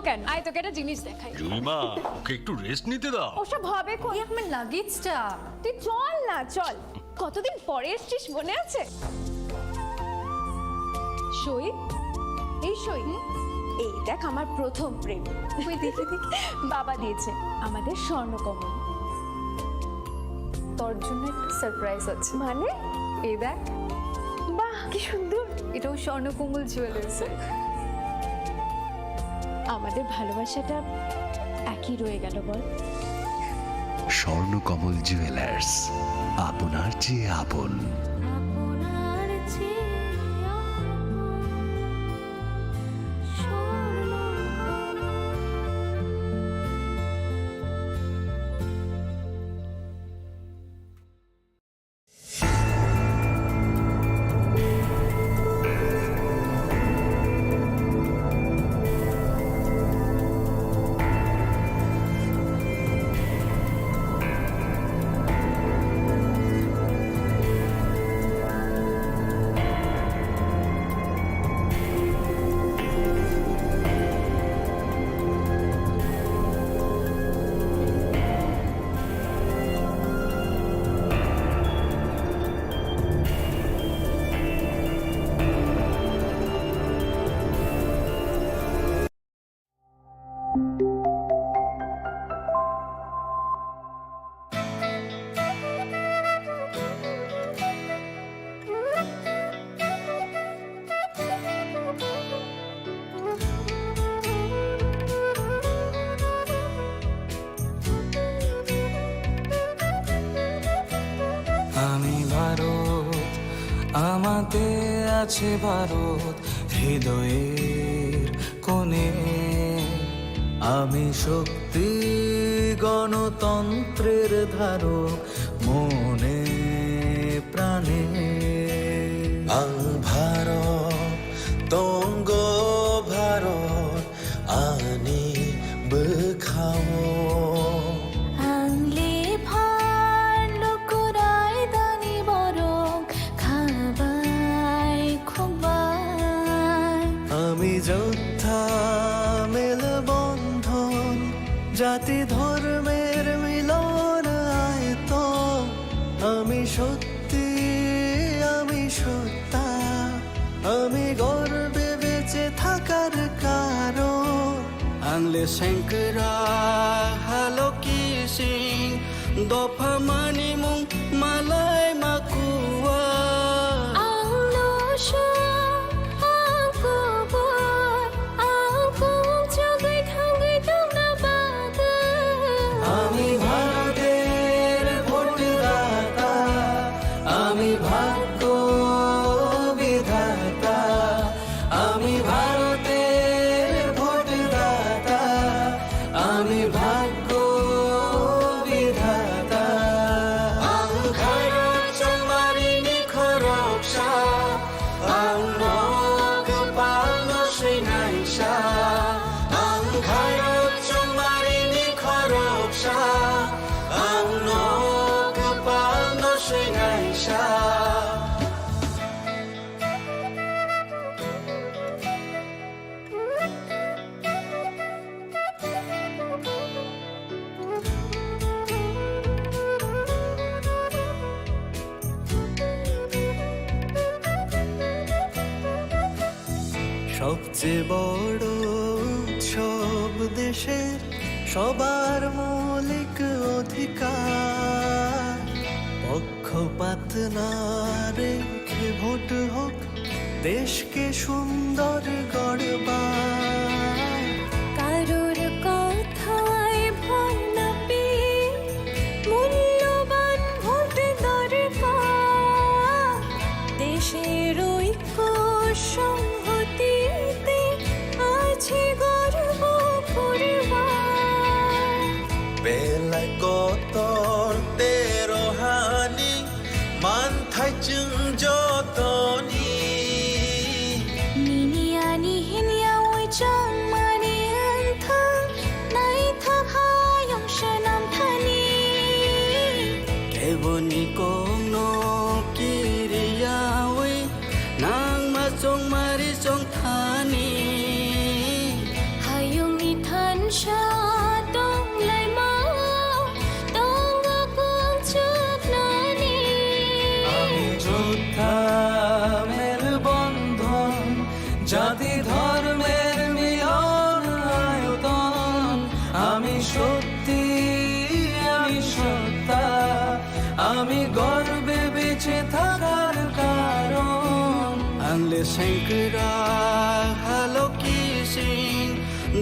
কেন? আয় তোকে একটা জিনিস দেখাই। জুইমা, ওকে একটু রেস্ট নিতে দাও। ওসব হবে কোন? আমার লাগেজটা। তুই চল না, চল। কতদিন পরে এসেছিস, মনে আছে? সই, এই সই, এই দেখ আমার প্রথম প্রেম। ওই দেখে দেখে বাবা দিয়েছে, আমাদের স্বর্ণকমল। তোর জন্য একটা সারপ্রাইজ আছে। মানে? এই দেখ, বাহ কি সুন্দর। এটাও স্বর্ণকমল জুয়েলার্সের। আমাদের ভালোবাসাটা একই রয়ে গেল বল। স্বর্ণকমল জুয়েলার্স, আপনার চেয়ে আপন। আমি ভারত, আমাতে আছে ভারত হৃদয়ের কোণে। আমি শক্তি গণতন্ত্রের ধারক মনে প্রাণে। ভারত তঙ্গ ভারত আনি বেখাও। আমি যোদ্ধা মেলবন্ধন, জাতি ধর্মের মিলন আয়ত। আমি সত্যি, আমি সত্তা, আমি গর্বে বেঁচে থাকার কারণ। আংলে শঙ্করা হালো কি সিং, দফা মানিমুং মালাই মাকুয়া। আমি ভারতের ভোটদাতা, আমি ভাগ্য বিধাতা। আমি ভারতের ভোটদাতা, আমি ভাগ্য বিধাতা। ভারত চমারিনি খরকসা, আংনগ পালন শ্রীনাইসা। ভারত চমারিনি খরকসা, আংনগ পালন শ্রীনাইসা। সবচেয়ে বড় উৎসব দেশের, সবার মৌলিক অধিকার। পক্ষপাত না রেখে ভোট হোক, দেশকে সুন্দর গড়বার। কারোর কথায় ভয় না পেয়ে মূল্যবান ভোট দরকার। দেশের ঐক্য সংহতিতে আছে গর্ব পরিবার। বেলায় কতর তেরো হানি, মান থাই চুং যতনি। নিনিয়ানি হিনিয়া ওই চল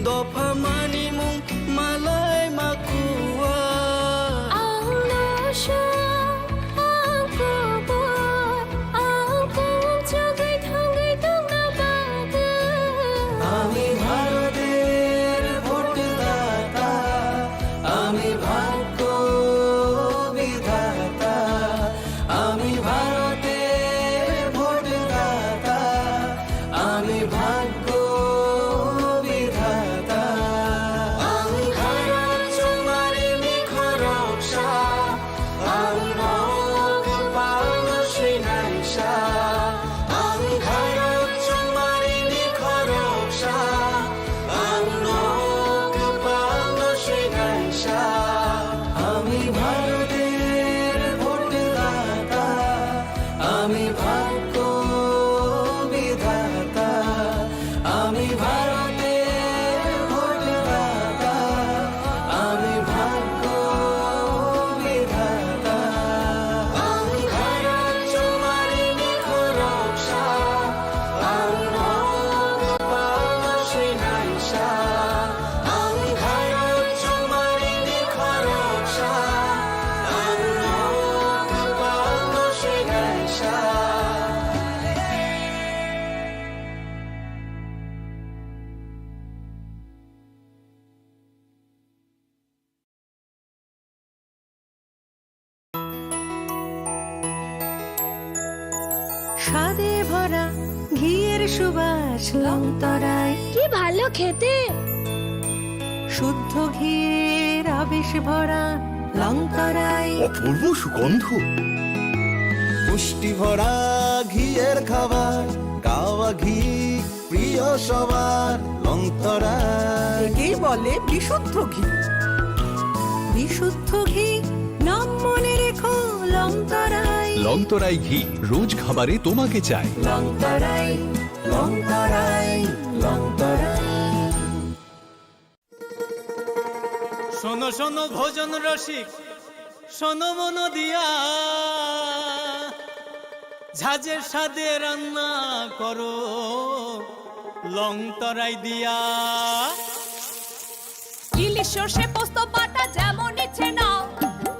দফা মানি মুং মালাই মাকুয়া Ang nosya, ang kubur, ang kumjagay thangay tungnabaga. আমি ভারতের ভোটদাতা আমি ভাগ্য বিধাতা আমি ভারতের ভোটদাতা আমি ভাগ্য বিধাতা আমি ভারত তোমারি নিখরকশা আমি নগ পালন শ্রীনাইশা আমি ভারত তোমারি নিখরকশা আমি নগ পালন শ্রীনাইশা আমি ভারতের ভোটদাতা আমি ভাগ্য বিধাতা আমি ভারতের ভোটদাতা আমি ভাগ্য বিধাতা আমি ভারত তোমারি নিখরকশা আমি নগ পালন শ্রীনাইশা আমি ভারত তোমারি নিখরকশা আমি নগ পালন শ্রীনাইশা স্বাদে ভরা ঘিয়ের সুবাস লংতরায় কি ভালো খেতে। শুদ্ধ ঘিয়ের আবেশ ভরা লংতরায় অপূর্ব সুগন্ধ। পুষ্টি ভরা ঘিয়ের খাবার গাওয়া ঘি প্রিয় সবার লংতরা একেই বলে বিশুদ্ধ ঘি। বিশুদ্ধ ঘি নাম মনে রেখো লংতরায়। লংতরাই ঘি রোজ খাবারে তোমাকে চাই। লংতরায় লংতরায় লংতরায়। শোনো শোনো ভোজন রসিক শোনো মন দিয়া ঝাঁঝের স্বাদে রান্না করো লং তরাই দিয়া ইলিশ সর্ষে পোস্ত বাটা যেমন ইচ্ছে নাও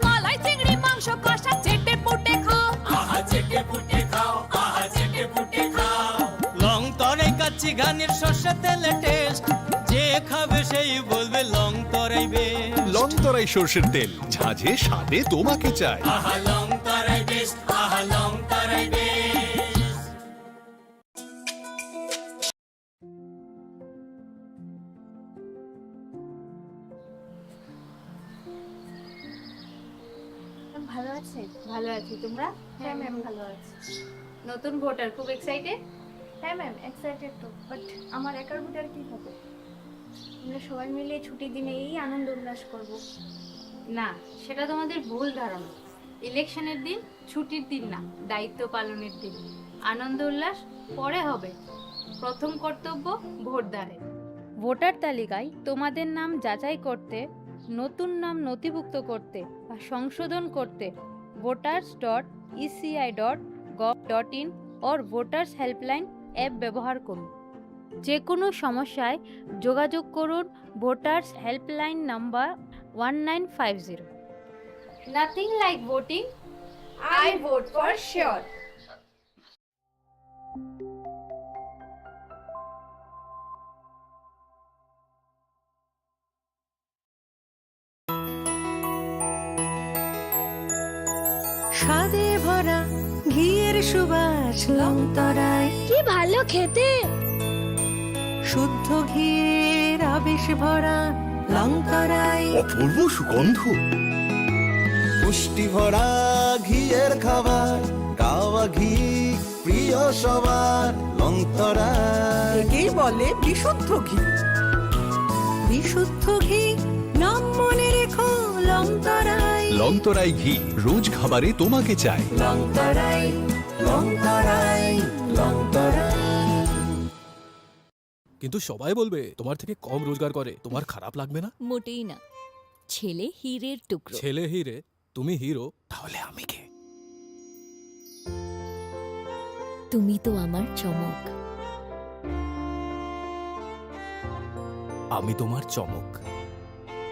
মালাই চিংড়ি মাংস কষা চেটে পুটে খাও আহা চেটে পুটে খাও আহা চেটে পুটে খাও লং তরাই কাচ্চি ঘানির সর্ষে তেলে টেস্ট যে খাবে সেই বলবে লং তরাই বেশ লংতরাই সর্ষের তেল ঝাঁঝে স্বাদে তোমাকে চাই। আহা লং তরাই বেশ আহা লং তরাই বেশ ভালো আছে? ভালো আছি, তোমরা? হ্যাঁ ম্যাম ভালো আছি। নতুন ভোটার খুব এক্সাইটেড? হ্যাঁ ম্যাম এক্সাইটেড তো, বাট আমার একার ভোটার কি হবে? আমরা সবাই মিলে ছুটির দিনে এই আনন্দ উল্লাস করব। না, সেটা তোমাদের ভুল ধারণা। ইলেকশনের দিন ছুটির দিন না, দায়িত্ব পালনের দিন। আনন্দ উল্লাস পরে হবে, প্রথম কর্তব্য ভোটদানের। ভোটার তালিকায় তোমাদের নাম যাচাই করতে, নতুন নাম নথিভুক্ত করতে বা সংশোধন করতে voters.eci.gov.in or voters helpline app ব্যবহার করুন। যে কোনো সমস্যায় যোগাযোগ করুন voters helpline number 1950। Nothing like voting, I vote for sure. স্বাদে ভরা ঘিয়ের সুবাস লংতরায় কি ভালো খেতে। শুদ্ধ ঘিয়ের আবেশ ভরা লংতরায় অপূর্ব সুগন্ধ। পুষ্টি ভরা ঘিয়ের খাবার গাওয়া ঘি প্রিয় সবার লংতরা একেই বলে বিশুদ্ধ ঘি। বিশুদ্ধ ঘি নাম মনে রেখো লংতরায়। লংতরাই ঘি রোজ খাবারে তোমাকে চাই। লংতরায় লংতরায় লংতরায়। কিন্তু সবাই বলবে তোমার থেকে কম রোজগার করে, তোমার খারাপ লাগবে না? মোটেই না, ছেলে হীরের টুকরো। ছেলে হিরে, তুমি হিরো, তাহলে আমি কে? তুমি তো আমার চমক। আমি তোমার চমক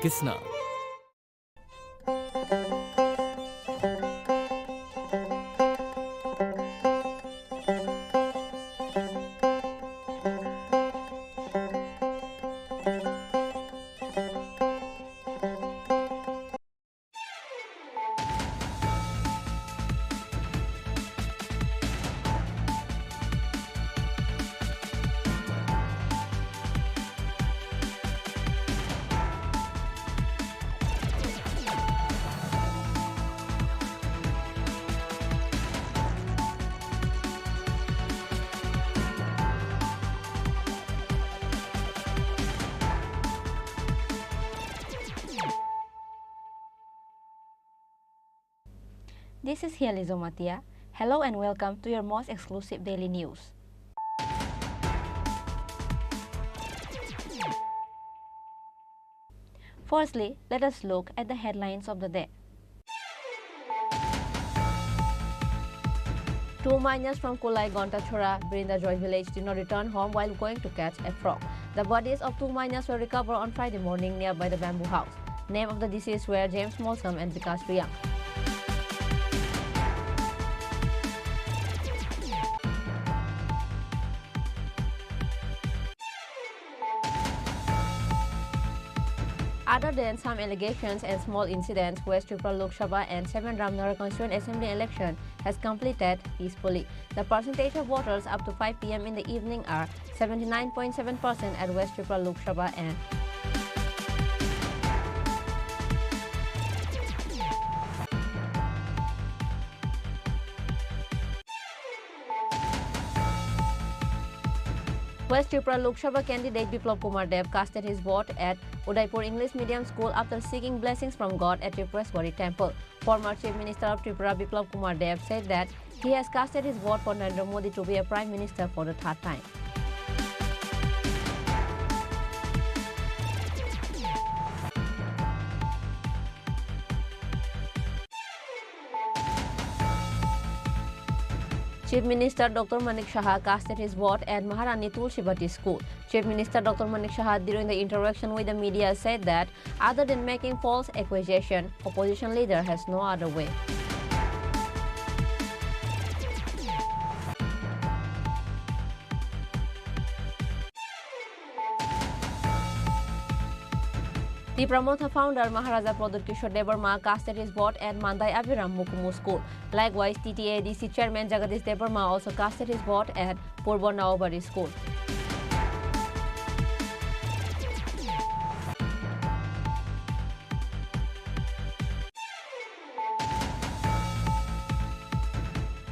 Kisna This is Hializo Matia. Hello and welcome to your most exclusive daily news. Firstly, let us look at the headlines of the day. 2 miners from Kulai Gontachora, Brindajoy village did not return home while going to catch a frog. The bodies of 2 miners were recovered on Friday morning nearby the bamboo house. Name of the deceased were James Molsom and Vikas Riyang. Other than some allegations and small incidents, West Tripura Lok Sabha and 7 Ramnagar Constituent Assembly election has completed peacefully. The percentage of voters up to 5 p.m. in the evening are 79.7% at West Tripura Lok Sabha and West Tripura Lok Sabha candidate Biplab Kumar Dev casted his vote at Udaipur English Medium School after seeking blessings from God at Tripuraswari Temple. Former Chief Minister of Tripura Biplab Kumar Dev said that he has casted his vote for Narendra Modi to be a Prime Minister for the third time. Chief Minister Dr. Manik Shah casted his vote at Maharani Tulsibati School. Chief Minister Dr. Manik Shah, during the interaction with the media, said that other than making false accusation, opposition leader has no other way. The Pramotha founder Maharaja Pradot Kishore Devarma casted his vote at Mandai Abhiram Mukumu School. Likewise, TTADC Chairman Jagadish Devarma also casted his vote at Purbo Naobari School.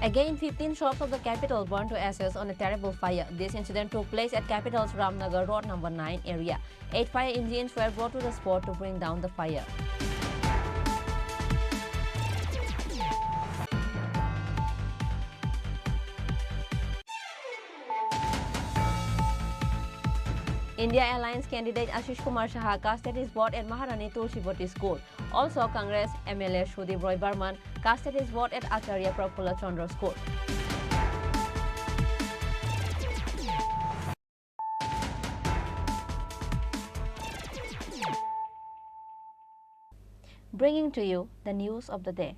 Again, 15 shops of the capital burned to ashes on a terrible fire. This incident took place at capital's Ramnagar Road number 9 area. 8 fire engines were brought to the spot to bring down the fire. India Alliance candidate Ashish Kumar Shah casted his vote at Maharani Tulsibati School. Also, Congress MLA Shudip Roy Barman casted his vote at Acharya Prafulla Chandra School. Bringing to you the news of the day.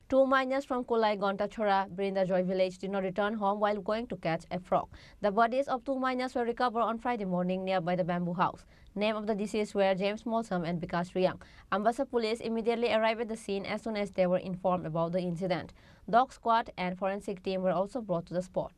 2 miners from Kulai Gontachora, Brindajoy village did not return home while going to catch a frog. The bodies of 2 miners were recovered on Friday morning nearby the bamboo house. Name of the deceased were James Molsom and Vikas Riyang. Ambassa police immediately arrived at the scene as soon as they were informed about the incident. Dog squad and forensic team were also brought to the spot.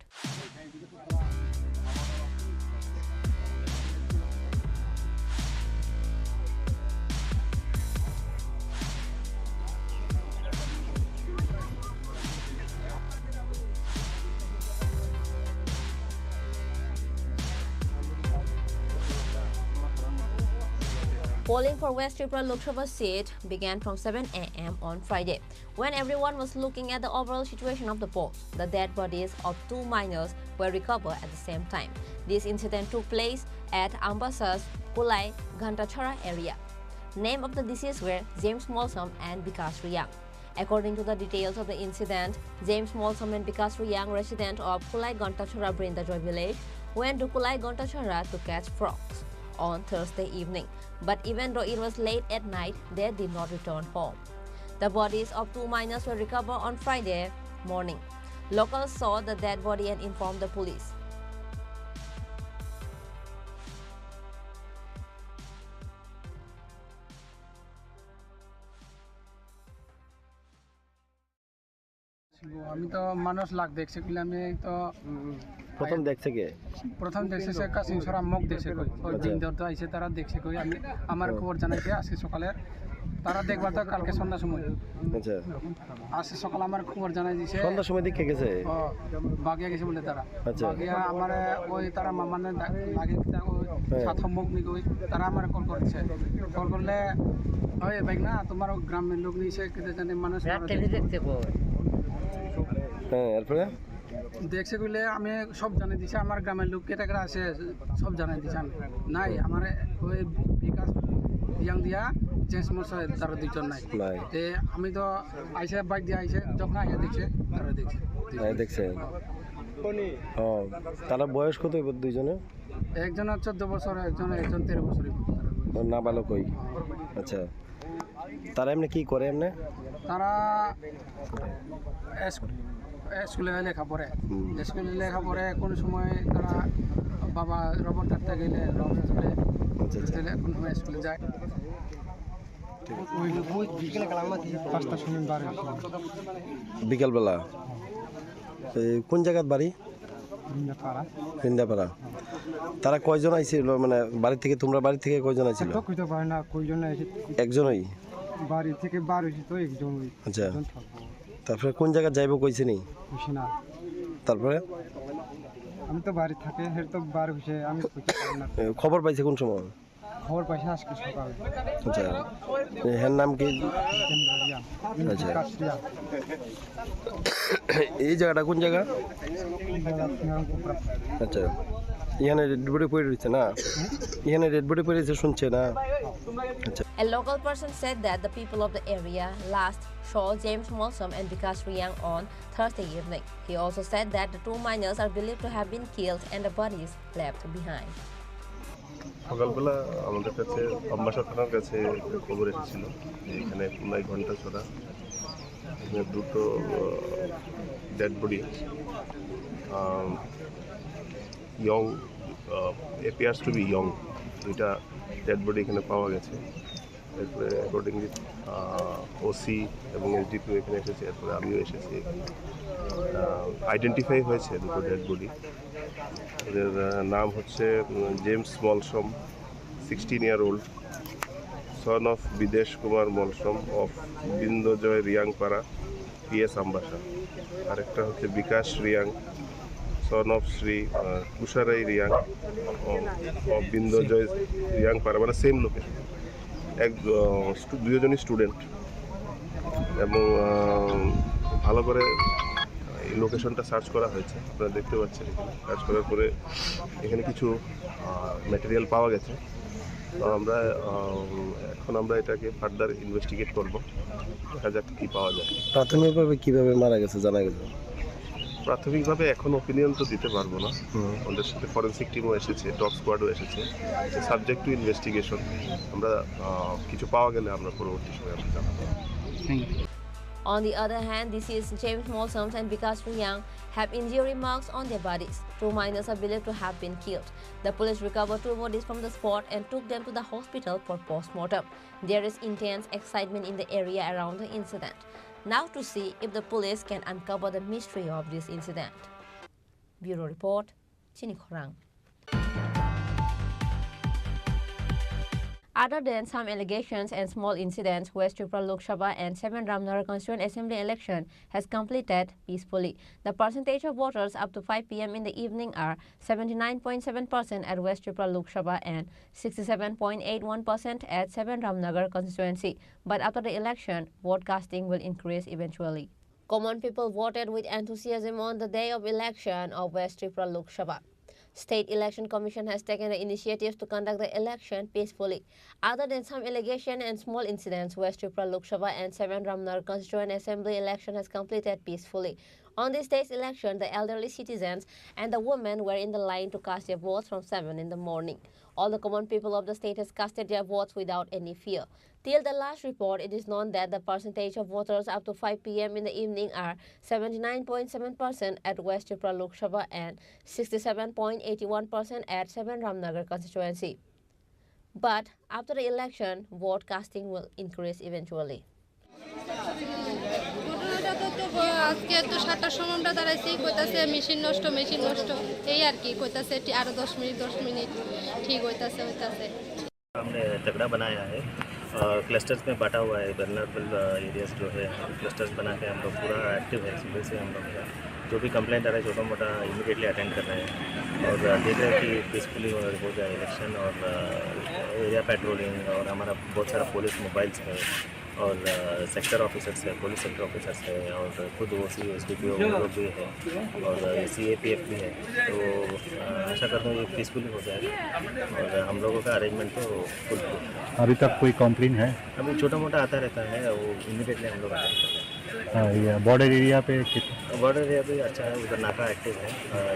Polling for West Tripura Lok Sabha seat began from 7 a.m. on Friday. When everyone was looking at the overall situation of the polls, the dead bodies of 2 miners were recovered at the same time. This incident took place at Ambassa's Kulai Gontachora area. Name of the deceased were James Molsom and Vikas Riyang. According to the details of the incident, James Molsom and Vikas Riyang, resident of Kulai Gontachora Brindajoy village, went to Kulai Gontachara to catch frogs on Thursday evening. But even though it was late at night, they did not return home. The bodies of 2 minors were recovered on Friday morning. Locals saw the dead body and informed the police. আমি তো মানুষ লাগ দেখছি বলে আমি তো প্রথম দেখছে কে? প্রথম দেখছি সে কাসিম সরা মুখ দেখছে কই ওই দিন ধরতে আইছে তারা দেখছে কই আমি আমার খবর জানাইছে আজকে সকালে তারা দেখবা তো কালকে সন্ধ্যার সময়। আচ্ছা, আজকে সকালে আমার খবর জানাই দিছে সন্ধ্যার সময় দেখে গেছে। ও বাগিয়া গেছে বলে তারা। আচ্ছা। বাগিয়া আমার ওই তারা মামানে লাগে ওই সাত মুখ নি কই তারা আমার কল করছে। কল করলে ওই ভাই না তোমার গ্রামের লোক নিছে কেতে জানে মানুষ দেখতে কই। হ্যাঁ, এরপরে দেখছে কইলে আমি সব জানাই দিছি আমার গ্রামের লোক কেটা কেটা আছে সব জানাই দিছি আমি নাই আমার ওই বিকাশ ইয়াং দিয়া চেঞ্জ মশাই তারা দুইজন নাই তে আমি তো আইসে বাইক দিয়ে আইসে যখন আইসে দেখছে তারা দেখছে দেখছে। ও, তারা বয়স কত দুইজনে? একজন 14 বছর একজন 13 বছর। না ভালো কই। আচ্ছা, তারা এমনি কি করে? এমনি তারা স্কুলে লেখা পড়ে, স্কুলে লেখা পড়ে কোনো সময় তারা বাবা রবট কাটতে গেলে রবট স্কুলে কোন সময় স্কুলে যায়। বিকালবেলা কোন জায়গার বাড়ি? বৃন্দাপাড়া। তারা কয়জন আইছিল? মানে বাড়ি থেকে, তোমরা বাড়ি থেকে কয়জন আইছিল? একজনই বাড়ি থেকে বার হয়েছে তো একজন। আচ্ছা, তারপরে কোন জায়গা যাইবো কইছে নি? তারপরে আমি তো বাড়ি থাকে হের তো বার হয়েছে আমি খবর পাইছে কোন সময়? খবর পাইছে আজকে সকালে। আচ্ছা, হের নাম কি? আচ্ছা, এই জায়গাটা কোন জায়গা? আচ্ছা, এখানে রেড বডি পড়ে রয়েছে না? এখানে রেড বডি পড়ে রয়েছে শুনছে না? আচ্ছা। A local person said that the people of the area last saw James Molsom and Vikas Riang on Thursday evening. He also said that the 2 minors are believed to have been killed and the bodies left behind. সকালবেলা আমাদের কাছে আম্বাসা থানার কাছে খবর এসেছিল যে এখানে কুলাই ঘণ্টাছড়া এখানে দুটো dead body young appears to be young, দুইটা ডেড বডি এখানে পাওয়া গেছে। এরপরে অ্যাকর্ডিংলি ওসি এবং এসডিপি এখানে এসেছে, এরপরে আমিও এসেছি এখানে। আইডেন্টিফাই হয়েছে দুটো ডেড বডি। এদের নাম হচ্ছে James Malsom, 16 year old, son of Bidesh Kumar Malsom of Bindajoy Riangpara, PS Ambassa. আরেকটা হচ্ছে Bikash Reang, son of Shri Kusharai Reang of Bindajoy Riangpara, মানে সেম লোকেশন। দুজনই স্টুডেন্ট এবং ভালো করে এই লোকেশনটা সার্চ করা হয়েছে, আপনারা দেখতে পাচ্ছেন। এখানে সার্চ করার পরে এখানে কিছু ম্যাটেরিয়াল পাওয়া গেছে। তো আমরা এটাকে ফার্দার ইনভেস্টিগেট করব, দেখা যাক কী পাওয়া যায়। প্রাথমিকভাবে কিভাবে মারা গেছে জানা গেছে? প্রাথমিকভাবে এখন ওপিনিয়ন তো দিতে পারবো না, আমাদের সাথে ফরেন্সিক টিমও এসেছে, ডগ স্কোয়াডও এসেছে, সাবজেক্ট টু ইনভেস্টিগেশন। আমরা কিছু পাওয়া গেলে আমরা পরবর্তী সময় আমরা জানাবো। On the other hand, deceased James Molsom and Vikas Riang have injury marks on their bodies. 2 minors are believed to have been killed. The police recovered 2 bodies from the spot and took them to the hospital for post-mortem. There is intense excitement in the area around the incident. Now to see if the police can uncover the mystery of this incident. Bureau Report, Chini Khorang. Other than some allegations and small incidents, West Tripura Lok Sabha and 7 Ramnagar Constituent Assembly election has completed peacefully. The percentage of voters up to 5 p.m. in the evening are 79.7% at West Tripura Lok Sabha and 67.81% at 7 Ramnagar constituency. But after the election, vote casting will increase eventually. Common people voted with enthusiasm on the day of election of West Tripura Lok Sabha. State Election Commission has taken the initiative to conduct the election peacefully. Other than some allegation and small incidents, West Tripura Lok Sabha and 7 Ramnagar Constituent Assembly election has completed peacefully. On this day's election, the elderly citizens and the women were in the line to cast their votes from 7 in the morning. All the common people of the state has casted their votes without any fear. Till the last report, it is known that the percentage of voters up to 5 p.m. in the evening are 79.7% at West Tripura Lok Sabha and 67.81% at 7 Ramnagar constituency. But after the election, vote casting will increase eventually. আজকে তো 7টার সময়টা দাঁড়াইছি কইতাছে machine নষ্ট এই আর কি কইতাছে আরো 10 মিনিট ঠিক হইতাছে हमने तगड़ा बनाया है क्लस्टर्स में बांटा हुआ है वल्नरेबल एरियाज जो है क्लस्टर्स बना के हम लोग पूरा एक्टिव है सुबह से हम लोग जो भी कंप्लेंट आ रहा है छोटा मोटा इमीडिएटली अटेंड कर रहे हैं और देख रहे हैं कि पीसफुली हो जाए इलेक्शन और एरिया पेट्रोलिंग और हमारा बहुत सारा पुलिस मोबाइल्स है और सेक्टर ऑफिसर्स है पुलिस सेक्टर ऑफिसर्स है और खुद OC SDPO लोग भी है और CAPF भी है तो आशा करता हूँ ये पीसफुली हो जाएगा और हम लोगों का अरेंजमेंट तो फुल अभी तक कोई कंप्लेन है? अभी छोटा मोटा आता रहता है वो इमीडिएटली हम लोग अटेंड करते हैं। ये बॉर्डर एरिया पे बॉर्डर एरिया भी अच्छा है उधर नाका एक्टिव है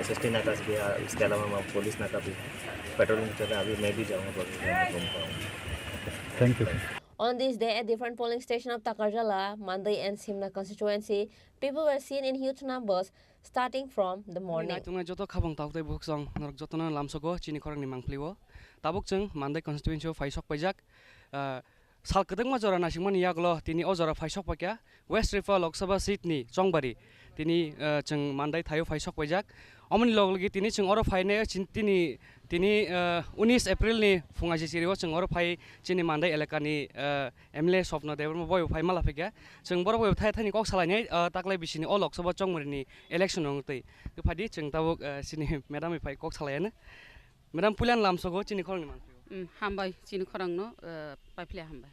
SST नाका भी है इसके अलावा पुलिस नाका भी है पेट्रोलिंग चल रहा है अभी मैं भी जाऊँगा thank you. On this day, at different polling stations of Takarjala, Mandai and Simna constituency, people were seen in huge numbers starting from the morning. joto khabang tawtai buksong norok jotona lamsogo chini khorang ni mangpliwo tabuk chung Mandai constituency faisok pajak sal kedeng ma jora nasingman yaglo tini o jora faisok pakya West Tripura Lok Sabha seat ni Chongbari tini chung Mandai thayo faisok pajak omni loglogi tini chung oro faine tini 19 April ni fungaji siriwo chung oro phai chini Mandai elaka ni MLA Swapna Devarma boy phai mala phekya chung boro boy thai thani kok salai taklai bisini o Lok Sabha Chongmari ni election ongtei tu phadi chung tabuk sini madam phai kok salai na madam pulan lamsogo chini khorang ni mangpiwo हामबाय चिनि खरांनो पाइफ्ले हामबाय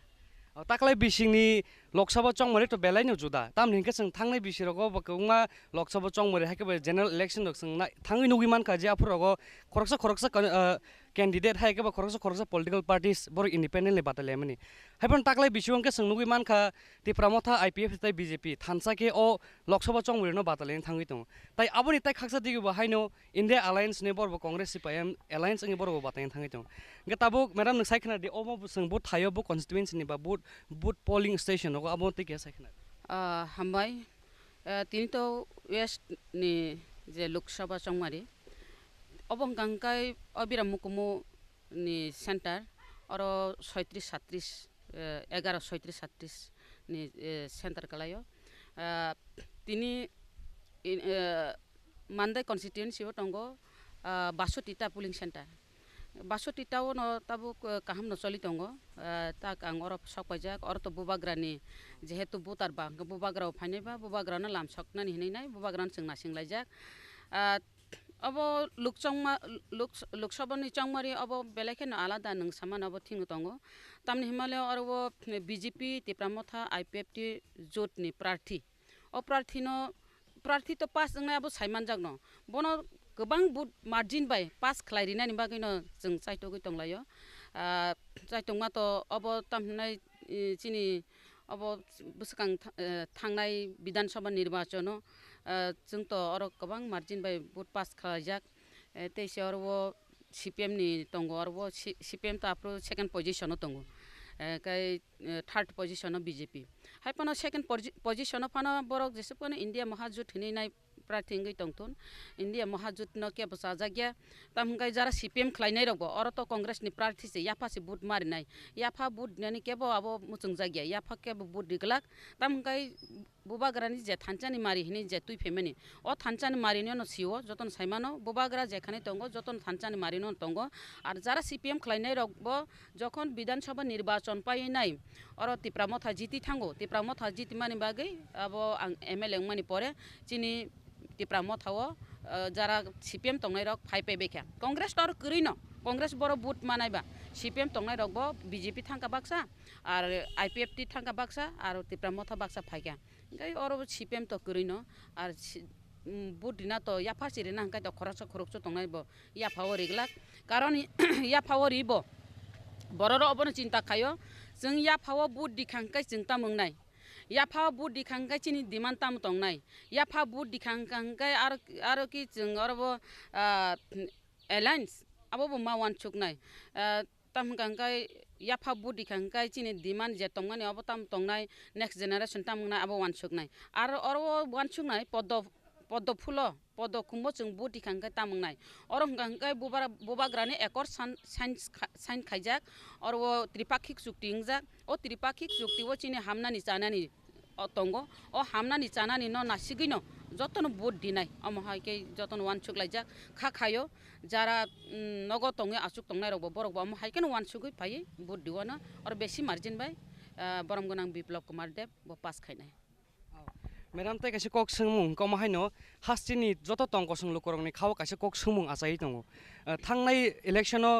ताकलाय बिसिंनि Lok Sabha Chongmari to belai no juda tam hinke sing thangnai bisirago bakungma Lok Sabha Chongmari haike general election dok sing na thangi nugi man ka je apurogo khoroksa candidate haike ba khoroksa political parties bor independently batale mani haipon taklai bisiong ke sing nugi man kha ti pramotha IPF tai BJP thansa ke o Lok Sabha Chongmari no batale thangi tong tai aboni tai khaksa digi ba haino India Alliance ne bor Congress CPM Alliance ngi bor batale thangi tong ge tabuk madam nang saikna di omo sing bot thayo bo constituency ni ba bot polling station abon te kya saikna हामबाय तिनि तो waste नि जे लोक सभा चंगमारी अबं गंगाय अबिराम मुकुमु नि centre और 37 नि centre कलायो तिनि मानदाय कन्स्टिट्युएन्सी टंगो 62टा पोलिंग सेंटर 62टाओ न ताबु काहाम न चलि दंगो ताक आं अर सकपाइजाक अर तो बुबाग्रानि जेहेतु बुतार बा बुबाग्राव फाइनायबा बुबाग्रानो लामसकनानि हिनायनाय बुबाग्रान जों नासिंलायजाक अब लोकसभानि चंगमारि अब बेलेखेन आलादा नों सामान अब थिंगु दंगो तामनि हिमालय अर वो बीजेपी तिप्रामथा IPF टी जोटनि प्रार्थी अ प्रार्थी तो पास जोंनाय अब साइमान जागनो बनो गोबां बुट मार्जिन बाय पास खलायरिनानि बागैनो जों साइटोगै दंलायो साइटोंमा तो अब तामनाय चिनि अब बुसकां थांनाय विधानसभा निर्वाचन जों तो अर गोबां मार्जिन बाय बुट पास खलायजाक तेसे अर वो CPM नि दंगो अर वो CPM तो आपरो सेकेंड पोजिशन दंगो काय थर्ड पोजिशन BJP हायपनो सेकेंड पोजिशन फानो बरक जेसेपनो इंडिया महाजुट हिनाय प्रार्थी तंगथुन इंडिया महाजुट न के बसा जागिया तमगाय जरा CPM खलायनाय रगो अर तो कांग्रेस नि प्रार्थी से याफा से बुट मारिनाय याफा बुट ननि केबो अब मुचुं जागिया याफा केबो बुट दिगलाक तमगाय बुबाग्रानि जे थानचानि मारि हिनि जे तुइ फेमेनि अ थानचानि मारिनो न सिओ जतन साइमानो बुबाग्रा जेखाने तंगो जतन थानचानि मारिनो तंगो आर जरा CPM खलायनाय रगबो जखन विधानसभा निर्वाचन पायनाय अर तिप्रामथा जिति थांगो तिप्रामथा जिति मानि बागै अब आं MLA मानि परे चिनि तिप्रामथाव जरा CPM तंगनाय रग फाइपे बेख्या कांग्रेस तर करिनो कांग्रेस बरो बुट मानायबा CPM तंगनाय रगबो BJP थांका बाक्सा आर IPF टी थांका बाक्सा आर तिप्रामथा बाक्सा फाइक्या गाय अर CPM तो करिनो आर बुट दिना तो याफा सिरिना हांकाय तो खरकसो तंगनायबो याफाव रिगलाक कारण याफाव रिबो बररो अबनो चिंता खायो जों याफाव बुट दिखांकाय जों ता मंगनाय याफा बुट दिखांगाय चिनि डिमान्ड ताम तंगनाय याफा बुट दिखांगाय आरो कि जों आरो एलायन्स आबो मा वान चुकनाय ताम गांगाय याफा बुट दिखांगाय चिनि डिमान्ड जे तंगनाय आबो ताम तंगनाय नेक्स्ट जेनारेशन तामना आबो वान चुकनाय आरो वान चुकनाय पद्म फुलो पद्म कुम्बो जों बुट दिखांगाय तामनाय और गांगाय बोबाग्रानि एकर्ड साइन खाइजाक और वो त्रिपाक्षिक चुक्ति इंजाक ओ त्रिपाक्षिक चुक्ति वो चिनि हामनानि जानानि तंगो ओ हामनानि जानानि न नासिगिनो जतन बुट दिनाय अमहायके जतन वान चुकलाइजाक खाखायो जारा नगो तंगे आसुक तंगनाय रबो बरगबो अमहायके वान चुकै फायै बुट दिवाना और बेसी मार्जिन बाय बरम गोनां बिप्लब कुमार देव वो पास खाइनाय Madam tay kasi kok sungmung ko mahino hastini joto tong ko sunglu korong ni khaw kasi kok sungmung asai tongo thangnai election o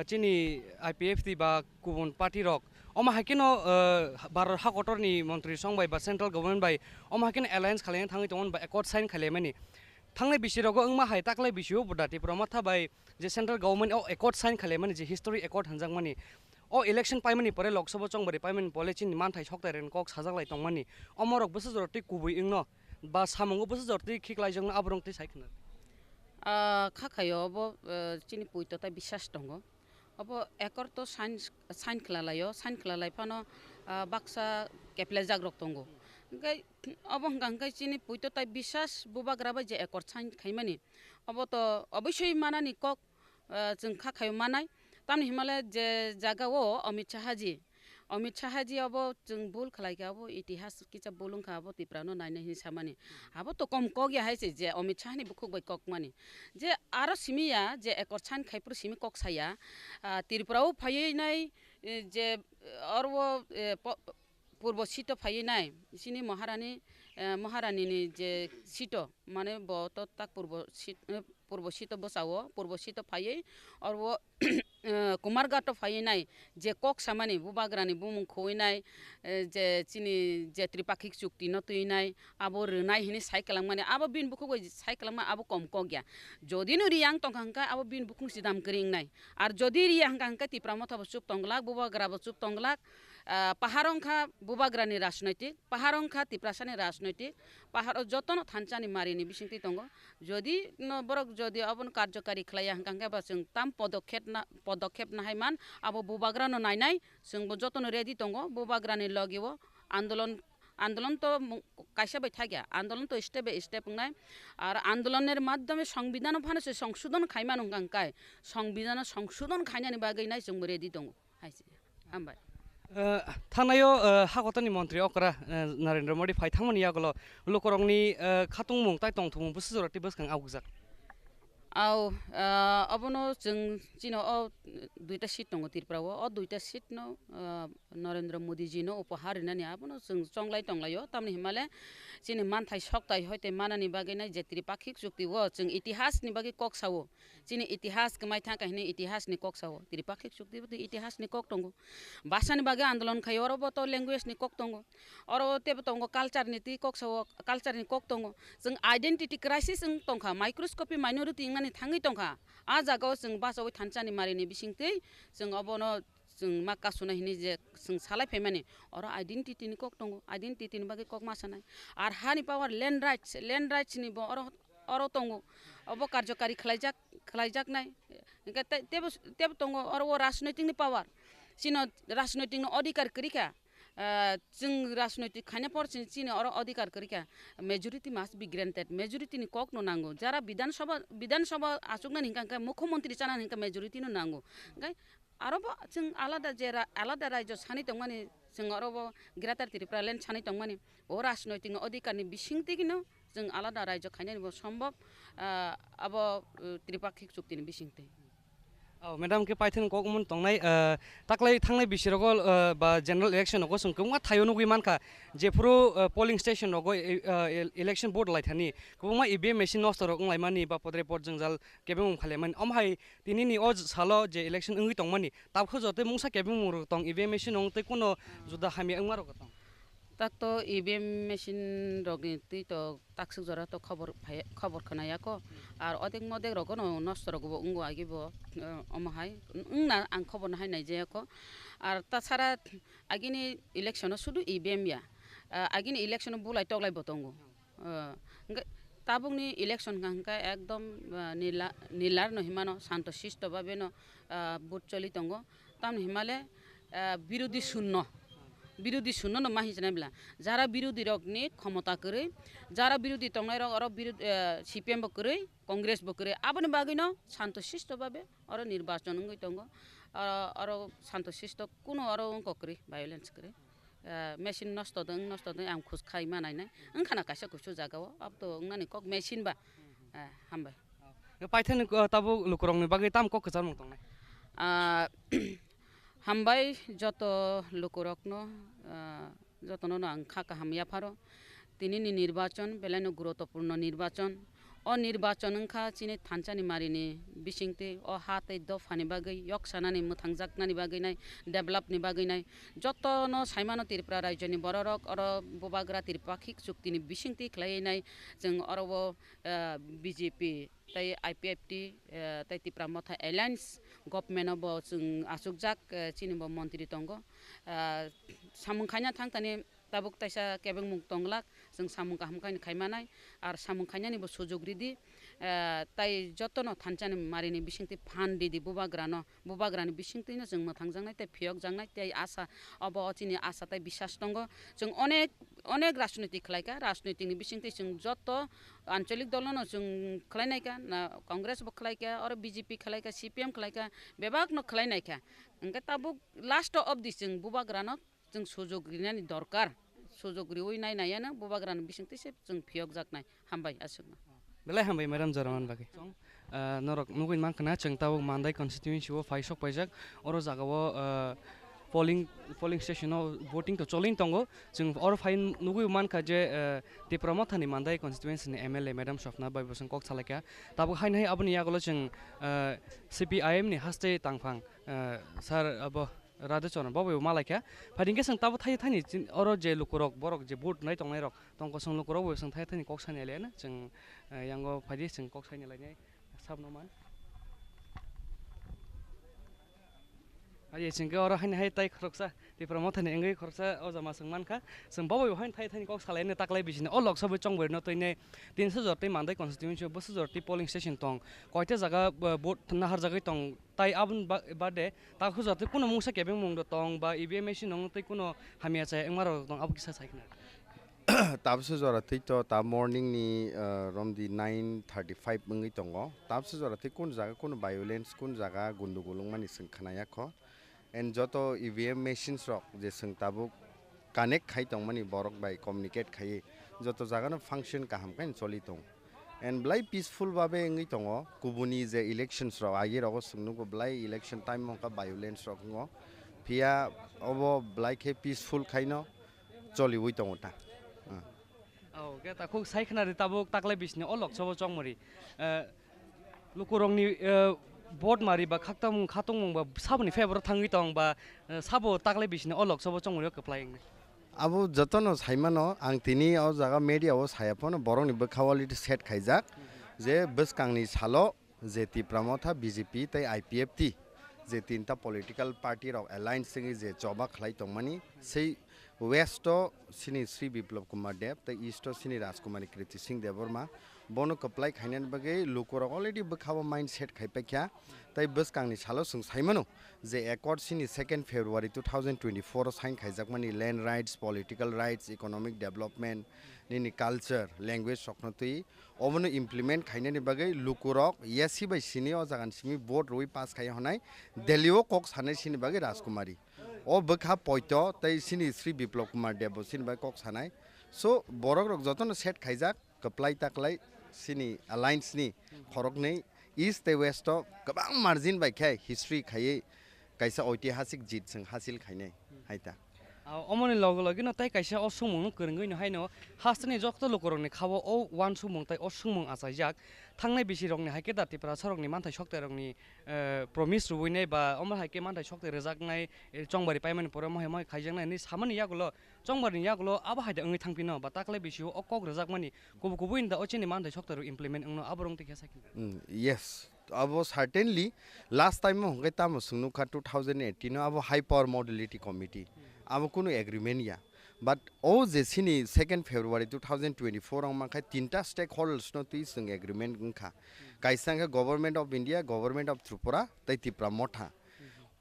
chini IPF ti ba kubun party rok oma hakino bar hakotor ni mantri songbai ba central government bai oma hakin alliance khalen thangi tongon ba accord sign khale mani thangnai bisiro go angma hai taklai bisio budati promata bai je central government o accord sign khale mani je history accord hanjang mani o election paimani pore lok sabha chongbari paimani polichin man thai sok taren kok sajak lai tongmani omorok busa jorti kubui ingno ba samungo busa jorti khiklai jong abrong ti saikna खाखायो अब चिनि पुइतो ता विश्वास दंगो अब एकर तो sign खलालायो sign खलालाय फानो बाक्सा केप्ले जाग्रक दंगो गाय अब गांगाय चिनि पुइतो ता विश्वास बुबाग्राबा जे एकर sign खाइमानि अब तो अवश्य मानानि कक जों खाखायो मानाय तामनि हिमालय जे जागाओ अमित शाहजी अब जों बुल खलायके अब इतिहास किचा बुलुं खा अब तिप्रानो नायनाय हिसामानि अब तो कम कग या हायसे जे अमित शाहनि बुखुक बाय कक मानि जे आरो सिमिया जे एकर सान खाइपुर सिमि कक साया त्रिपुराव फायैनाय जे अरवो पूर्व सीट फायैनाय सिनि महारानीनि जे सीट माने ब तो ताक पूर्व सीट बसाओ पूर्व सीट फायै और वो कुमारघाट फायैनाय जे कक सामानि बुबाग्रानि बुमुं खोयनाय जे चिनि जे त्रिपाक्षिक चुक्ति न तुयनाय आबो रोनाय हिनि साइकेलां माने आबो बिन बुखु गय साइकेलां मा आबो कम कगया जदि नु रियां तंखांका आबो बिन बुखुं सिदाम करिंनाय आर जदि रियां हांका तिप्रा मथाबो चुप तंगलाक बुबाग्राबो चुप तंगलाक पाहारंखा बुबाग्रानि राजनैतिक पाहारंखा तिप्रासानि राजनैतिक पाहार जतन थानचानि मारिनि बिसिंति तंगो जदि न बरक जदि अबन कार्यकारी खलाया हांका बा जों ताम पदक्षेप नाहायमान आबो बुबाग्रानो नायनाय जोंबो जतन रेडि तंगो बुबाग्रानि लगिवो आंदोलन तो कायसा बाय थागिया आंदोलन तो स्टेप बाय स्टेप नाय और आंदोलনের माध्यमे संविधान फानसे संशोधन खायमान गांकाय संविधान संशोधन खायनानि बागै नाय जोंबो रेडि दंगो हायसे हामबाय थानायो हागतनि मन्त्रि अकरा नरेन्द्र मोदी फाइथांमोन यागलो लोकरंनि खातुं मुं ताइ तंथुं बुसु जरति बसखां आवगजाक आव अबनो जों चिनो अ दुइटा सीट दङ त्रिपुराव अ दुइटा सीट न नरेन्द्र मोदी जी न उपहार होनानै आबनो जों टंगलायो तामनि हिमालय चिनि मानथाय सकताय हयते मानानि बागै नाय जे त्रिपाक्षिक चुक्ति व जों इतिहासनि बागै ककसावो चिनि इतिहास कमाय थाखायनो इतिहासनि ककसावो त्रिपाक्षिक चुक्ति बते इतिहासनि कक दङ भाषानि बागै आन्दोलन खायो अरब तो ल्याङ्ग्वेजनि कक दङ अरब तेबो दङ कालचारनि ति ककसावो कालचारनि कक दङ जों आइडेन्टिटी क्राइसिस जों तंखा माइक्रोस्कोपि माइनरिटी इंनानि थाङै तंखा आ जागाव जों बासाव थानचानि मारिनि बिसिंतै जों अबनो जों माका सुनायनि जे जों सालाय फैमानि और आइडेन्टिटीनि कक दङ आइडेन्टिटीनि बागै कक मासानाय आर हानि पावर लैंड राइट्सनि बो और दङ अब कार्यकारी खलायजाक नाय तेबो दङ और वो राजनैतिकनि पावर चिनो राजनैतिकनि अधिकार करिखा जों राजनैतिक खायना पर्सन चिनो और अधिकार करिखा मेजरिटी मास्ट बी ग्रान्टेड मेजरिटीनि कक न नांगौ जारा विधानसभा आसुकना हिंका मुख्यमंत्री जाना हिंका मेजरिटी न नांगौ गाय आरोब जों आलादा राज्य सानै दंमानि जों आरोब ग्रेटार त्रिपुरा लेण्ड सानै दंमानि ओ राजनैतिकनि अधिकारनि बिसिंतिगिनो जों आलादा राज्य खायनानिबो सम्भव अब त्रिपाक्षिक चुक्तिनि बिसिंति मैडम के पाइथन को मन तंगनाय ताकलाय थांनाय बिसिरगो बा जनरल इलेक्शन को जों कुमा थायोनो गय मानखा जेफुरो पोलिंग स्टेशन को इलेक्शन बोर्ड लाइथानि कुमा ईवीएम मेशिन नस्ट रंलाय मानि बा पद रिपोर्ट जों जाल केबेम खालेमन अमहाय तिनिनि अ सालो जे इलेक्शन ओंगि तंगमानि ताबखो जते मुसा केबेम मुर तंग ईवीएम मेशिन ओंते कोनो जुदा हामि ओंमारो गतंग ताक तो ईवीएम मेशिन रगि ति तो ताकसु जरा तो खबर खोनाया को आर अदेक मदेक रगनो नष्ट रगबो उंगो आगिबो अमहाय उंना आं खबर नाहाय नाय जे को आर ताछारा आगिनि इलेक्शन शुधु ईवीएम या agini election bulai toklai botongo tabungni election gangka ekdom nilar no himano santo shisto babe no bot choli tongo tam himale বিরোধী শূন্য no mahi janabla jara বিরোধী rokni ক্ষমতা করে যারা বিরোধী তংনাই রক আরো বিরোধী সিপিএম bo করে কংগ্রেস bo করে aboni bagino শান্তশিষ্ট ভাবে আর নির্বাচন ngoi tongo আরো শান্তশিষ্ট কোনো আরো ককরি ভায়োলেন্স করে মেশিন নষ্ট দং আম খুস খাই মানাই নাই ওখানা কাইসা কুসু জাগাও আব তো ngani kok মেশিন বা হামবাই পাইথেন তাবো লুকরংনি বাগै তাম কক কচার মং তংনাই হামবাই যত লোকরত্ন যতন আং খাকা হামিয়া ফারো তিনিনি নির্বাচন বেলাইনো গুরুত্বপূর্ণ নির্বাচন ও নির্বাচন খা চিনি থানচানি মারিনি বিসিংতে ও হাতে দফানি বাগৈ ইয়কসানানি মোথাংজাকনানি বাগৈ নাই ডেভেলপনি বাগৈ নাই যতন সাইমানো ত্রিপুরা রাজ্যনি বড়রক আর ববাগ্রা ত্রিপাক্ষিক চুক্তিনি বিসিংতি খ্লাই নাই जों अरबो বিজেপি তাই আইপিএফটি তাই ত্রিপুরা মথা এলায়েন্স গভর্নমেন্ট অব जों আসুকজাক চিনিব মন্ত্রী তঙ্গ সামুখাইনা থাংতানি tabuk taisa kebeng mung tonglak जों samung kahamkaini khaimanai ar samung khainani bo sujog ridi tai jotono thanchani marini bisingti phan didi bubagrani bisingti no जों mothangjangna tai phiyok jangnai tai asa obo ochini asa tai বিশ্বাস tongo जों অনেক রাজনৈতিক খাইকা রাজনৈতিকনি bisingti जों joto আঞ্চলিক দলনো जों খাইনাইকা না Congress bo খাইকা আর BJP খাইকা CPM খাইকা বেবাক no খাইনাইকা engka tabuk last of this जों bubagrano जों सुजुग रिनानि दरकार सुजुग रिवै नायनायानो बुबाग्रान बिसिंतिसे जों फियक जाकनाय हामबाय आसुगना बेलाय हामबाय मैडम जरामान बागै नरक नुगै मानखना जों ताबो मान्दाय कन्स्टिट्युएन्सि ओ फाइसक पाइजाक अरो जागाव polling station voting to cholin tongo जों और फाइन नुगै मानखा जे ত্রিপুরা মথানি मान्दाय कन्स्टिट्युएन्सि नि एमएलए मैडम स्वप्ना बाय बसं कक सालाका ताबो हाइन आबनि यागलो जों सीपीआईएम नि हास्ते तांफां सार अब राधेचरण बाबु मालायका फाइदिंके जों ताबो थाय थानि अरो जे लुकुरक बरक जे भोट नाय तंनाय रक तंको जों लुकुरक बो जों थाय थानि कक सानि लायना जों यांगो फाइदि जों कक सानि लायनाय साबनमान आये जोंके अरो हाइन हाय ताय खरकसा ত্রিপুরা মথাनि एंगै खरसा अजामा जोंमानखा जों बाबु हाइन थाय थानि कक सालायनो ताकलाय बिसिनो अ लक्सबो चंबरनो तैने 300 जरतै मान्दाय कन्स्टिट्युएन्सि 200 जरतै पोलिंग स्टेशन तं कयटा जागा भोट नाहार जागै तं ताई आबुन बादे ताखु जरतै कुनो मुंसा केबें मुंद तं बा ईवीएम मेसिन नं तै कुनो हामिया चाय एंमार तं आबु किसा साइखना ताबसो जरतै तो ता मॉर्निंग नि रमदि 9:35 मंगै तं ताबसो जरतै कुन जागा कुन वायलेंस कुन जागा गुन्दुगुलुं मानि सोंखानाया ख एन जतो ईवीएम मेसिन्स रक जे जों ताबुक कानेक्ट खाइ तं मानि बरक बाय कम्युनिकेट खाइ जतो जागानो फांक्शन काहाम काइन चलि तं एन ब्लाइ पिसफुल बाबे एंगै तं गुबुनि जे इलेक्शन्स रक आगे रक सोंनुगो ब्लाइ इलेक्शन टाइम मंका वायलेंस रक न फिया अबो ब्लाइ के पिसफुल खाइनो चलि वइ तं ता ओके ताखु साइखना रे ताबुक ताकलाय बिसिनो अ लक्सबो चंमरि लुकुरंनि भोट मारी बा खाक्तामुं खातंमुं बा साबनि फेवर थांगि तं बा साबो ताकलाय बिसिनो अलग सबो चंगरियो कप्लाइं आबो जतनो साइमानो आं तिनि अ जागा मीडिया ओ सायाफनो बरंनि बखावालिटी सेट खाइजाक जे बसकांनि सालो जे टिप्रामथा बीजेपी तै आईपीएफटी जे तीनटा पॉलिटिकल पार्टी रक अलायंस सिंग जे चबा खलाई तंमानि सै वेस्ट सिनि श्री बिप्लव कुमार देव तै ईस्ट सिनि राजकुमारी कृति सिंह देववर्मा बनो कप्लाइ खाइनान बगे लुकुरक अलरेडी बखावा माइंड सेट खाइपाख्या तै बसकांनि सालो जों साइमानो जे एकॉर्ड सिनि 2 फेब्रुवारी 2024 साइन खाइजाक मानि land rights political rights economic development निनि कल्चर लैंग्वेज सकनतै अबनो इम्प्लीमेंट खाइनानि बगे लुकुरक यासि बाय सिनि अ जागान सिमि वोट रोइ पास खाइ हनाय दिल्लीओ कक सानै सिनि बगे राजकुमारी ओ बखा पयत तै सिनि श्री बिप्लव कुमार देव सिनि बाय कक सानाय सो बरक रक जतन सेट खाइजाक कप्लाइ ताकलाइ सिनि अलायंस नि खरक नै ईस्ट तै वेस्ट गोबां मार्जिन बाय खाय हिस्ट्री खायै कायसा ऐतिहासिक जीत जों हासिल खायनाय हायता अमनि लग लगे न ताइ कायसा असुमुं करंगै न हायनो हास्तनि जक्त लुकुरंनि खाबो ओ वान सुमुं ताइ असुमुं आसाइजाक थांनाय बिसिरंनि हायके दातिफ्रा सरकनि मानथाय सक्तेरंनि प्रमिस रुबैनाय बा अमर हायके मानथाय सक्ते रजाकनाय चंबारि पाइमानि परे महे महे खाइजांनाय नि सामानि यागलो चंबारि यागलो आबा हायदा ओंगै थांफिनो बा ताकलाय बिसियो अकक रजाकमानि कुबु कुबु इन दा अचिनि मानथाय सक्तेर इमप्लिमेंट ओंनो आबरंग तिखे साकिन यस अब सर्टेनली लास्ट टाइम हंगे ताम सुनुखा 2018 अब हाई पावर मॉडलिटी कमिटी अब कुनो एग्रीमेंट या But all the sini 2nd February 2024 ang makai tinta stakeholders no tui sung agreement ngkha kaisang government of India, government of Tripura tai Tripura motha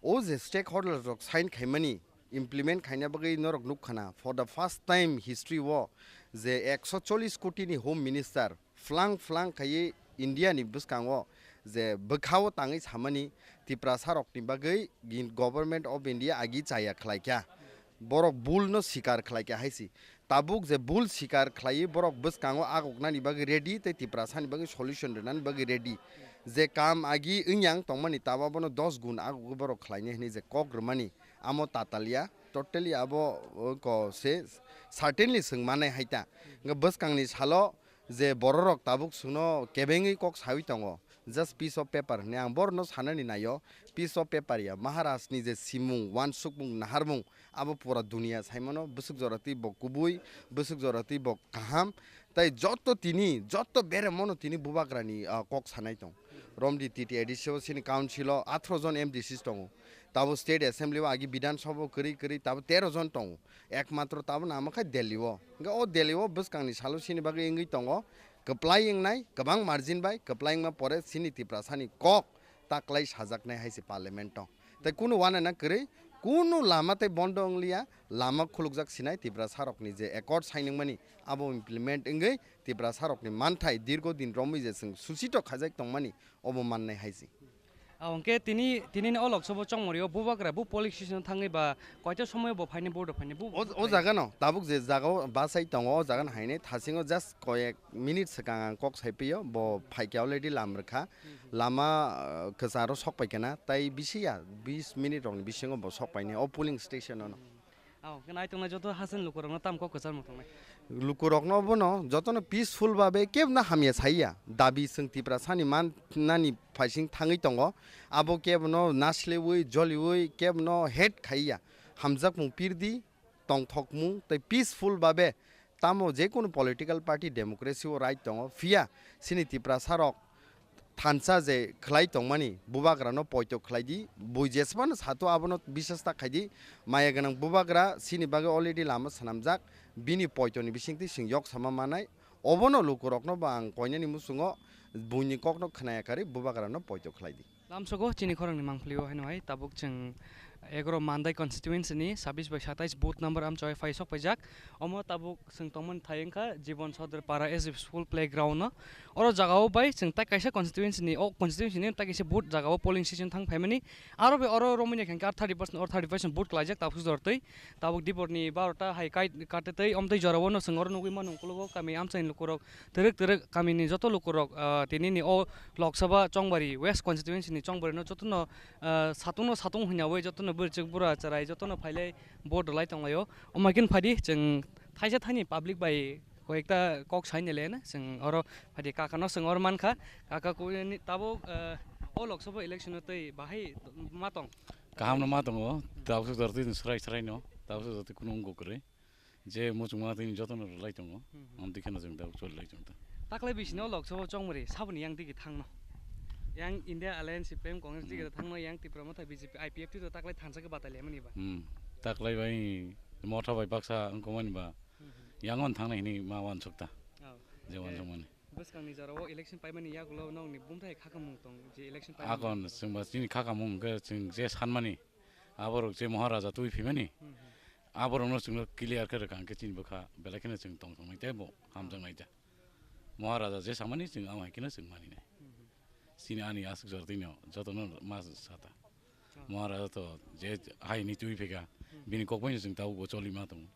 all the stakeholders rok sign khaimani implement khaina bagai norok nukhana for the first time history wo je 140 koti ni home minister flang khai India ni buskango je bkhao tangai samani Tripura sarok ni bagai government of India agi chaya khlaikya borok bul no sikar khlaikya haisi tabuk je bul sikar khlai borok buskango agokna ni bagi ready te Tripura sani bagi solution renan bagi ready je kam agi inyang tongmani taba bono 10 gun agok borok khlaine ni je kogrmani amo tatalia totally abo ko se certainly sungmane haita nga buskangni salo je bororok tabuk suno kebengi kok sawi tongo just piece of paper ne ang borno sanani nayo piece of paper ya maharashtra ni je simung wan sukmung naharmung abo pura dunia saimono busuk jorati bo kubui busuk jorati bo kaham tai joto tini joto bere mono tini bubagrani kok sanai tong romdi titi edisio sini council 18 জন MDC tong tabo state assembly wa agi bidan sabha kari tabo 13 জন tong ekmatro tabo nama khai delhi wo ga o delhi wo buskangni salo sini bagi ingi tongo applying nai kabang margin bai applying ma pore sini Tripura sani kok taklai sajak nai haisi parliament tong tai kuno wana na kari kuno lama tai bondo anglia lama khulukjak sinai Tripura sarokni je accord signing mani abo implement ingai Tripura sarokni manthai dirgo din romi je sing susito khajak tongmani obo mannai haisi angke tini ni olok sobo chongmori o bubagra bu police station thangai ba koita somoy bo phaine board phaine bu o jaga no tabuk je jaga basai tongo o jaga haine thasingo just koyek minute sakang kok saipiyo bo phaike already lamrkha lama khasaro sokpaikena tai bisia 20 minute rong bisingo bo sokpaine o polling station no kenai tongna joto hasen lukurang tam ko kasar motong lukurok no bono jotono peaceful babe kebna hamia saiya dabi sing Tripura sani man nani faising thangai tongo abo kebno naslewi joliwi kebno head khaiya hamjak mung pirdi tong thokmu tai peaceful babe tamo je kono political party democracy o right tongo fia sini Tripura sarok thansa je khlai tongmani bubagra no poito khlaidi buijesban sato abono bisasta khaidi maya ganang bubagra sini bage already lama sanamjak bini poito ni bisingti sing yok sama manai obono lukurok no bang koina ni musungo buini kok no khnaya kari bubagra no poito khlaidi lamsogo chini khorang ni mangplio hanoi tabuk cheng 11 mandai constituency ni 26 by 27 booth number am choi 5 sok pajak omo tabuk sing tongmon thayengkha जीवन सदर पारा as school playground न और जगाओ bye sing ta kaisa constituency ni o constituency ni ta kaisa booth jagao polling station thang phaimani aro be oro romini khanka 30% or 30% booth klajak tabuk dortei tabuk diporni 12 hai kai katetei omtei jorabo no singor nugui manu kulobo kami amsain lukurok terek kami ni joto lukurok tini ni o lok sabha chongbari west constituency ni chongbari no joto no satung hnyawei joto no burchik bura charai joto no phaile board lai tonglayo omakin phadi cheng thaisa thani public bai koekta kok saine lena sing oro phadi kaka no sing or mankha kaka ko ni tabo o lok sabha election tei bahai matong kaham no matong o tabsu dorti srai no tabsu dorti kunung gokre je muchuma tin joto no lai tongo amti khena jeng tab chol lai jong ta taklai bisino lok sabha chongmari sabni yang digi thangno yang India Alliance CPM Congress digi thangno yang Tripura ma BJP IPF to taklai thansa ke batale mani ba taklai bai motha bai baksa angkomani ba yangon thangnai ni mawan sukta jewan jomani buskang ni jaro election paimani yagulo nong ni bumthai khakamung tong je election paimani akon singba chini khakamung ge sing je sanmani aborok je maharaja tui phimani aborok no sing clear kar kan ke chin bokha belakena sing tong tong mai bo hamjang nai ja maharaja je samani sing amai kina sing mani ne sini ani asuk jortino joto no mas sata maharaja to je hai ni tui phega bini kokpai sing tau bo choli ma tong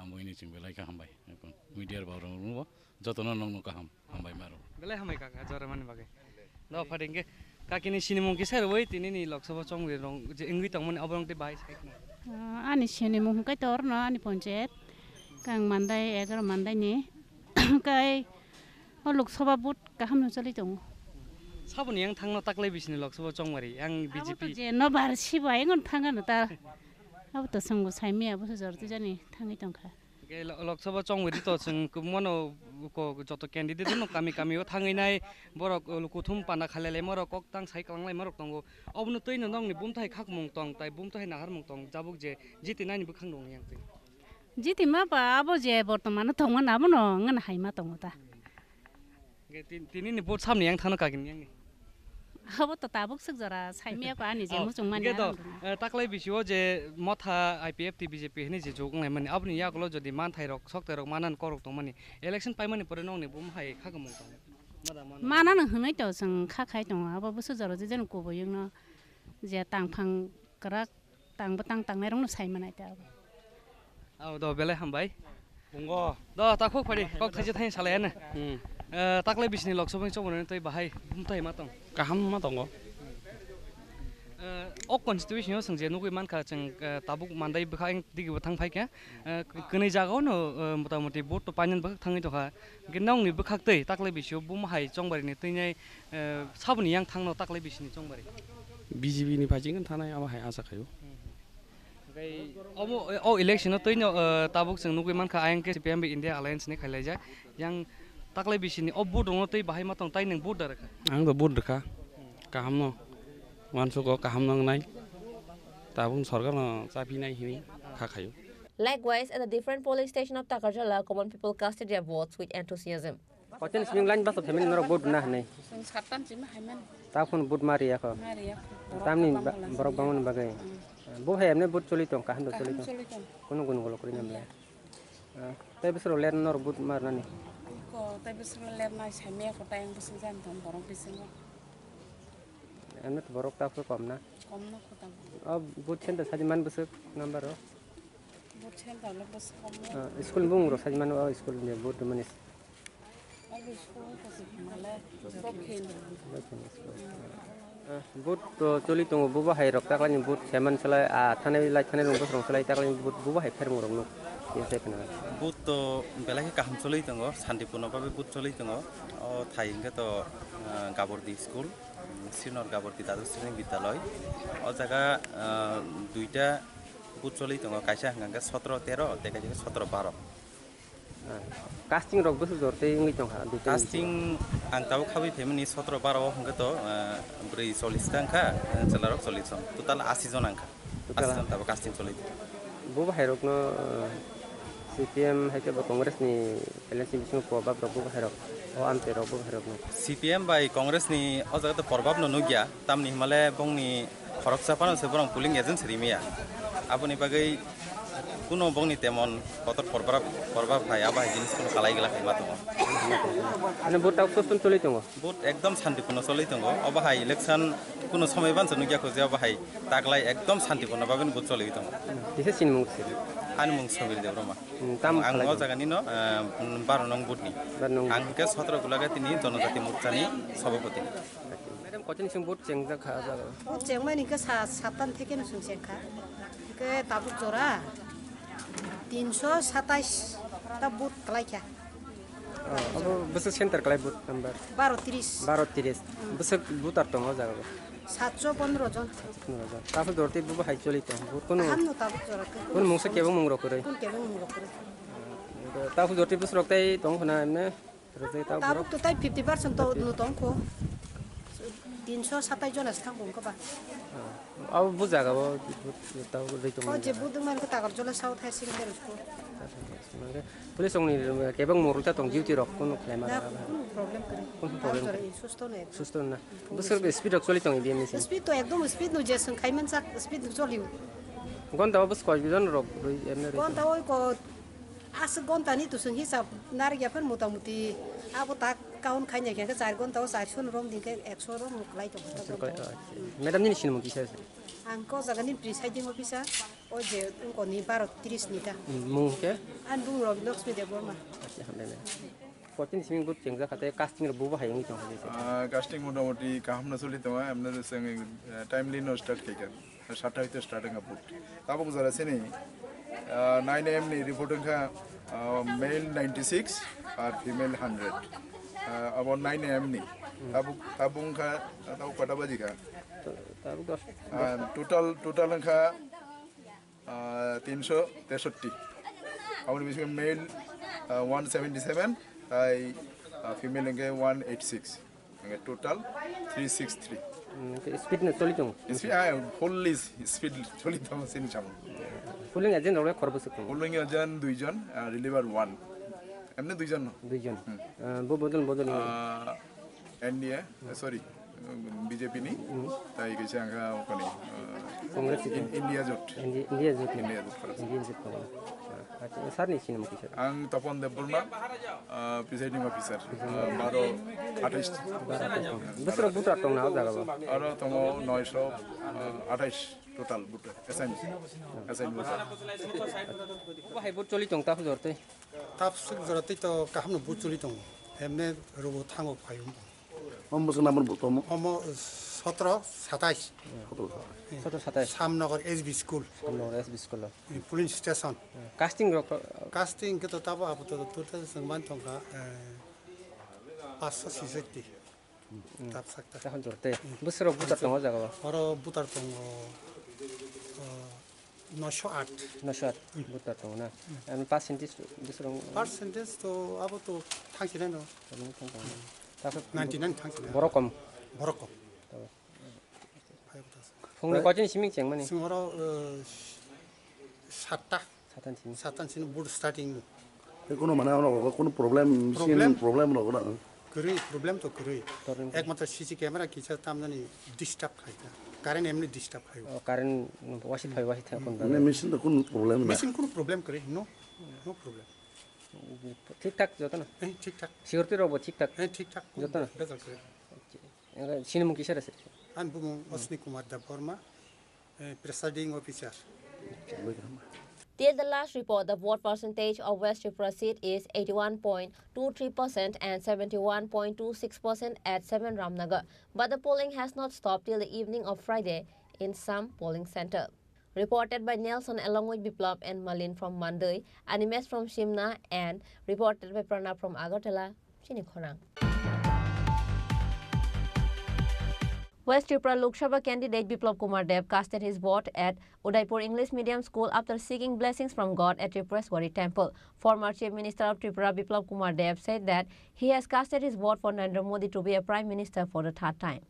amoi ni sing belai ka hambai kon media ba ro joto no nong ka hambai maro belai hamai ka jara mani bagai no phadenge kakini sini mong kisar woi tini ni lok sabha chong re rong je ingui tong mani abrong te bai sai ani sini mong kai tor no ani ponjet kang mandai 11 mandai ni kai o lok sabha but ka ham no chali tong sabuni yang thangno taklai bisini lok sabha chong mari yang BJP je no bar sibai ngon thanga no ta अब तो संगो साइमे अब जरते जानी थांगै तंखा के luck sabha chong mari to sing mono ko joto candidate no kami o thangai nai borok lukuthum pana khalele moro kok tang sai kanglai morok tongo obno toino nong ni bumthai khakmung tong tai bumthai nahar mung tong jabuk je jiti nani bukhang dong yang जिति मा बा आबो जे बर्तमान दंमोन आबो न ngन हाइमा दङ दा तिनी नि बोट सामने yang थानो कागिन yang आबो त ताबुक सक जरा साइमिया को आनि जे मुजुं मानि ताकलाय बिसियो जे मथा आईपीएफ टी बीजेपी हने जे जोगनाय माने अपनि यागलो जदि मान थाइरक सक्तरक मानन करक दं माने इलेक्शन पाइमानि परे नंनि बुम हाय खागमं दं माना न हनै त जों खाखाय दङ आबो बुसु जरा जे जन कोबो yung न जे तांफां करा तांबो तांनाय रंनो साइमानाय ता आव द बेले हामबाय बुंगो द ताखो फडि कक थाइजे थाइ सालायानो ताकलाय बिसिनि लक्सबनि चबने तै बाहाय बुमथाय मा दं गाहाम मा दङ अ कन्स्टिट्युशनाव जों जे नुगै मानखा जों ताबुक मान्दाय बखा दिगिबो थांफायका कनै जागाव न मतामति बोट तो पाइन बखा थाङै दखा गिनावनि बखाक्तै ताकलाय बिसियो बुमहाय चंबारिनि तैनाय साबनि yang थांनो ताकलाय बिसिनि चंबारि बीजेपी नि फाजिगन थानाय आबाहाय आसा खायो अब इलेक्शन तैनो ताबुक जों नुगै मानखा आइएनके सीपीएम इंडिया अलायंस नि खायलायजा yang ताकलाय बिसिनि अब बोट दङ तै बाहाय मा दं तै नों बोट दरखा आं द बोट दखा गाहाम न मानसुको गाहाम नंनाय ताबुं सरकार न चापिनाय हिनि खाखायो Likewise, at the different polling station of Takarjala, common people casted their votes with enthusiasm. Hotel swing line bas family nor board na nei. Satan sima haiman. Ta khun board mari ya ko. Tamni borok bangun bagai. Bo hai amne board choli tong kahan do choli tong. Kono kono golo kori namle. Tai besro ler nor board mar nani. Ko tai besro ler nai saimia ko tai ang besin jan tom borok besin. Amne borok ta ko kom na. Kom na ko ta. Ab board chen da sajiman besuk number ro. Board chen da lo bes kom. School bung ro sajiman o school ne board manis. Boot choli tong buba hai rok taklan boot seman selai a thane lai thane rong bos rong selai taklan boot buba hai pher rong no yese kana boot to belaki kaham choli tong shantipuno babe boot choli tong o thainge to gabordi school senior gabordi dadur sreni bidyalay o jaga duita boot choli tong kaisa hangga 17 13 te kaisa 17 12 casting rok bus dorte ngi tong ha casting ang tahu khabi family 17 12 hangga to 40 tangka celarok 40 total 80 jon angka 80 jon tahu casting choli buba hai rok no CPM hai ke congress ni election bising probab rok buba hai rok o ante rok buba hai rok no CPM bai congress ni o jaga to probab no nugya tamni himale bongni khoroksa pano se borong polling agent srimia apuni bagai kuno bongni temon kotor probab hai aba jinis kuno kalai gela kai mato ane vote out system choli tongo vote ekdom shantipuno choli tongo oba hai election kuno somoy ban chanu gya khoje oba hai taglai ekdom shantipuno baben vote choli tongo dise sin mung se an mung sobir debroma tam ang o jaga ni no 12 nong vote ni ang ke 17 gulaga tini jonojati morcha ni সভাপতি madam kotin sing vote cheng ja kha ja vote cheng mani ke satan theke no sung cheng kha ke tabuk jora 327 ta boot kalai kya abo besok center kalai boot number 1230 besok boot ar tong jaga 715 jon tapu dorte buba hai choli tong boot kono hamno tabuk jora kono mungsa kebang mung rok kore kun kebang mung rok kore tapu dorte besok rok tai tong khona emne rojai tabuk to tai 50% to no tong ko 327 jon astang bung ko ba अब बुझागा वो ताऊ रेटो ओ जे बुदुं मान को तागर जला south है सिंग देर उसको police ओंनि केबं मोरलता तंग duty रक कोन क्लेम ना प्रॉब्लम करे सुस्तो ना बसर स्पीड रक चली तंग बीएमसी स्पीड तो एकदम स्पीड नो जेसन खाइमन सा स्पीड चलियो गन ताऊ बस कय जन रक एमने गन ताऊ को आस गन तानी तो संग हिसाब नारगिया पर मोटामुटी अब ता काउन खाइने के 4 गन ताऊ 400 रोम दिन के 100 रोम मुकलाई तो मैडम नि सिन मुकी से angko jagani presiding officer o je unko ni 12:30 nita mung ke an bung ro Lakshmi Deborma acha hamle kotin siming but chengja khate casting ro buba hayang tong hase casting motamoti kaham na choli tong amna sing timely no start keka 7 hoite starting up tabuk jara sene 9 am ni reporting kha male 96 or female 100 about 9 am ni tabung kha tau kata baji kha total angka 363 our male 177 female angka 186 total 363 speed na choli tong speed fully speed choli tong sin cham polling agent রলে খরবস কম polling agent 2 জন reliever 1 এমনি 2 জন 2 জন বদল NDA sorry BJP নি তাই কিছু আঙ্গা ওখানে কংগ্রেস ইন্ডিয়া জোট আচ্ছা স্যার নি সিনেমা কি স্যার আং তপন দেববর্মা প্রিসাইডিং অফিসার 12-28 বছর বুটার টং না জায়গা আর তম 928 টোটাল বুটার এসএন বুটার বাহাই বুট চলি টং তাপ জরতে তাপ জরতে তো কাহাম বুট চলি টং এমনে রবো থাঙ্গো ফাইম বছর নাম্বার বলতাম 17-27 Samnagar SB school polling station casting কে তো তাবো আপ তো তোতে সংমান টংকা 560 তাপ সাকতা এখন জরতে বছর বুটার টং জায়গা আর বুটার টং 908 বুটার টং না আমি পার্সেন্টেজ বছর পার্সেন্টেজ তো আবো তো থাকছিনা না 99 থাকছিনা বড়কম ফোনে কজন সিমিং চেং মানে সিংহর 7টা বুট স্টার্টিং কোনো মানে কোনো প্রবলেম না করি প্রবলেম তো করি একমাত্র সিসি ক্যামেরা কিছা তামজানি ডিস্টার্ব খাই না কারেন্ট এমনি ডিস্টার্ব খাই কারেন্ট ওয়াশি থাকুন মানে মেশিন তো কোনো প্রবলেম না মেশিন কোনো প্রবলেম করে নো প্রবলেম ঠিকঠাক যত না ঠিকঠাক সিকিউরিটি রব ঠিকঠাক ঠিকঠাক যত না রেজাল্ট করে সিনেমা কিসের আছে আমি বুমু Ashwini Kumar Debbarma presiding officer Till the last report, the vote percentage of West Tripura seat is 81.23% and 71.26% at 7 Ramnagar. But the polling has not stopped till the evening of Friday in some polling center. Reported by Nelson along with Biplab and Malin from Mandai, Animes from Shimna, and reported by Pranab from Agartala, Chinikhorang. West Tripura Lok Sabha candidate Biplab Kumar Dev casted his vote at Udaipur English Medium School after seeking blessings from God at Tripuraswari Temple. Former Chief Minister of Tripura Biplab Kumar Dev said that he has casted his vote for Narendra Modi to be a Prime Minister for the third time.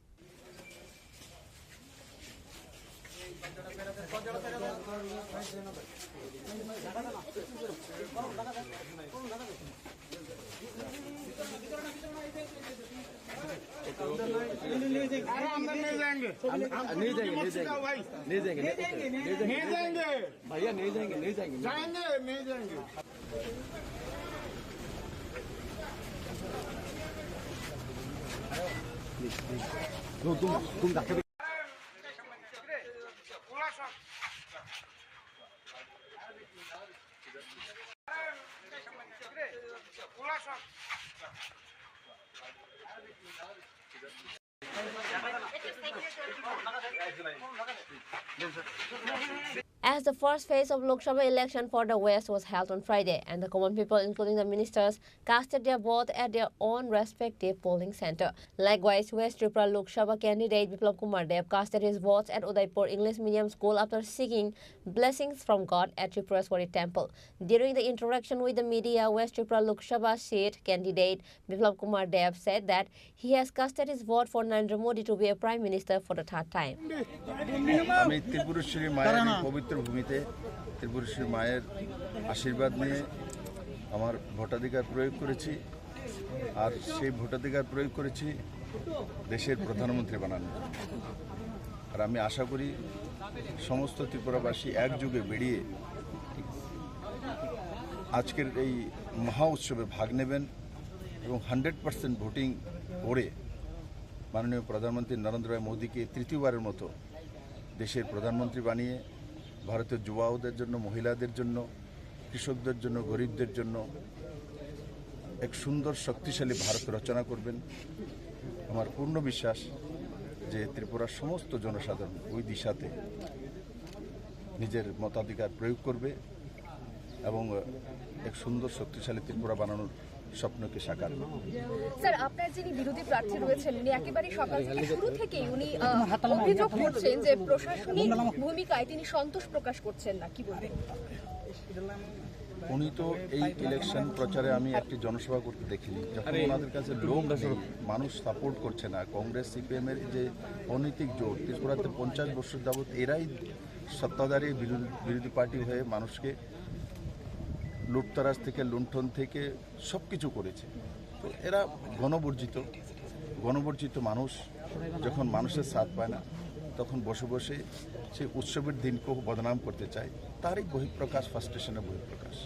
As the first phase of Lok Sabha election for the West was held on Friday, and the common people, including the ministers, casted their vote at their own respective polling center. Likewise, West Tripura Lok Sabha candidate Biplab Kumar Dev casted his votes at Udaipur English Medium School after seeking blessings from God at Tripuraswari Temple. During the interaction with the media, West Tripura Lok Sabha seat candidate Biplab Kumar Dev said that he has casted his vote for Narendra Modi to be a Prime Minister for the third time. আমি ত্রিপুরেশ্বরী মায়ের পবিত্র ভূমিতে ত্রিপুরেশ্বরী মায়ের আশীর্বাদ নিয়ে আমার ভোটাধিকার প্রয়োগ করেছি আর সেই ভোটাধিকার প্রয়োগ করেছি দেশের প্রধানমন্ত্রী বানানোর আর আমি আশা করি সমস্ত ত্রিপুরাবাসী একযোগে বেরিয়ে আজকের এই মহা উৎসবে ভাগ নেবেন এবং 100% ভোটিং করে মাননীয় প্রধানমন্ত্রী নরেন্দ্র মোদীকে তৃতীয়বারের মতো দেশের প্রধানমন্ত্রী বানিয়ে ভারতের যুবাদের জন্য মহিলাদের জন্য কৃষকদের জন্য গরিবদের জন্য এক সুন্দর শক্তিশালী ভারত রচনা করবেন আমার পূর্ণ বিশ্বাস যে ত্রিপুরার সমস্ত জনসাধারণ ওই দিশাতে নিজের মতাধিকার প্রয়োগ করবে এবং এক সুন্দর শক্তিশালী ত্রিপুরা বানানোর স্বপ্নকে সাকার করবে। স্যার আপনার যিনি বিরোধী প্রার্থী রয়েছেন উনি একেবারে সকাল থেকে শুরু থেকেই উনি অভিযোগ করছেন যে প্রশাসনিক ভূমিকায় তিনি সন্তোষ প্রকাশ করছেন না, কি বলবেন? উনি তো এই ইলেকশন প্রচারে আমি একটি জনসভা করতে দেখিনি, যখন ওনাদের কাছে লোক নেই, মানুষ সাপোর্ট করছে না, কংগ্রেস সিপিএমের যে অনৈতিক জোট ত্রিপুরাতে 50 বছর যাবৎ এরাই সত্তাধারী বিরোধী পার্টি হয়ে মানুষকে লুটতরাজ থেকে লুণ্ঠন থেকে সব কিছু করেছে। তো এরা গণবর্জিত মানুষ যখন মানুষের সাথ পায় না, তখন বসে বসে সেই উৎসবের দিনকেও বদনাম করতে চায়, তারই বহিঃপ্রকাশ, ফার্স্টেশনের বহিঃপ্রকাশ।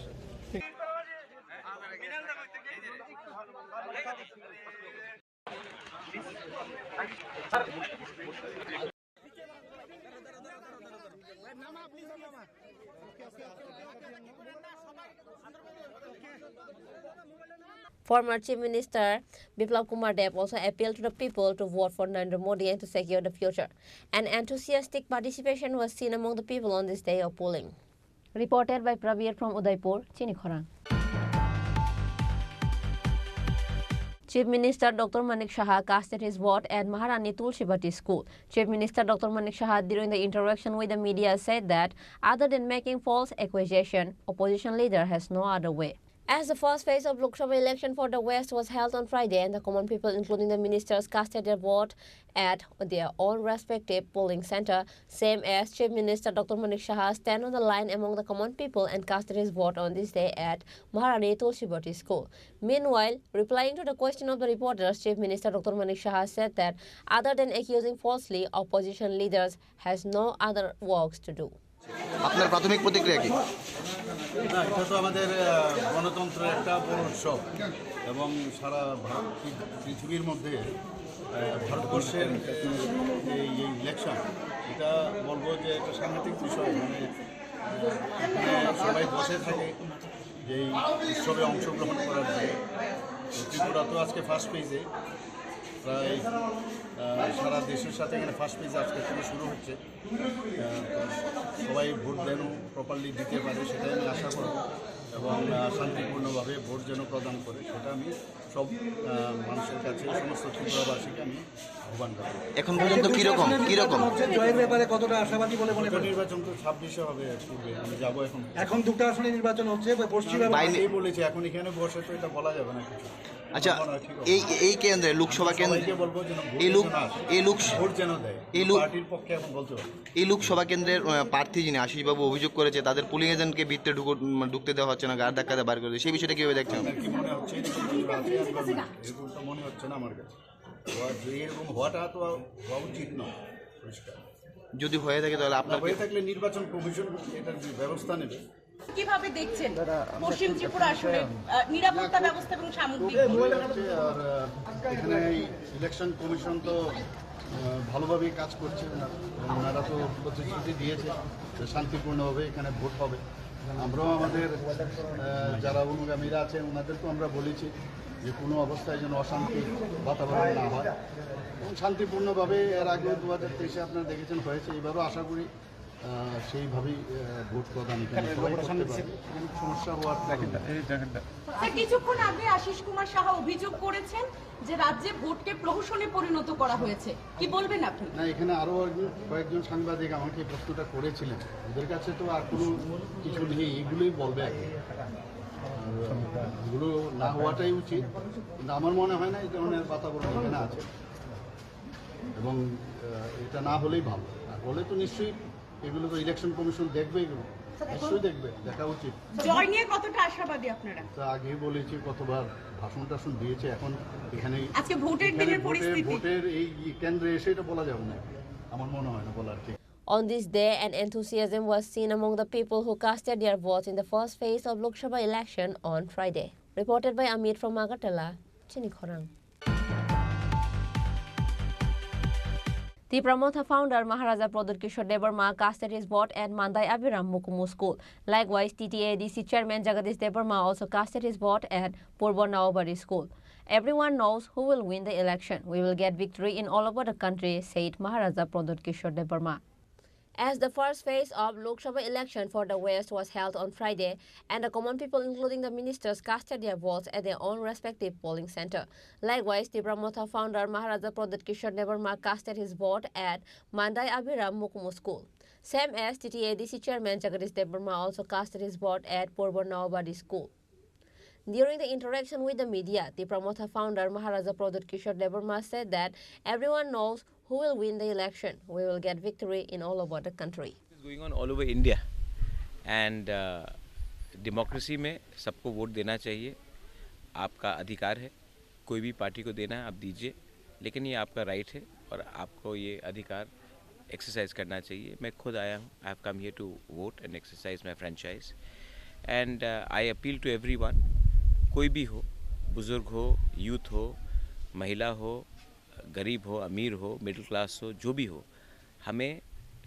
Former Chief Minister Biplab Kumar Deb also appealed to the people to vote for Narendra Modi and to secure the future. An enthusiastic participation was seen among the people on this day of polling. Reported by Pravir from Udaipur, Chinikhorang. Chief Minister Dr. Manik Shah casted his vote at Maharani Tulsibati School. Chief Minister Dr. Manik Shah, during the interaction with the media, said that other than making false accusation, opposition leader has no other way. As the first phase of Lok Sabha election for the West was held on Friday, and the common people, including the ministers, casted their vote at their own respective polling center, same as Chief Minister Dr. Manik Shah stand on the line among the common people and casted his vote on this day at Maharani Tulsibati School. Meanwhile, replying to the question of the reporters, Chief Minister Dr. Manik Shah said that other than accusing falsely, opposition leaders has no other works to do. আপনার প্রাথমিক প্রতিক্রিয়া কি? না, এটা তো আমাদের গণতন্ত্রের একটা বড় উৎসব এবং সারা পৃথিবীর মধ্যে ভারতবর্ষের এই ইলেকশন, এটা বলবো যে একটা সাংঘাতিক বিষয়। মানে এখানে সবাই বসে থাকে যে এই উৎসবে অংশগ্রহণ করার জন্য। ত্রিপুরা তো আজকে ফার্স্ট পেজে, প্রায় সারা দেশের সাথে এখানে ফার্স্ট পেজ আজকে থেকে শুরু হচ্ছে। সবাই ভোট যেন প্রপারলি দিতে পারে সেটাই আমি আশা করব, এবং শান্তিপূর্ণভাবে ভোট যেন প্রদান করে সেটা আমি সব মানুষের কাছে, সমস্ত ত্রিপুরাবাসীকে আমি আহ্বান করব। এখন পর্যন্ত কিরকম জয়ের ব্যাপারে কতটা আশাবাদী বলে মনে করেন? নির্বাচন তো 26-এ হবে, পূর্বে আমি যাবো। এখন দুটো আসনে নির্বাচন হচ্ছে, পশ্চিম এই বলেছি, এখন এখানে বসে তো এটা বলা যাবে না কিছু। আচ্ছা, এই কেন্দ্রে লোকসভা কেন্দ্রে এই লোকসভা কেন্দ্রের প্রার্থী যিনি আশিসবাবু অভিযোগ করেছে তাদের পুলিং এজেন্টকে ভিতরে ঢুকতে দেওয়া হচ্ছে না, গাড় ধাক্কাতে বার করে, সেই বিষয়টা কিভাবে দেখছেন? মনে হচ্ছে না আমার কাছে, এরকম হওয়াটা তো হওয়া উচিত নয়। যদি হয়ে থাকে তাহলে আপনার হয়ে থাকলে নির্বাচন কমিশন এটার ব্যবস্থা নেবে। কিভাবে দেখছেন পশ্চিম ত্রিপুরা আসলে নিরাপত্তা ব্যবস্থা এবং সামগ্রিক? আর এখানে ইলেকশন কমিশন তো ভালোভাবেই কাজ করছে, ওনারা তো প্রতিশ্রুতি দিয়েছে শান্তিপূর্ণভাবে এখানে ভোট হবে। আমরাও আমাদের যারা অনুগামীরা আছেন ওনাদেরকেও আমরা বলেছি যে কোনো অবস্থায় যেন অশান্তি বাতাবরণ না হয় এবং শান্তিপূর্ণভাবে। এর আগে 2023-এ আপনারা দেখেছেন হয়েছে, এবারও আশা করি সেইভাবেই ভোট প্রদান সমস্যা হওয়ার। কিছুক্ষণ আগে আশিস কুমার সাহা অভিযোগ করেছেন যে রাজ্যে ভোটকে প্রহসনে পরিণত করা হয়েছে, কি বলবেন আপনি? না, এখানে আরো কয়েকজন সাংবাদিক আমাকে এই প্রশ্নটা করেছিলেন, ওদের কাছে তো আর কোনো কিছু নেই, এগুলোই বলবে। এগুলো না হওয়াটাই উচিত, কিন্তু আমার মনে হয় না এই ধরনের বাতাবরণ এখানে আছে, এবং এটা না হলেই ভালো। আর হলে তো নিশ্চয়ই এগুলো তো ইলেকশন কমিশন দেখবে, এগুলো নিশ্চয়ই দেখবে, দেখা উচিত। জয় নিয়ে কতটা আশাবাদী আপনারা? তা আগেই বলেছি, কতবার ভাষণ টাষণ দিয়েছে, এখন এখানে আজকে ভোটের দিনের পরিস্থিতি, ভোটের এই কেন্দ্রে এসে এটা বলা যাবে না, আমার মনে হয় না বলার ঠিক। On this day, an enthusiasm was seen among the people who casted their votes in the first phase of Lok Sabha election on Friday. Reported by Amit from Agartala, Chinikhorang. The Pramotha founder Maharaja Pradut Kishore Debarma casted his vote at Mandai Abhiram Mukumu School. Likewise, TTADC Chairman Jagadish Debarma also casted his vote at Purbo Nawabari School. Everyone knows who will win the election. We will get victory in all over the country, said Maharaja Pradut Kishore Debarma. As the first phase of Lok Sabha election for the West was held on Friday, and the common people, including the ministers, casted their votes at their own respective polling center. Likewise, the Pramotha founder Maharaja Pradut Kishore Debarma casted his vote at Mandai Abhiram Mukumu School. Same as TTADC chairman Jagadish Debbarma also casted his vote at Porbor Nawabadi School. During the interaction with the media, Tipra Motha founder Maharaja Pradut Kishore Debbarma said that everyone knows who will win the election. We will get victory in all over the country. It's going on all over India, and democracy में सबको vote देना चाहिए, आपका अधिकार है, कोई भी party को देना है आप दीजिए, लेकिन ये आपका राइट है और आपको ये अधिकार एक्सरसाइज करना चाहिए. मैं खुद आया हूँ, I have come here to vote and exercise my franchise, and I appeal to everyone, कोई भी हो, बुजुर्ग हो, यूथ हो, महिला हो, गरीब हो, अमीर हो, मिडिल क्लास हो, जो भी हो, हमें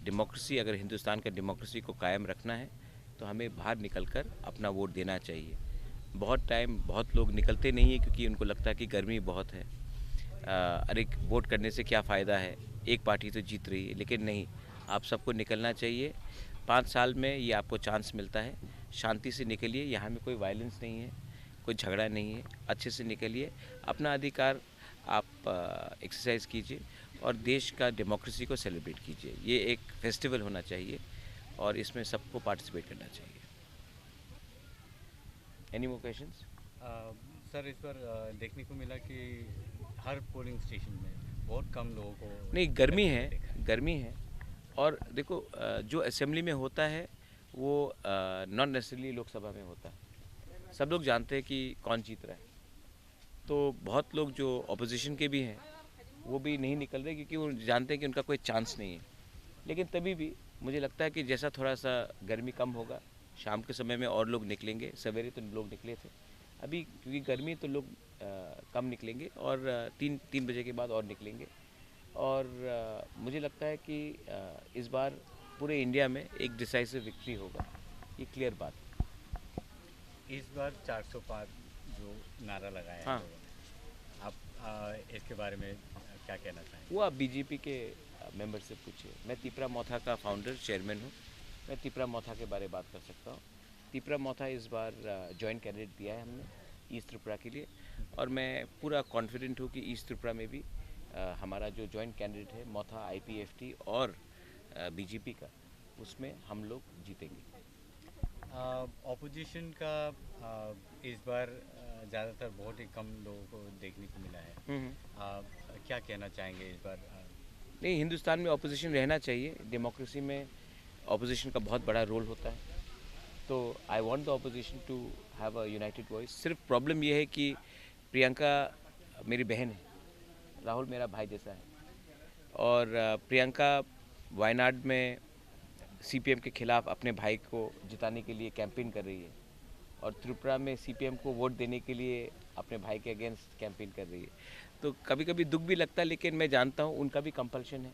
डेमोक्रेसी, अगर हिंदुस्तान का डेमोक्रेसी को कायम रखना है तो हमें बाहर निकलकर अपना वोट देना चाहिए. बहुत लोग निकलते नहीं है क्योंकि उनको लगता है कि गर्मी बहुत है, अरे वोट करने से क्या फ़ायदा है, एक पार्टी तो जीत रही है. लेकिन नहीं, आप सबको निकलना चाहिए. 5 साल में ये आपको चांस मिलता है, शांति से निकलिए. यहाँ में कोई वायलेंस नहीं है, कोई झगड़ा नहीं है, अच्छे से निकलिए, अपना अधिकार आप एक्सरसाइज कीजिए और देश का डेमोक्रेसी को सेलिब्रेट कीजिए. ये एक फेस्टिवल होना चाहिए और इसमें सबको पार्टिसिपेट करना चाहिए. Any more questions? सर, इस पर देखने को मिला कि हर पोलिंग स्टेशन में बहुत कम लोगों को नहीं, गर्मी है और देखो जो असेंबली में होता है वो नॉन नेसेसरली लोकसभा में होता है. सब लोग जानते हैं कि कौन जीत रहा है, तो बहुत लोग जो ऑपोजिशन के भी हैं वो भी नहीं निकल रहे क्योंकि वो जानते हैं कि उनका कोई चांस नहीं है. लेकिन तभी भी मुझे लगता है कि जैसा थोड़ा सा गर्मी कम होगा, शाम के समय में और लोग निकलेंगे. सवेरे तो लोग निकले थे, अभी क्योंकि गर्मी तो लोग कम निकलेंगे और 3 बजे के बाद और निकलेंगे. और मुझे लगता है कि इस बार पूरे इंडिया में एक डिसाइसिव विक्ट्री होगा, ये क्लियर बात. इस बार 400 पार जो नारा लगाया हाँ. है, आप इसके बारे में क्या कहना चाहेंगे? वो आप बीजेपी के मेंबर से पूछिए. मैं तिपरा मोथा का फाउंडर चेयरमैन हूँ, मैं तिपरा मोथा के बारे में बात कर सकता हूँ. तिपरा मोथा इस बार जॉइंट कैंडिडेट दिया है हमने ईस्ट त्रिपुरा के लिए, और मैं पूरा कॉन्फिडेंट हूँ कि ईस्ट त्रिपुरा में भी हमारा जो जॉइंट कैंडिडेट है मोथा IPFT और बीजेपी का, उसमें हम लोग जीतेंगे. ऑपोजिशन का इस बार ज़्यादातर बहुत ही कम लोगों को देखने को मिला है. क्या कहना चाहेंगे इस बार? नहीं, हिंदुस्तान में ऑपोजिशन रहना चाहिए. डेमोक्रेसी में ऑपोजिशन का बहुत बड़ा रोल होता है, तो I want the opposition to have a united voice. सिर्फ प्रॉब्लम ये है कि प्रियंका मेरी बहन है, राहुल मेरा भाई जैसा है, और प्रियंका वायनाड में CPM के खिलाफ अपने भाई को जिताने के लिए कैंपेन कर रही है, और त्रिपुरा में CPM को वोट देने के लिए अपने भाई के अगेंस्ट कैंपेन कर रही है. तो कभी कभी दुख भी लगता है, लेकिन मैं जानता हूँ उनका भी कंपल्शन है.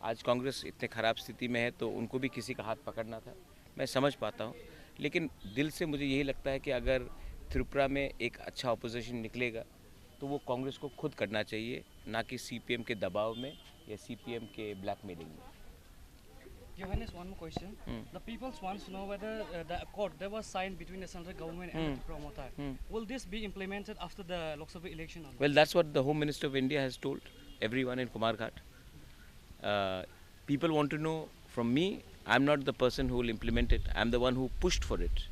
आज कांग्रेस इतने ख़राब स्थिति में है तो उनको भी किसी का हाथ पकड़ना था, मैं समझ पाता हूँ. लेकिन दिल से मुझे यही लगता है कि अगर त्रिपुरा में एक अच्छा ऑपोजिशन निकलेगा तो वो कांग्रेस को खुद करना चाहिए, ना कि CPM के दबाव में या CPM के ब्लैकमेलिंग में. Johannes, one more question. The people wants to know whether the accord that was signed between the central government and the Tripura Motha, will this be implemented after the Lok Sabha election? Well, that's what the Home Minister of India has told everyone in Kumarghat. People want to know from me. I'm not the person who will implement it. I'm the one who pushed for it.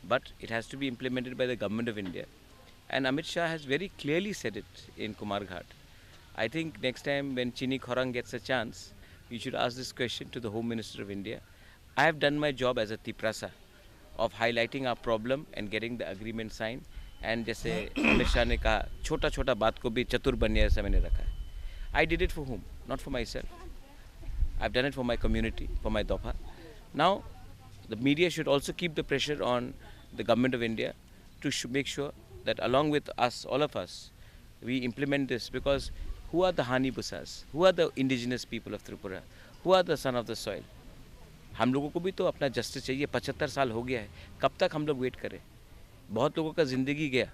But it has to be implemented by the government of India. And Amit Shah has very clearly said it in Kumarghat. I think next time when Chini Khorang gets a chance, you should ask this question to the Home Minister of India. I have done my job as a Tiprasa of highlighting our problem and getting the agreement signed. And जैसे अमित शाह ने कहा, छोटा छोटा बात को भी चतुर बनने ऐसा मैंने रखा है. I did it for whom? Not for myself. I've done it for my community, for my Dopa. Now, the media should also keep the pressure on the government of India to make sure that along with us, all of us, we implement this, because who are the Hani Busas? Who are the indigenous people of Tripura? Who are the son of the soil? हम लोगों को भी तो अपना justice चाहिए. 75 साल हो गया है, कब तक हम लोग वेट करें? बहुत लोगों का ज़िंदगी गया.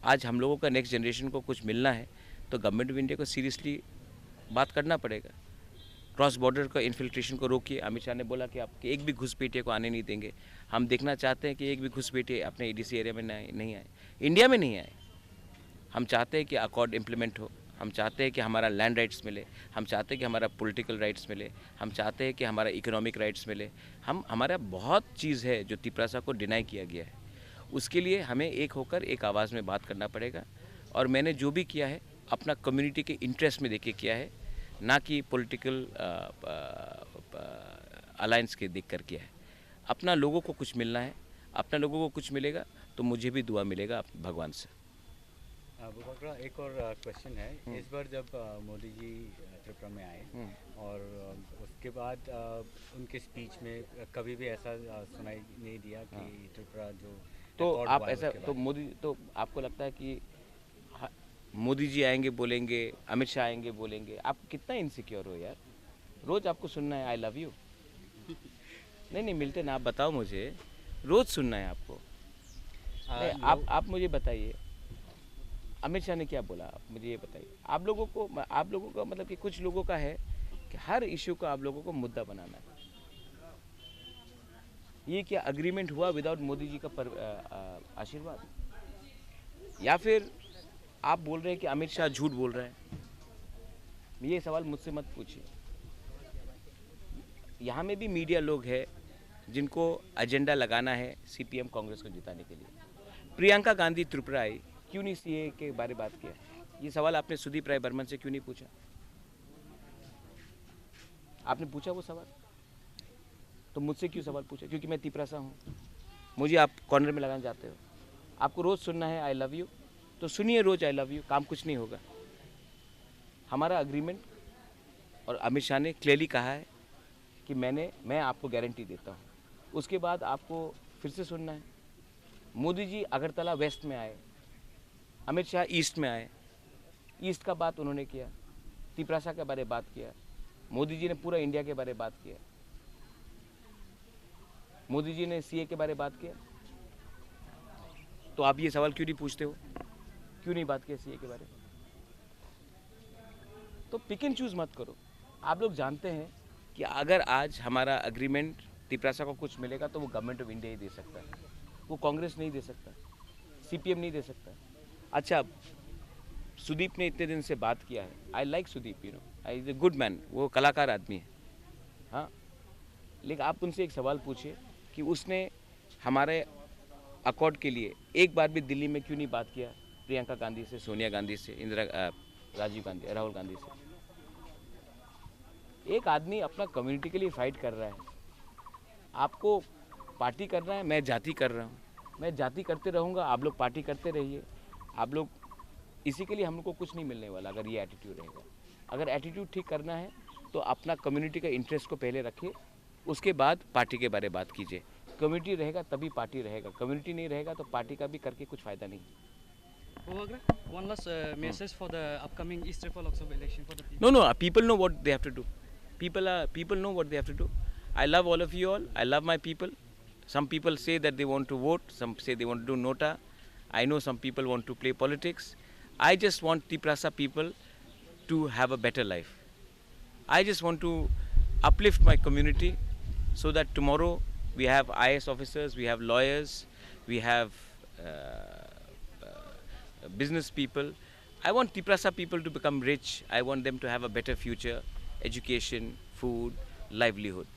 आज हम लोगों का नेक्स्ट जनरेशन को कुछ मिलना है तो गवर्नमेंट ऑफ इंडिया को सीरियसली बात करना पड़ेगा. क्रॉस बॉर्डर का इन्फिल्ट्रेशन को रोकिए. अमित शाह ने बोला कि आप एक भी घुसपैठिए को आने नहीं देंगे. हम देखना चाहते हैं कि एक भी घुसपैठिए अपने ADC एरिया में नहीं आए, इंडिया में नहीं आए. हम चाहते हैं कि अकॉर्ड इम्प्लीमेंट हो, हम चाहते हैं कि हमारा लैंड राइट्स मिले, हम चाहते हैं कि हमारा पॉलिटिकल राइट्स मिले, हम चाहते हैं कि हमारा इकोनॉमिक राइट्स मिले। हमारा बहुत चीज़ है जो तिपरासा को डिनाई किया गया है। उसके लिए हमें एक होकर एक आवाज़ में बात करना पड़ेगा। और मैंने जो भी किया है अपना कम्युनिटी के इंटरेस्ट में देख के किया है, ना कि पॉलिटिकल अलायंस के देख कर किया है। अपना लोगों को कुछ मिलना है, अपना लोगों को कुछ मिलेगा तो मुझे भी दुआ मिलेगा भगवान से। बुबकरा, एक और क्वेश्चन है। इस बार जब मोदी जी त्रिपुरा में आए और उसके बाद उनके स्पीच में कभी भी ऐसा सुनाई नहीं दिया कि त्रिपुरा जो तो आप ऐसा तो मोदी तो आपको लगता है कि मोदी जी आएंगे बोलेंगे, अमित शाह आएंगे बोलेंगे, आप कितना इनसिक्योर हो यार? रोज आपको सुनना है आई लव यू। नहीं मिलते ना, आप बताओ मुझे, रोज सुनना है आपको। आप मुझे बताइए अमित शाह ने क्या बोला, आप मुझे ये बताइए। आप लोगों का मतलब कि कुछ लोगों का है कि हर इश्यू को आप लोगों को मुद्दा बनाना है। ये क्या अग्रीमेंट हुआ विदाउट मोदी जी का आशीर्वाद? या फिर आप बोल रहे हैं कि अमित शाह झूठ बोल रहे हैं? ये सवाल मुझसे मत पूछिए। यहाँ में भी मीडिया लोग हैं जिनको एजेंडा लगाना है सीपीएम कांग्रेस को जिताने के लिए। प्रियंका गांधी त्रिपुरा आई, क्यों नहीं सीए के बारे बात किया? ये सवाल आपने सुदीप राय बर्मन से क्यों नहीं पूछा? आपने पूछा वो सवाल? तो मुझसे क्यों सवाल पूछा? क्योंकि मैं तिपरासा हूँ, मुझे आप कॉर्नर में लगाना चाहते हो। आपको रोज़ सुनना है आई लव यू, तो सुनिए रोज़ आई लव यू, काम कुछ नहीं होगा। हमारा अग्रीमेंट और अमित शाह ने क्लियरली कहा है कि मैं आपको गारंटी देता हूँ। उसके बाद आपको फिर से सुनना है। मोदी जी अगरतला वेस्ट में आए, अमित शाह ईस्ट में आए, ईस्ट का बात उन्होंने किया, तिपरासा के बारे में बात किया। मोदी जी ने पूरा इंडिया के बारे में बात किया। मोदी जी ने सीए के बारे में बात किया। तो आप ये सवाल क्यों नहीं पूछते हो, क्यों नहीं बात किया सीए के बारे में? तो पिक एंड चूज मत करो। आप लोग जानते हैं कि अगर आज हमारा अग्रीमेंट तिपरासा को कुछ मिलेगा तो वो गवर्नमेंट ऑफ इंडिया ही दे सकता है, वो कांग्रेस नहीं दे सकता, सीपीएम नहीं दे सकता। अच्छा, सुदीप ने इतने दिन से बात किया है, I like Sudeep, you know, I is a good man, वो कलाकार आदमी है। हाँ, लेकिन आप उनसे एक सवाल पूछिए कि उसने हमारे अकॉर्ड के लिए एक बार भी दिल्ली में क्यों नहीं बात किया प्रियंका गांधी से, सोनिया गांधी से, राजीव गांधी, राहुल गांधी से? एक आदमी अपना कम्युनिटी के लिए फाइट कर रहा है। आपको पार्टी करना है, मैं जाति कर रहा हूँ, मैं जाति करते रहूँगा, आप लोग पार्टी करते रहिए। आप लोग इसी के लिए हम लोग को कुछ नहीं मिलने वाला अगर ये एटीट्यूड रहेगा। अगर एटीट्यूड ठीक करना है तो अपना कम्युनिटी का इंटरेस्ट को पहले रखिए, उसके बाद पार्टी के बारे में बात कीजिए। कम्युनिटी रहेगा तभी पार्टी रहेगा, कम्युनिटी नहीं रहेगा तो पार्टी का भी करके कुछ फ़ायदा नहीं। One last message for the upcoming East Tripura Lok Sabha election for the people. No, people know what they have to do. People know what they have to do. I love all of you all. I love my people. Some people say that they want to vote. Some say they want to do nota. I know some people want to play politics. I just want Tiprasa people to have a better life. I just want to uplift my community so that tomorrow we have IAS officers, we have lawyers, we have business people. I want Tiprasa people to become rich. I want them to have a better future, education, food, livelihood.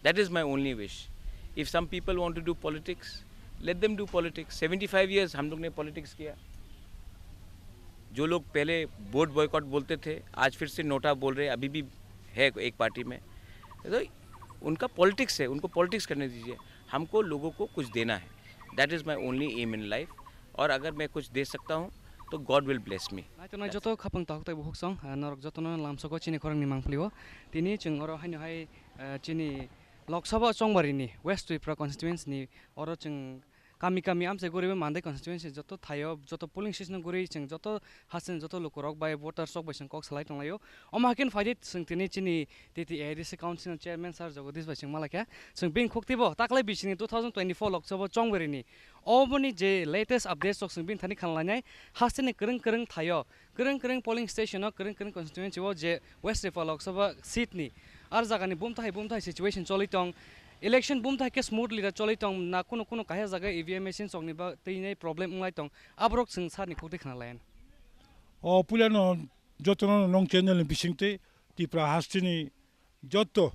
That is my only wish. If some people want to do politics, let them do politics. 75 years हम लोग ने politics किया। जो लोग पहले vote boycott बोलते थे, आज फिर से नोटा बोल रहे, अभी भी है एक पार्टी में, तो उनका पॉलिटिक्स है, उनको पॉलिटिक्स करने दीजिए। हमको लोगों को कुछ देना है। That is my only aim in life. और अगर मैं कुछ दे सकता हूँ तो गॉड विल ब्लेस मी। नाइतो जतो खापंग ताक ताई बुक सं नरक जतनो लामसको चिनि खरंग नि मांगफ्लिओ तिनि चिंग और हाइनो हाइ चिनि लोकसभा चंगबारिनि वेस्ट त्रिपुरा कन्स्टिट्युएन्सी नि और चिंग कामी कामी आमसे गरिबे मानदै कन्स्टिट्युएन्सी जतो थायो जतो पोलिंग स्टेशन गरि चिंग जतो हासिन जतो लोकरक बाय वोटर सक बैसन कक सलाइ तंलायो अमाकिन फाइदित जों तिनि चिनि तिति एरिस काउन्सिल चेयरमैन सर जगदीश बासिं मालाख्या जों बिं खक्तिबो ताकलाय बिसिनि 2024 लोकसभा चंगबारिनि अबनि जे लेटेस्ट अपडेट सक जों बिं थानि खानलायनाय हासिन करंग करंग थायो करंग करंग पोलिंग स्टेशन करंग करंग कन्स्टिट्युएन्सी वो जे वेस्ट त्रिपुरा लोकसभा सीटनि आर जागानि बुमथाय सिचुएशन चलितंग इलेक्शन बुमथाय के स्मूथली चलितंग ना कोनो कोनो काहे जागा ईवीएम मशीन सकनि बा तैनै प्रॉब्लम उंलाइतंग आब्रक जों सारनि खक्ति खानलायन पुलानो 저토는 농 채널은 비싱때 디프라 하스티니 저토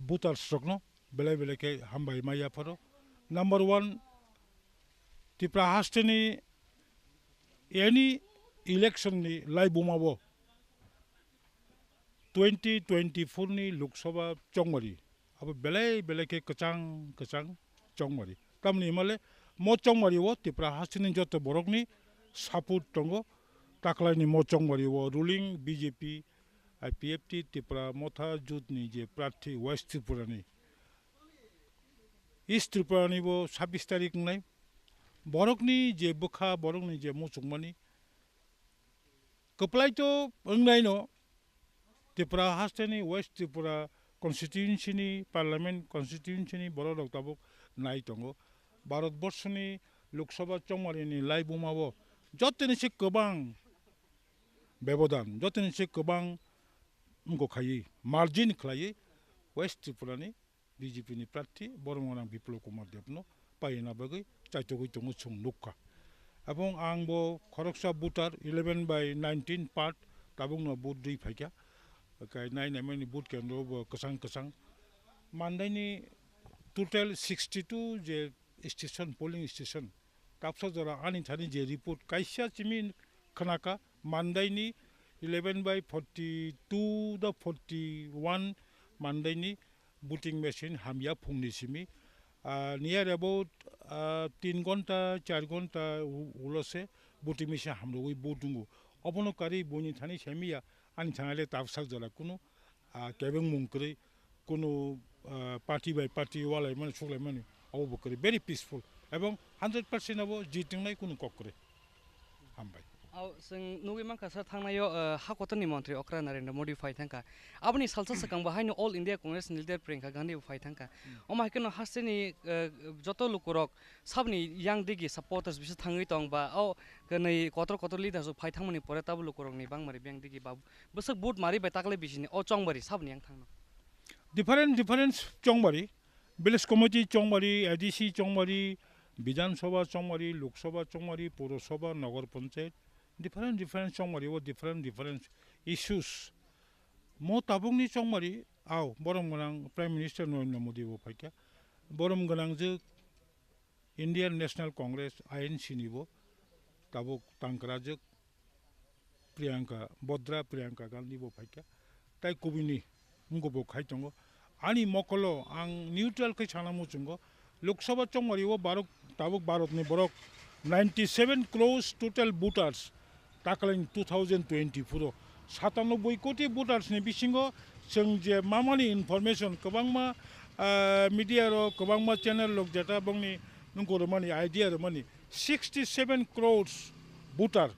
부탈 스트럭노 belai-belai hambai maya paro. Number 1, Tipra hastini any election ni lai bumabo 2024 ni Lok Sabha chongmari. Abo belai-belai ke kacang chongmari. Tamni male mo chongmari wo Tipra hastini joto borok ni support tongo taklai ni mo chongmari wo ruling BJP IPFT Tipra motha jutni je prathi West Tripura ni East Tripura ni bo 26 tarik nai borok ni je bukha borok ni je mo chungmani keplai to ngai no Tripura hasteni West Tripura constituency ni parliament constituency ni borok tabuk nai tongo Bharat Borsh ni Lok Sabha chongmari ni lai bumabo joteni se kobang bebodan joteni se kobang ngo khai margin khlai West Tripura ni BJP ni प्रार्थी बरमोनां Biplab Kumar देवनो पाइना बगै चाइतोगै तंगो chung lukka abong angbo khoroksa butar 11/19 part tabung no but dui phaikya kai nai namani but kendro bo kasang mandai ni total 62 je station polling station tapsa jara ani thani je report kaisya chimi khanaka mandai ni 11/42 the 41 mandai ni Booting machine hamya phungni simi near about 3 ghonta 4 ghonta ulose booting machine hamroi botungu obono kari boni thani semiya ani thangale tapsak jala kuno kebeng mungkri kuno party by party wala man sugle mani obokri very peaceful ebong 100% abo jiting nai kuno kokre hambai Au sing nugi man kasar thangnayo hakotani mantri okra Narendra Modi fight thangka abni salsa sakang bahai all India Congress leader Priyanka Gandhi fight thangka oma keno haseni joto lukurok sabni yang digi supporters bis thangai tong ba au kanai kotor leader so fight thangmani pore tab lukurok ni bang mari bang digi babu besak boot mari ba takle bisini o chongbari sabni yang thangno different chongbari village committee chongbari ADC chongbari Bidhan Sabha chongbari Lok Sabha chongbari Puro Sabha Nagar Panchayat different chongmari wo different issues mo tabung ni chongmari aw borom ganang Prime Minister Narendra Modi wo phaikya borom ganang je Indian National Congress INC ni wo tabuk tangkra je Priyanka Gandhi wo phaikya tai kubini ngo bo khai tongo ani mokolo ang neutral kai chanamu chungo Lok Sabha chongmari wo tabuk Bharat ni borok 97 crores total voters tackling 2024 97 koti voters ni bisingo sing je mamani information kabangma media ro kabangma channel lok jata bangni nungko mani idea ro mani 67 crores voter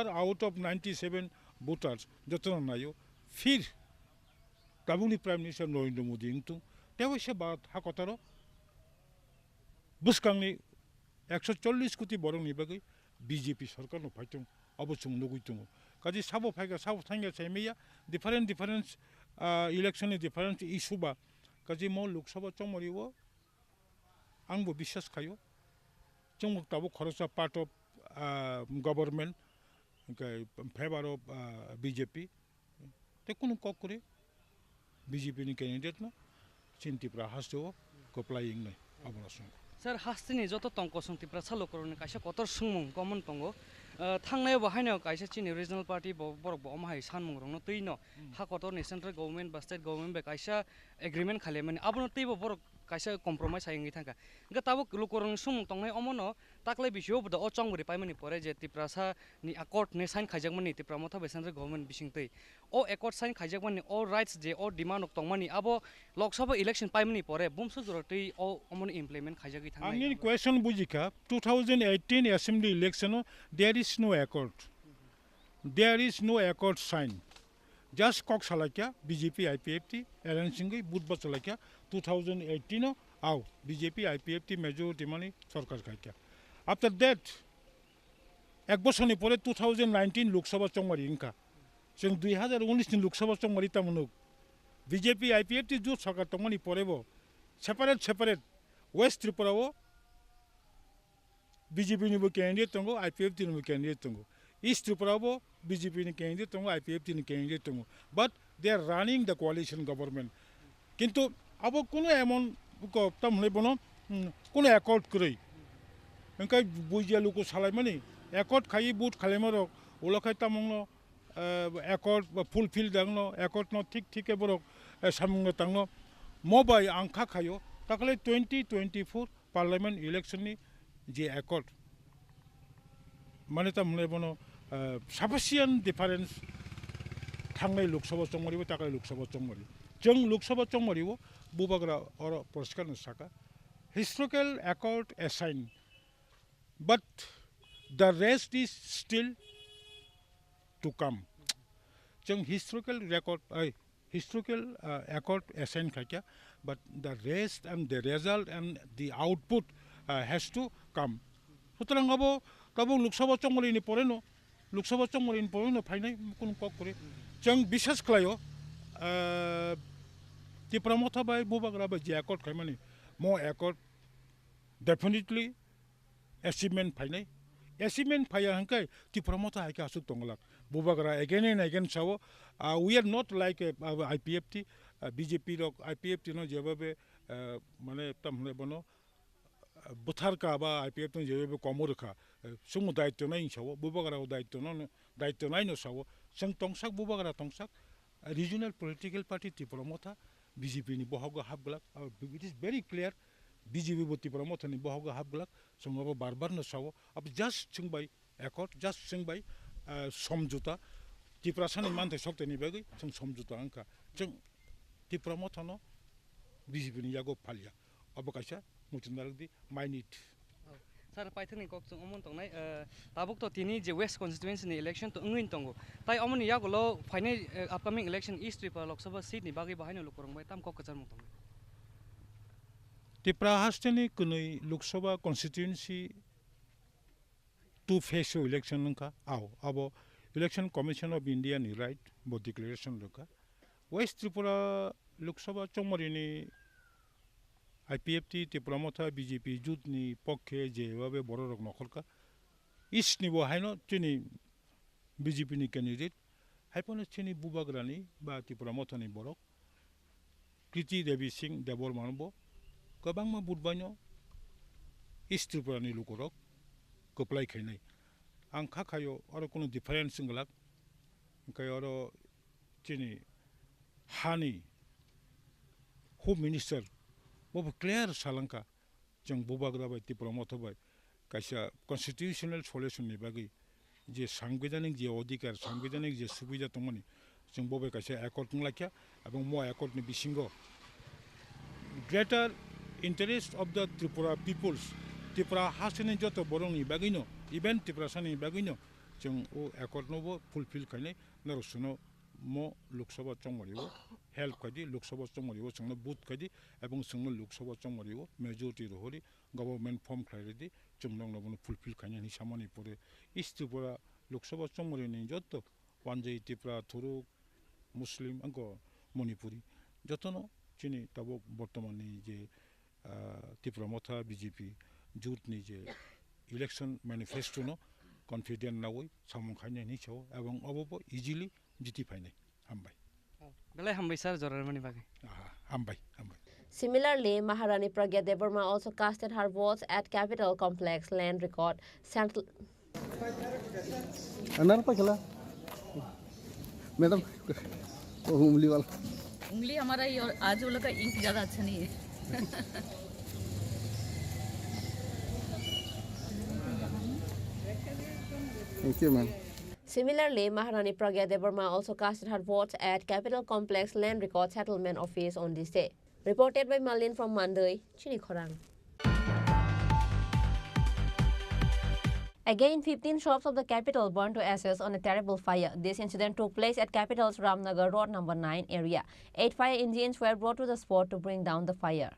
out of 97 voters jotno nayo fir tabuni Prime Minister Narendra Modi ingtu tewa se baat hakotaro buskangni 140 কোটি বরং নিবাগৈ BJP সরকার no ফাইtung অবচুং নগুইtung কাজে সাবো ফাইগা সাবো থাঙ্গা চাইমেয়া different election different issue ba কাজে mo Lok Sabha চমরিও আংবো বিশ্বাস খায়ো চমক তাবো খরচা part of government favor of BJP te কোনো cock করে বিজেপি নি ক্যান্ডিডেট না চিন্তিপ্রা হাসও কপ্লাইং নাই আবরাসং Sir hastini joto tongko song Tripura salo korone kaisa kotor sungmung common tongo thangnayo bahaino kaisa chini regional party borok bo omhai sanmung rongno tuino ha kotor ni central government ba state government be kaisa agreement khale mani abono teibo borok kaisa compromise haingi thangka ga tabo lukorong sumung tongnai omono taklai bisio boda o chongbori paimani pore je Tripura sa ni accord ne sign khaijakmani Tripura motha be central government bisingtei o accord sign khaijakmani all rights je o demand ok tongmani abo Lok Sabha election paimani pore bumsu jorotei o omoni implement khaijagi Angin question bujika 2018 assembly election there is no accord sign just kok salakya BJP IPFT arranging bud bachalakya 2018 aw BJP IPFT majority mani sarkar kaikya after that ek boshoni pore 2019 Lok Sabha chongmari inka sing 2019 ni Lok Sabha chongmari tamunu BJP IPFT jo sarkar tongmani porebo separate West Tripura wo BJP ni bo candidate tongo IPFT ni bo candidate tongo East Tripura BJP ni candidate tongo IPFT ni candidate tongo. But they are running the coalition government. Kintu abo kuno emon ko tam le bono kuno accord kuri. Engkai bujia luku salai mani accord khai boot khale maro ulokai tamongno accord fulfill dangno accord no ঠিক e borok samungno tangno mobile angkha khayo takale 2024 parliament election ni je accord mane tamle bono sufficient difference थांनाय लोकसभा चंगमरिबो ताकाय लोकसभा चंगमरि जों लोकसभा चंगमरिबो बुबाग्रा और पुरस्कार नसाका historical accord assigned but the rest is still to come जों historical accord assigned खाक्या but the rest and the result and the output has to come সুতরাং আবো তবো লোকসভা চংমরিনি পরেনো লোকসভা চংমরিনি পরেনো ফাইনাই কোন cock করে जों বিশ্বাস খালাयो ত্রিপুরা মথা বাই বুবাগ্রা বাই যে একর্ড খাইমানি মো একর্ড डेफिनेटली achievement फाइनाय achievement फाया हंकाय त्रिपुरा मथा हाइका असुक तंगलाक बुबाग्रा again and again सावो we are not like IPFT BJP रक IPFT नो जेबाबे माने तमले बनो बुथार का बा IPFT नो जेबाबे कमरखा सुमु दायित्व नाय सावो बुबाग्रा दायित्व नाय नो सावो जों तंगसाक बुबाग्रा तंगसाक regional political party ত্রিপুরা মথা BJP नि बहग हाबगलाक it is very clear BJP Tripura মথা नि बहग हाबगलाक जोंबो बार न सावो अब just जोंबाय accord just जोंबाय समझौता ত্রিপুরা सानि मानथाय सक्तनि बागै जों समझौता अंका जों ত্রিপুরা मथा न BJP नि यागो फालिया अब कायसा मुचुनालदि माइनिट Sir, Python kok chung omon tongnai tabuk to tini je West constituency ni election to ngin tongo tai omon ya golo final upcoming election East Tripura Lok Sabha seat ni bagi bahai no lokorong bai tam kok kachar mong tongnai Tripura hasteni kunui Lok Sabha constituency two phase election nka abo election commission of India ni right bo declaration loka West Tripura Lok Sabha chongmori ni IPFT Tripura motha BJP jut ni pokhe je babe boro rok nokolka East ni bo haino chini BJP ni candidate haipone chini bubagrani ba Tripura motha ni borok Kriti Devi Singh Debor manbo gobang ma budbanyo East Tripura ni lukorok koplai khainai ang khakhayo aro kono difference nglak kai aro chini hani home minister Bob clear salanka जों बुबाग्रा bye Tripura मथा bye कायसा constitutional solution नि बागै जे सांविधानिक जे अधिकार सांविधानिक जे सुबिदा दंमोन जों बबे कायसा accord Lakhia एबं मो एकर्ड नि बिसिंगो greater interest of the Tripura people's Tripura हासनि जत बरंनि बागैनो इभेन त्रिपुरा सानि बागैनो जों ओ एकर्ड नबो फुलफिल खायने नरसनो मो लोकसभा चंगमरिबो हेल्प खादि लोकसभा चंगमरिबो जोंनो बुथ खादि एबं जोंनो लोकसभा चंगमरिबो मेजॉरिटी रहरि गवर्नमेंट फॉर्म खायरेदि जोंनो नबनो फुलफिल खायनि सामानि परे ईस्ट त्रिपुरा लोकसभा चंगमरिनि जत वानजै त्रिपुरा थुरुक मुस्लिम अंको मणिपुरी जतनो चिनि तबो बर्तमाननि जे त्रिपुरा मथा बीजेपी जुटनि जे इलेक्शन मैनिफेस्टो नो कॉन्फिडेंट नावै सामं खायनि साव एबं अबो इजिली जीती फाइनाय हामबाय belai hambai sir jorar mani bagi hambai Similarly, Maharani Pragya Devarma also casted her votes at Capital Complex Land Record Central. Madam उंगली वाला उंगली हमारा ये आज वो लोग का इंक ज़्यादा अच्छा नहीं है Thank you, ma'am. Similarly, Maharani Pragya Devarma also casted her votes at Capital Complex Land Record Settlement Office on this day. Reported by Malin from Mandai, Chini Khorang. Again, 15 shops of the capital burned to ashes on a terrible fire. This incident took place at Capital's Ramnagar Road number 9 area. 8 fire engines were brought to the spot to bring down the fire.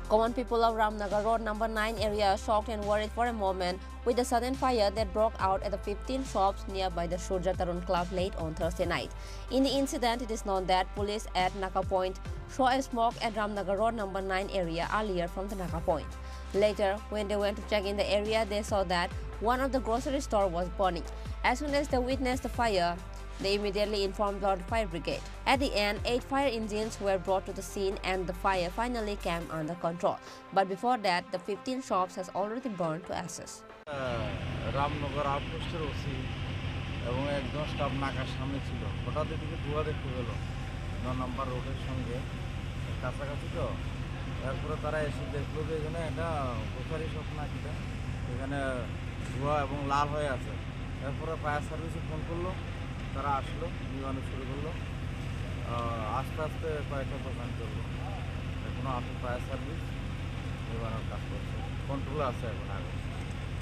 Common people of Ramnagar Road number 9 area are shocked and worried for a moment with the sudden fire that broke out at the 15 shops nearby the Surya Tarun Club late on Thursday night. In the incident, it is known that police at Naka Point saw a smoke at Ramnagar Road number 9 area earlier from the Naka Point. Later, when they went to check in the area, they saw that one of the grocery store was burning. As soon as they witnessed the fire, they immediately informed the fire brigade. At the end, 8 fire engines were brought to the scene and the fire finally came under control. But before that, the 15 shops has already burned to ashes. Ramnagar আউটপোস্টের OC এবং একজন staff নাকার সামনে ছিল, হঠাৎ এদিকে ধোঁয়া দেখতে পেল 9 নম্বর রোডের সঙ্গে কাছাকাছি। তো এরপরে তারা এসে দেখলো যে এখানে একটা গ্রোসারি শপ নাকিটা, এখানে ধোঁয়া এবং লাল হয়ে আছে। এরপরে ফায়ার সার্ভিসে ফোন করলো, তারা আসলো, নিবানো শুরু করলো। আস্তে আস্তে কয়েকটা দোকান চললো। এখনও আছে ফায়ার সার্ভিস, নিবানোর কাজ করছে, কন্ট্রোলে আছে এখন। আগে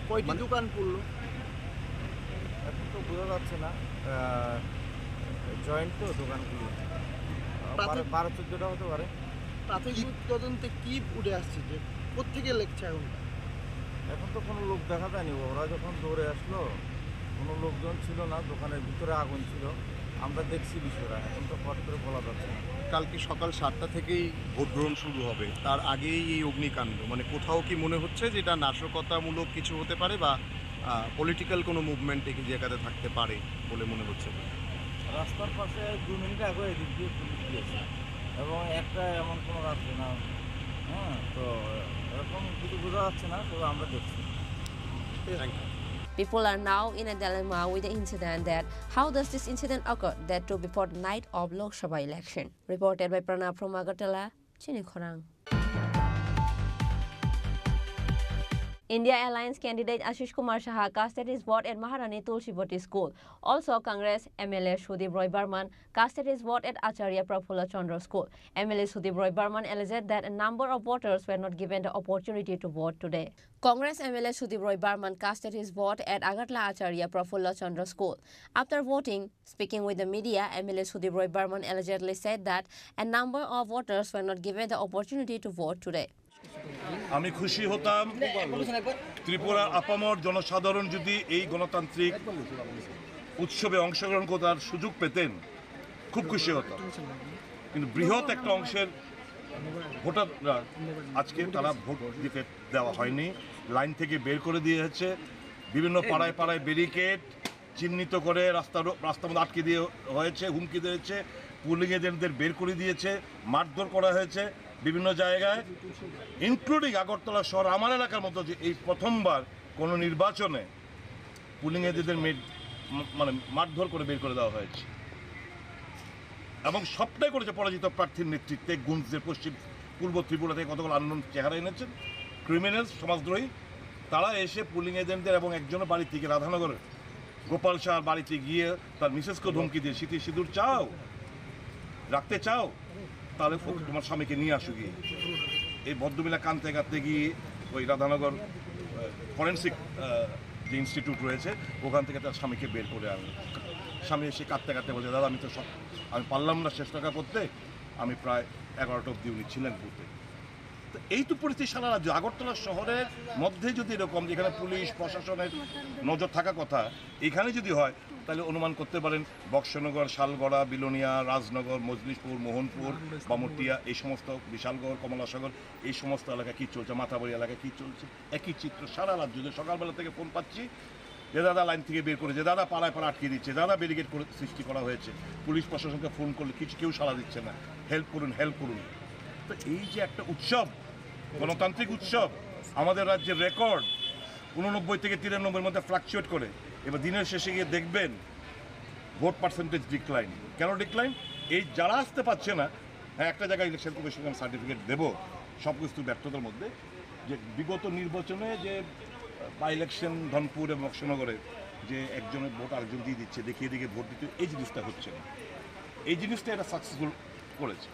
কয়টি দোকান পড়লো এখন তো বোঝা যাচ্ছে না, জয়েন্ট তো দোকানগুলি 12-14টা হতে পারে। প্রাথমিক তদন্তে কি উঠে আসছে যে কোত্থেকে লেগছে আগুনটা? এখন তো কোনো লোক দেখা যায়নি, ওরা যখন দৌড়ে আসলো কোনো লোকজন ছিল না, দোকানের ভিতরে আগুন ছিল, আমরা দেখছি বিষয়টা, এখন তো ফট করে বলা যাচ্ছে না। কালকে সকাল 7টা থেকেই ভোট গ্রহণ শুরু হবে, তার আগেই এই অগ্নিকাণ্ড, মানে কোথাও কি মনে হচ্ছে যে এটা নাশকতামূলক কিছু হতে পারে বা পলিটিক্যাল কোনো মুভমেন্ট এই জায়গাতে থাকতে পারে বলে মনে হচ্ছে? রাস্তার পাশে 2 মিনিট আগে এদিক দিয়ে পুলিশ দিয়েছে এবং একটা এমন কোনো রাত্রে না, হ্যাঁ, তো এরকম কিছু বোঝা যাচ্ছে না, তবে আমরা দেখছি। Thank you. People are now in a dilemma with the incident that how does this incident occur that too before the night of Lok Sabha election. Reported by Pranab from Agartala, Chini Khorang. India Alliance candidate Ashish Kumar Shah casted his vote at Maharani Tulsiboti School. Also, Congress MLA Sudip Roy Barman casted his vote at Acharya Prafulla Chandra School. MLA Sudip Roy Barman alleged that a number of voters were not given the opportunity to vote today. Congress MLA Sudip Roy Barman casted his vote at Agartala Acharya Prafulla Chandra School. After voting, speaking with the media, MLA Sudip Roy Barman allegedly said that a number of voters were not given the opportunity to vote today. আমি খুশি হতাম ত্রিপুরার আপামর জনসাধারণ যদি এই গণতান্ত্রিক উৎসবে অংশগ্রহণ করার সুযোগ পেতেন, খুব খুশি হতাম। কিন্তু বৃহৎ একটা অংশের ভোটাররা আজকে তারা ভোট দিতে দেওয়া হয়নি, লাইন থেকে বের করে দিয়েছে, বিভিন্ন পাড়ায় পাড়ায় ব্যারিকেড চিহ্নিত করে রাস্তার মধ্যে আটকে দিয়ে হয়েছে, হুমকি দিয়েছে, পুলিং এজেন্টদের বের করে দিয়েছে, মারধর করা হয়েছে বিভিন্ন জায়গায়, ইনক্লুডিং আগরতলা শহর আমার এলাকার মতো যে এই প্রথমবার কোনো নির্বাচনে পুলিং এজেন্টদের মানে মারধর করে বের করে দেওয়া হয়েছে। এবং সবটাই করেছে পরাজিত প্রার্থীর নেতৃত্বে। গুঞ্জের পূর্ব ত্রিপুরা থেকে কতগুলো আন্দোলন চেহারা এনেছেন ক্রিমিনাল সমাজদ্রোহী, তারা এসে পুলিং এজেন্টদের এবং একজনের বাড়ি থেকে রাধানগরের গোপাল শাহর বাড়িতে গিয়ে তার মিসেসকে ধমকি দিয়ে সিঁথি সিঁদুর চাও রাখতে চাও তাহলে তোমার স্বামীকে নিয়ে আসো গিয়ে। এই ভদ্রমিলা কানতে কাঁদতে গিয়ে ওই রাধানগর ফরেন্সিক যে ইনস্টিটিউট রয়েছে ওখান থেকে তার স্বামীকে বের করে আনলো। স্বামী এসে কাঁদতে কাঁদতে বলছে, দাদা আমি পারলাম না শেষ টাকা করতে, আমি প্রায় 11টা অব্দি উনি ছিলেন বুথে। তো এই তো পরিস্থিতি সারা রাজ্য। আগরতলা শহরের মধ্যে যদি এরকম, যেখানে পুলিশ প্রশাসনের নজর থাকা কথা, এখানে যদি হয় তাহলে অনুমান করতে পারেন বক্সনগর, শালগড়া, বিলোনিয়া, রাজনগর, মজলিশপুর, মোহনপুর, বামুটিয়া, এই সমস্ত বিশালগড়, কমলাসাগর, এই সমস্ত এলাকায় কী চলছে, মাথাবাড়ি এলাকায় কী চলছে, একই চিত্র সারা রাজ্য। যে সকালবেলা থেকে ফোন পাচ্ছি যে দাদা লাইন থেকে বের করেছে, দাদা পাড়ায় পাড়া আটকে দিচ্ছে, দাদা ব্যারিকেড করে সৃষ্টি করা হয়েছে, পুলিশ প্রশাসনকে ফোন করলে কেউ সাড়া দিচ্ছে না, হেল্প করুন হেল্প করুন। তো এই যে একটা উৎসব, গণতান্ত্রিক উৎসব, আমাদের রাজ্যের রেকর্ড 89 থেকে 93 মধ্যে ফ্লাকচুয়েট করে, এবার দিনের শেষে গিয়ে দেখবেন ভোট পার্সেন্টেজ ডিক্লাইন। কেন ডিক্লাইন? এই যারা আসতে পারছে না, হ্যাঁ একটা জায়গায় ইলেকশন কমিশনকে আমি সার্টিফিকেট দেবো সব কিছু ব্যর্থতার মধ্যে, যে বিগত নির্বাচনে যে বাই ইলেকশন ধনপুর এবং বক্সনগরে যে একজনের ভোট আরেকজন দিয়ে দিচ্ছে, দেখিয়ে দিকে ভোট দিতে, এই জিনিসটা হচ্ছে না। এই জিনিসটা এটা সাকসেসফুল করেছে,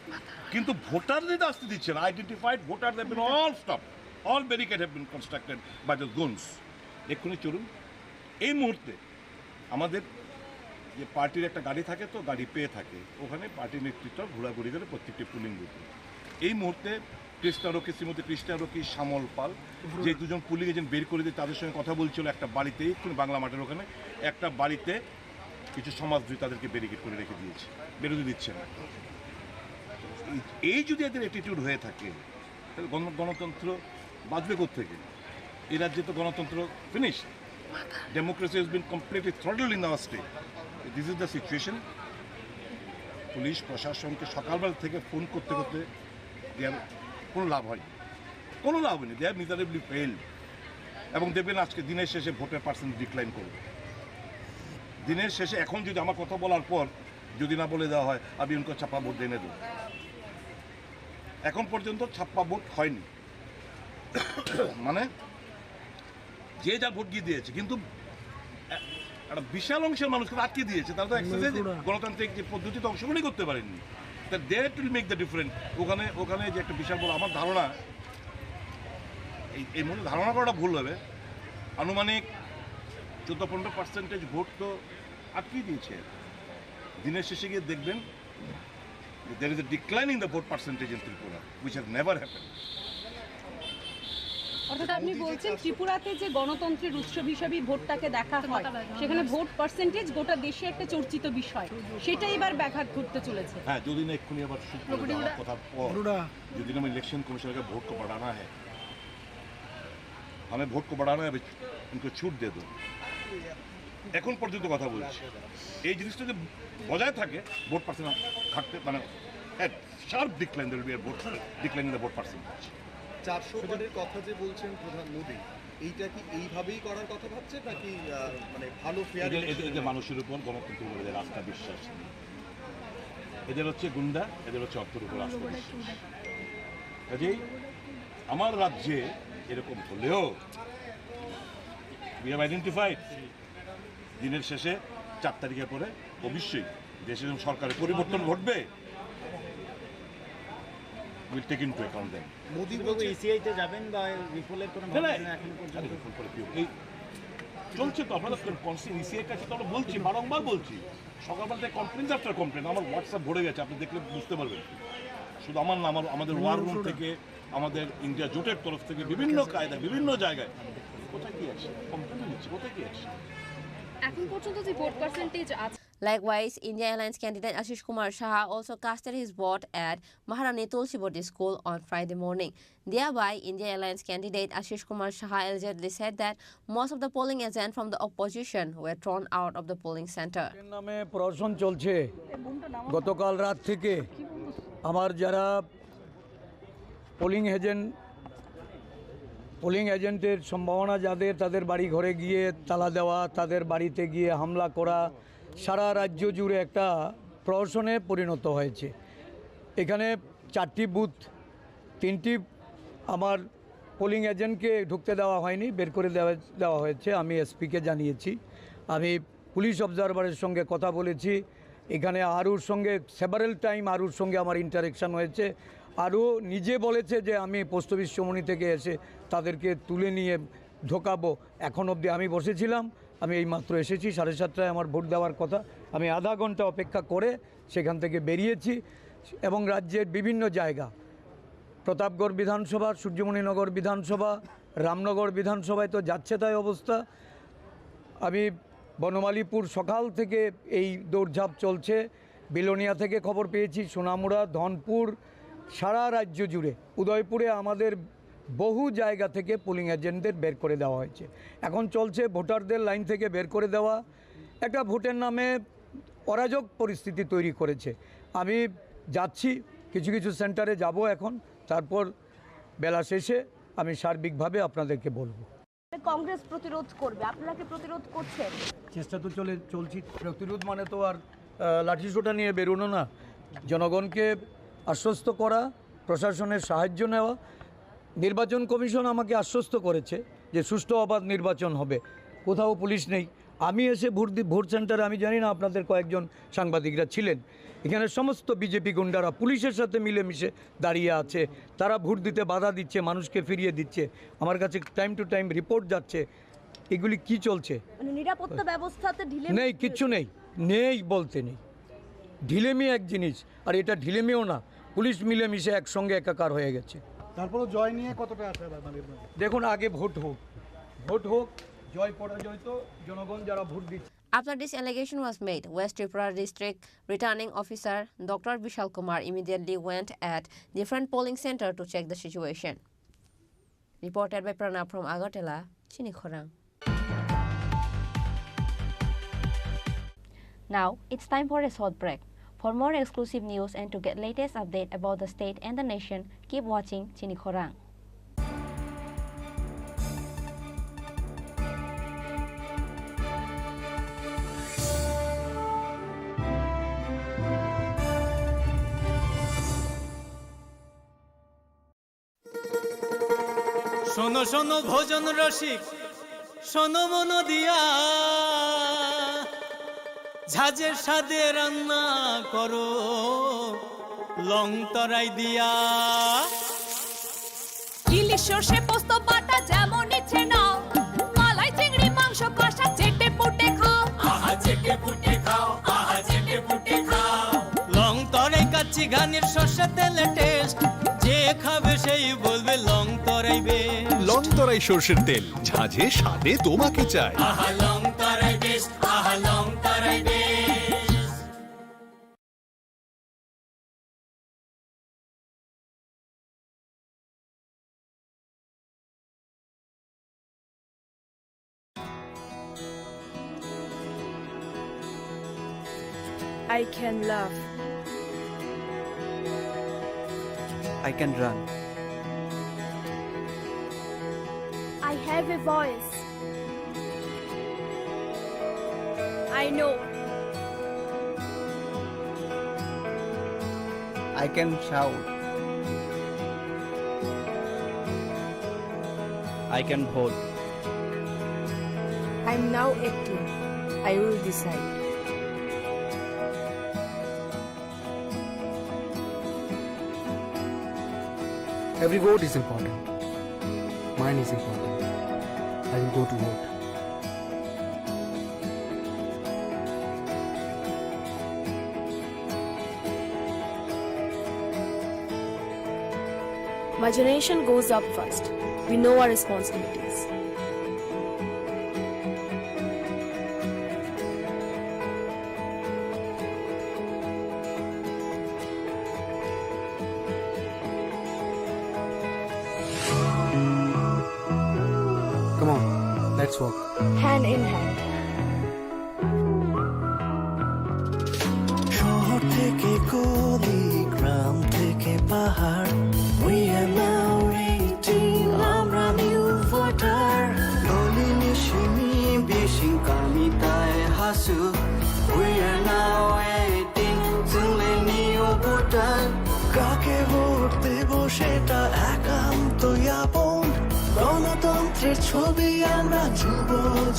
কিন্তু ভোটারদের আসতে দিচ্ছে না। Identified voter have been all stop, all barricade have been constructed by the goons. এক্ষুনি চলুন। এই মুহূর্তে আমাদের যে পার্টির একটা গাড়ি থাকে, তো গাড়ি পেয়ে থাকে, ওখানে পার্টির নেতৃত্ব ঘোরাঘুরি করে প্রত্যেকটি পুলিং বুথে। এই মুহূর্তে শ্রীমতী কৃষ্ণা রকি, শ্যামল পাল, যে দুজন পুলিং এজেন্ট বের করে দিয়ে তাদের সঙ্গে কথা বলছিল একটা বাড়িতে, বাংলা মাঠের ওখানে একটা বাড়িতে কিছু সমাজদ্রোহী তাদেরকে ব্যারিকেড করে রেখে দিয়েছে, বেরোতে দিচ্ছে না। এই যদি এদের অ্যাটিটিউড হয়ে থাকে তাহলে গণতন্ত্র বাঁচবে কোত্থেকে? এই রাজ্যে তো গণতন্ত্র finish. Democracy has been completely throttled in our state. This is the situation. Police প্রশাসনকে সকালবেলা থেকে ফোন করতে করতে কোনো লাভ হয়নি, কোনো লাভ হয়নি। They have miserably failed. এবং দেখবেন আজকে দিনের শেষে ভোটের পার্সেন্ট ডিক্লাইন করবে। দিনের শেষে এখন যদি আমার কথা বলার পর যদি না বলে দেওয়া হয় আমি উনকে ছাপ্পা ভোট এনে দেবো। এখন পর্যন্ত ছাপ্পা ভোট হয়নি, মানে যে যা ভোট গিয়ে দিয়েছে, কিন্তু একটা বিশাল অংশের মানুষকে আটকে দিয়েছে। তারা তো এক্সারসাইজ গণতান্ত্রিক যে পদ্ধতিতে অংশগ্রহণই করতে পারেননি। That will make the difference. ওখানে যে একটা বিশাল বড়, আমার ধারণা এই মনে ধারণা করাটা ভুল হবে, আনুমানিক 14-15% ভোট তো আটকেই দিয়েছে। দিনের শেষে গিয়ে দেখবেন there is a decline in the vote percentage in Tripura, which has never happened. অর্থাৎ আপনি বলছেন ত্রিপুরাতে যে গণতন্ত্রের উৎসব হিসাবে ভোটটাকে দেখা হয়, সেখানে ভোট পার্সেন্টেজ গোটা দেশে একটা চর্চিত বিষয়, সেটাই এবার ব্যাঘাত ঘটতে চলেছে। হ্যাঁ, যদি না এক্ষুনি আবার কথার পর যদি না इलेक्शन कमीशन का वोट को बढ़ाना है, हमें वोट को बढ़ाना है, उनको छूट दे दो। এখন পর্যন্ত কথা বলছি, এই জিনিসটা যদি বজায় থাকে ভোট পার্সেন্ট ঘাটতে, মানে শার্প ডিক্লাইন দেবে vote decline in the vote percentage. 400 বারের কথা যে বলছেন প্রধান মোদী, এইটা কি এইভাবেই করার কথা ভাবছে নাকি মানে ভালো ফেয়ার? এদের মানুষের উপর গণতন্ত্রের উপর এদের আস্থা বিশ্বাস নেই। এদের হচ্ছে গুন্ডা, এদের হচ্ছে অর্থের উপর আস্থা বিশ্বাস। কাজেই আমার রাজ্যে এরকম হলেও উই হ্যাভ আইডেন্টিফাইড দিনের শেষে 4 তারিখের পরে অবশ্যই দেশে যখন সরকারের পরিবর্তন ঘটবে, উইল টেক ইনটু অ্যাকাউন্ট দেন। মোদি বাবু ইসিআইতে যাবেন বা রিপোলের কোনো এখনো পর্যন্ত রিপোল করে এই চলছে তো, আপনারা ইসিআই কাছে তো আমরা বলছি, বারংবার বলছি, সকালবেলা থেকে কমপ্লেন আফটার কমপ্লেন, আমার হোয়াটসঅ্যাপ ভরে গেছে, আপনি দেখলে বুঝতে পারবেন। শুধু আমার না, আমাদের ওয়ার রুম থেকে, আমাদের ইন্ডিয়া জোটের তরফ থেকে বিভিন্ন কায়দা, বিভিন্ন জায়গায় কোথায় কি আছে কমপ্লেন নিচ্ছে, কোথায় কি আছে এখন পর্যন্ত যে ভোট পার্সেন্টেজ আছে। Likewise, India Alliance candidate Ashish Kumar Shah also casted his vote at Maharani Tulsibodi School on Friday morning. Thereby, India Alliance candidate Ashish Kumar Shah allegedly said that most of the polling agents from the opposition were thrown out of the polling center. নামে প্রশাসন চলছে গতকাল রাত থেকে। আমার যারা polling এজেন্টের সম্ভাবনা যাদের, তাদের বাড়ি ঘরে গিয়ে তালা দেওয়া, তাদের বাড়িতে গিয়ে হামলা করা, সারা রাজ্য জুড়ে একটা প্রহসনে পরিণত হয়েছে। এখানে 4টি বুথ, 3টি আমার পোলিং এজেন্টকে ঢুকতে দেওয়া হয়নি, বের করে দেওয়া হয়েছে। আমি এসপিকে জানিয়েছি, আমি পুলিশ অবজারভারের সঙ্গে কথা বলেছি। এখানে আরুর সঙ্গে সেভারেল টাইম আরুর সঙ্গে আমার ইন্টারেকশান হয়েছে। আরও নিজে বলেছে যে আমি পোস্ট অফিস চৌমুহনী থেকে এসে তাদেরকে তুলে নিয়ে ঢোকাবো। এখন অবধি আমি বসেছিলাম, আমি এইমাত্র এসেছি, 7:30টায় আমার ভোট দেওয়ার কথা। আমি আধা ঘন্টা অপেক্ষা করে সেখান থেকে বেরিয়েছি। এবং রাজ্যের বিভিন্ন জায়গা, প্রতাপগড় বিধানসভা, সূর্যমণিনগর বিধানসভা, রামনগর বিধানসভায় তো যাচ্ছে তাই অবস্থা। আমি বনমালীপুর সকাল থেকে এই দৌড়ঝাঁপ চলছে। বিলোনিয়া থেকে খবর পেয়েছি, সোনামুড়া, ধনপুর, সারা রাজ্য জুড়ে, উদয়পুরে আমাদের বহু জায়গা থেকে পোলিং এজেন্টদের বের করে দেওয়া হয়েছে। এখন চলছে ভোটারদের লাইন থেকে বের করে দেওয়া। একটা ভোটের নামে অরাজক পরিস্থিতি তৈরি করেছে। আমি যাচ্ছি, কিছু কিছু সেন্টারে যাব এখন, তারপর বেলা শেষে আমি সার্বিকভাবে আপনাদেরকে বলবো। কংগ্রেস প্রতিরোধ করবে, আপনারা কি প্রতিরোধ করছেন? চেষ্টা তো চলছি। প্রতিরোধ মানে তো আর লাঠিসোঁটা নিয়ে বেরোনো না, জনগণকে আশ্বস্ত করা, প্রশাসনের সাহায্য নেওয়া। নির্বাচন কমিশন আমাকে আশ্বস্ত করেছে যে সুষ্ঠু অবাধ নির্বাচন হবে, কোথাও পুলিশ নেই। আমি এসে ভোট সেন্টারে, আমি জানি না আপনাদের কয়েকজন সাংবাদিকরা ছিলেন, এখানে সমস্ত বিজেপি গুন্ডারা পুলিশের সাথে মিলেমিশে দাঁড়িয়ে আছে। তারা ভোট দিতে বাধা দিচ্ছে, মানুষকে ফিরিয়ে দিচ্ছে। আমার কাছে টাইম টু টাইম রিপোর্ট যাচ্ছে। এগুলি কি চলছে? নিরাপত্তা ব্যবস্থাতে ঢিলেমি নেই, কিচ্ছু নেই বলতে নেই। ঢিলেমি এক জিনিস, আর এটা ঢিলেমিও না, পুলিশ মিলেমিশে একসঙ্গে একাকার হয়ে গেছে। তারপরে জয় নিয়ে কতটা আশা আপনাদের? দেখুন আগে ভোট হোক, জয় পরাজয় তো জনগণ যারা ভোট দিচ্ছে। After this allegation was made, West Tripura District Returning Officer Dr. Vishal Kumar immediately went at different polling center to check the situation. Reported by Pranab from Agartala, Chinikhorang. Now, it's time for a short break. For more exclusive news and to get latest update about the state and the nation, keep watching Chinikhorang. শোনো শোনো ভোজন রসিক, শোনো মন দিয়া, ঝাঁঝের স্বাদে রান্না করো লং তরাই দিয়া। ইলিশ সর্ষে পোস্ত বাটা যেমন ইচ্ছে নাও, মালাই চিংড়ি মাংস কষা চেটে পুটে খাও, আহা চেটে পুটে খাও, আহা চেটে পুটে খাও। লং তরাই কাচ্চি ঘানির সর্ষে তেলে টেস্ট, যে খাবে সেই বলবে লং তরাই বেশ। লং তরাই সর্ষের তেল, ঝাঁঝে স্বাদে তোমাকে চাই। আহা লং তরাই বেশ, আহা লং তরাই বেশ। I can laugh. I can run. I have a voice. I know. I can shout. I can hold. I'm now acting. I will decide. Every vote is important. Mine is important. I will go to vote. My generation goes up first. We know our responsibilities. Come on, let's walk. Hand in hand. শহর থেকে গলি, গ্রাম থেকে পাহাড়, we are now 18, আমরা new voter. গলি নিশিনি বিশিং কামিতায় হাসু, we are now 18, जोंले new voter. কাকে ভোট দেব সেটা একান্তই আপন, গণতন্ত্রের ছবি আমরা যুব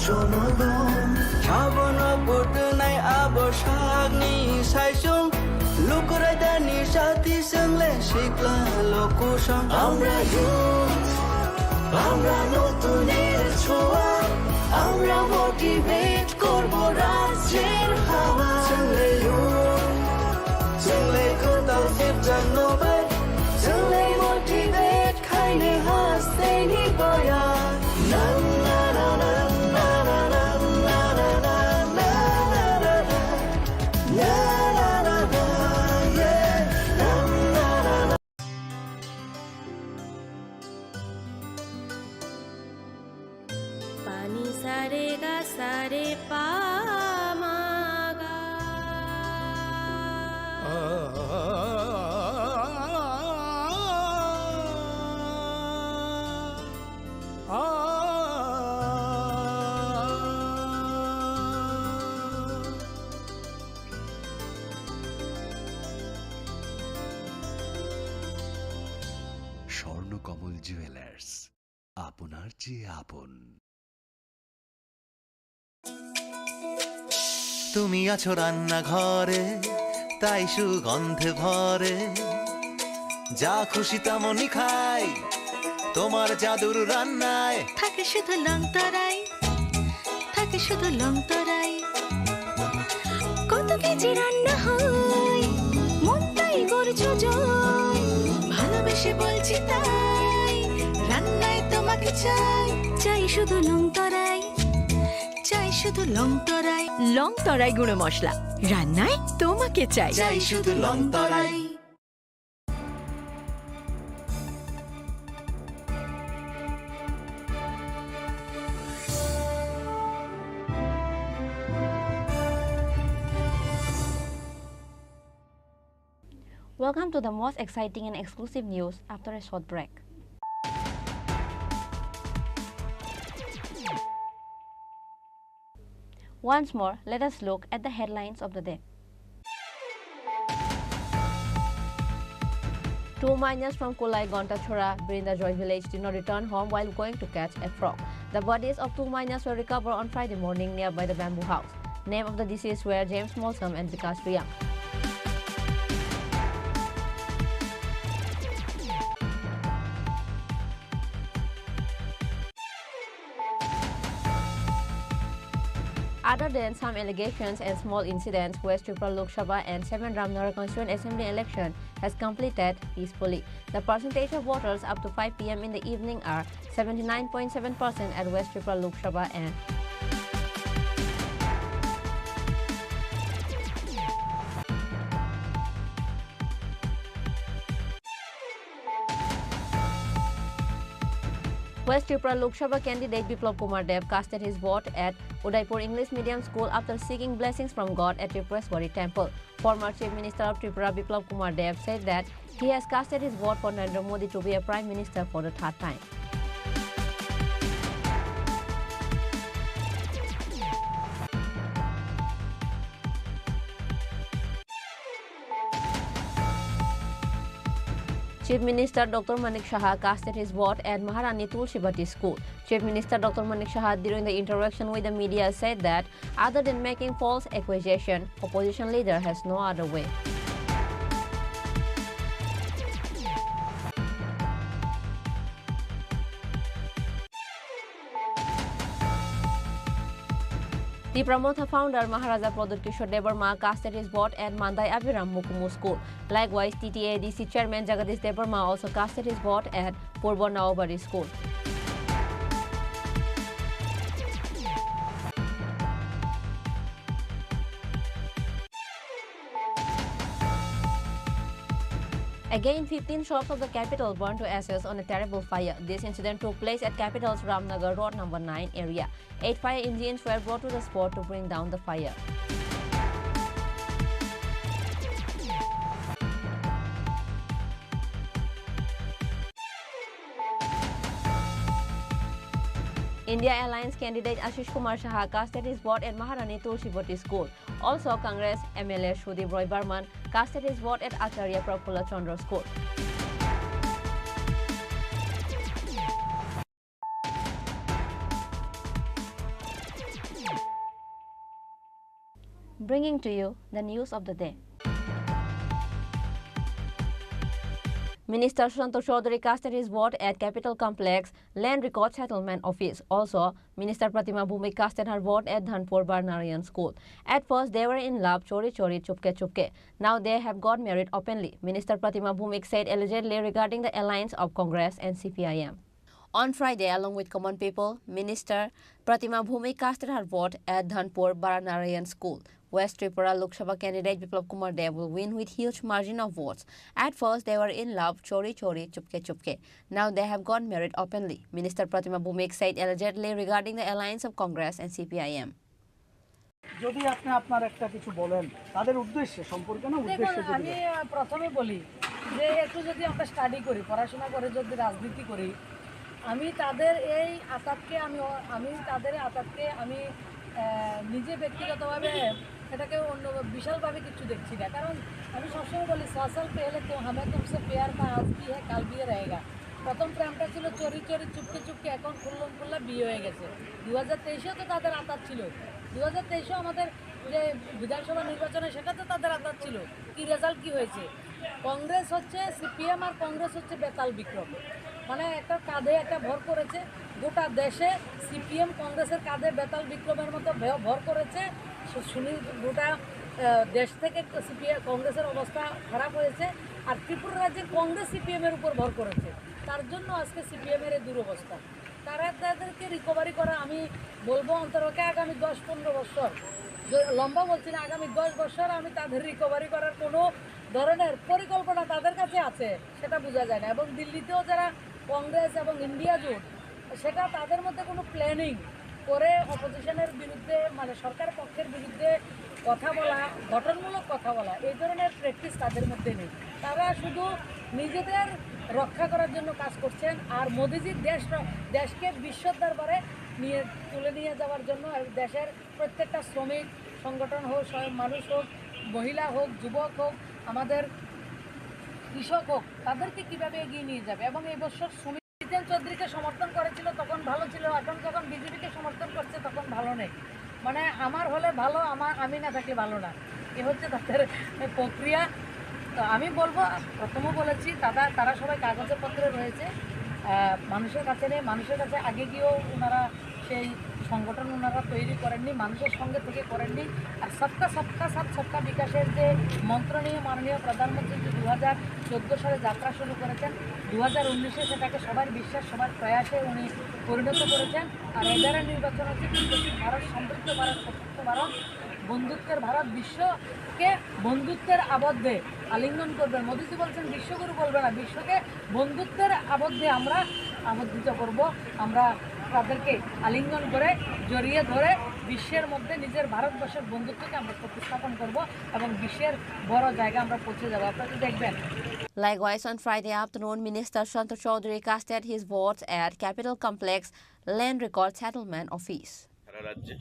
জনগণ। সাবন ভোট নাই আবসাগনি সাইসং, লুকুরাই দানি সাথী সঙ্গে শিখলা লোকুসং। আমরা ইউথ, আমরা নতুনের ছোঁয়া, আমরা মোটিভেট করব রাজ্যের হাওয়া। সঙ্গে ইউথ, সঙ্গে কোথাও সেপ্টানোবাই, সঙ্গে মোটিভেট খাইনে হাসতে নিবয়া। না না না না না না না না না না না না না না না, yeah, na na na na. Pani sare ga sare pa ma ga. Swarnakamal jewellers, আপনার চেয়ে আপন। তুমি আছো রান্নাঘরে, তাই সুগন্ধে ভরে, যা খুশি তেমনই খাই তোমার জাদুর রান্নায়। থাকে শুধু লং তরাই, থাকে শুধু লং তরাই, কত কেজি রান্না হয় মনটাই করছো জয়, ভালোবেসে ভালোবেসে বলছি তাই, রান্নায় তোমাকে চাই, চাই শুধু লং তরাই, চাই শুধু লং তরাই। লং তরাই গুঁড়ো মশলা, রান্নায় তোমাকে চাই, চাই শুধু long Terai. Welcome to the most exciting and exclusive news after a short break. Once more, let us look at the headlines of the day. 2 miners from Kulai Gontachora, Brindajoy village did not return home while going to catch a frog. The bodies of 2 miners were recovered on Friday morning nearby the bamboo house. Name of the deceased were James Molsom and Vikas Riyang. Other than some allegations and small incidents, West Tripura Lok Sabha and 7 Ramnagar Constituent Assembly election has completed peacefully. The percentage of voters up to 5 p.m. in the evening are 79.7% at West Tripura Lok Sabha and West Tripura Lok Sabha candidate Biplab Kumar Dev casted his vote at Udaipur English Medium School after seeking blessings from God at Tripuraswari Temple. Former Chief Minister of Tripura Biplab Kumar Dev said that he has casted his vote for Narendra Modi to be a Prime Minister for the third time. Chief Minister Dr. Manik Shah casted his vote at Maharani Tulsibati School. Chief Minister Dr. Manik Shah, during the interaction with the media, said that other than making false accusation, opposition leader has no other way. The Pramotha founder Maharaja Pradut Kishore Debarma casted his vote at Mandai Abiram Mukumu School. Likewise, TTADC Chairman Jagadish Debarma also casted his vote at Purbo Naobari School. Again, 15 shops of the capital burned to ashes on a terrible fire. This incident took place at Capital's Ramnagar Road number 9 area. 8 fire engines were brought to the spot to bring down the fire. India Alliance candidate Ashish Kumar Shah casted his vote at Maharani Tulsibati School. Also, Congress MLA Shudip Roy Barman casted his vote at Acharya Prafulla Chandra School. Bringing to you the news of the day. Minister Santosh Chaudhary casted his vote at Capital Complex Land Record Settlement Office. Also, Minister Pratima Bhumik casted her vote at Dhanpur Barnarian School. At first, they were in love, chori chori, chupke chupke. Now they have got married openly. Minister Pratima Bhumik said allegedly regarding the alliance of Congress and CPIM. On Friday, along with common people, Minister Pratima Bhumik casted her vote at Dhanpur Barnarian School. West Tripura Lok Sabha candidate Biplab Kumar Dev will win with huge margin of votes. At first, they were in love, chori chori, chupke chupke. Now they have got married openly. Minister Pratima Bhumik said allegedly regarding the alliance of Congress and CPIM. যদি আপনি আপনার একটা কিছু বলেন তাদের উদ্দেশ্যে সম্পর্কে না উদ্দেশ্যে আমি প্রথমে বলি যে একটু যদি আমরা স্টাডি করি পড়াশোনা করে যদি রাজনীতি করি আমি তাদের এই আতাতকে আমি তাদের আতাতকে আমি নিজে ব্যক্তিগতভাবে এটাকে অন্য বিশালভাবে কিছু দেখছি না কারণ আমি সবসময় বলি সাল পেলে তো हमें तुमसे प्यार था आज भी है कल भी रहेगा প্রথম প্রেমটা ছিল চোরি চোরি চুপকে চুপকে এখন খুল্লম খুল্লা বিয়ে হয়ে গেছে 2023-এও তো তাদের আতাত ছিল 2023-এও আমাদের যে বিধানসভা নির্বাচনে সেটা তো তাদের আতাত ছিল কি রেজাল্ট কি হয়েছে কংগ্রেস হচ্ছে সিপিএম আর কংগ্রেস হচ্ছে বেতাল বিক্রম মানে একটা কাঁধে একটা ভর করেছে গোটা দেশে সিপিএম কংগ্রেসের কাঁধে বেতাল বিক্রমের মতো ভর করেছে সুনীল গোটা দেশ থেকে কংগ্রেসের অবস্থা খারাপ হয়েছে, আর ত্রিপুরা রাজ্যে কংগ্রেস সিপিএমের উপর ভর করেছে, তার জন্য আজকে সিপিএমের এই দুরবস্থা। তাদেরকে রিকভারি করা, আমি বলবো অন্তরকে আগামী 10-15 বছর, লম্বা বলছি না, আগামী 10 বছর আমি তাদের রিকভারি করার কোনো ধরনের পরিকল্পনা তাদের কাছে আছে সেটা বোঝা যায় না। এবং দিল্লিতেও যারা কংগ্রেস এবং ইন্ডিয়া জোট, সেটা তাদের মধ্যে কোনো প্ল্যানিং করে অপোজিশনের বিরুদ্ধে, মানে সরকারের পক্ষের বিরুদ্ধে কথা বলা, গঠনমূলক কথা বলা, এই ধরনের প্র্যাকটিস তাদের মধ্যে নেই। তারা শুধু নিজেদের রক্ষা করার জন্য কাজ করছেন, আর মোদিজির দেশকে বিশ্ব দরবারে তুলে নিয়ে যাওয়ার জন্য দেশের প্রত্যেকটা শ্রমিক সংগঠন হোক, মানুষ হোক, মহিলা হোক, যুবক হোক, আমাদের কৃষক হোক, তাদেরকে কীভাবে এগিয়ে নিয়ে যাবে। এবং এই বছর সুমিতেন চৌধুরীকে সমর্থন করেছিল তখন ভালো ছিল, এখন যখন বিজেপিকে সমর্থন করছে তখন ভালো নেই। মানে আমার হলে ভালো, আমি না থাকলে ভালো না, এ হচ্ছে তাদের প্রক্রিয়া। তো আমি বলবো, প্রথমও বলেছি, তারা সবাই কাগজে পত্রে রয়েছে, মানুষের কাছে নেই। মানুষের কাছে আগে গিয়েও ওনারা সেই সংগঠন তৈরি করেননি, মানুষের সঙ্গে থেকে করেননি। আর সবকা সাথ সবকা বিকাশের যে মন্ত্র নিয়ে মাননীয় প্রধানমন্ত্রী 2014 সালে যাত্রা শুরু করেছেন, 2019-এ সেটাকে সবার বিশ্বাস, সবার প্রয়াসে উনি পরিণত করেছেন। আর এবারের নির্বাচন হচ্ছে বিকশিত ভারত, সমৃদ্ধ ভারত, সশক্ত ভারত, বন্ধুত্বের ভারত, বিশ্বকে বন্ধুত্বের আবদ্ধে আলিঙ্গন করবেন। মোদীজি বলছেন বিশ্বগুরু বলবে না, বিশ্বকে বন্ধুত্বের আবদ্ধে আমরা আবদ্ধিত করব। আমরা তাদেরকে আলিঙ্গন করে জড়িয়ে ধরে বিশ্বের মধ্যে নিজের ভারতবর্ষের বন্ধুত্বকে আমরা প্রতিস্থাপন করব এবং বিশ্বের বড় জায়গা আমরা পৌঁছে যাব, আপনারা দেখবেন। Likewise, on Friday afternoon, Minister Santokh Chaudhary casted his votes at Capital Complex Land Record Settlement Office. সারা রাজ্যে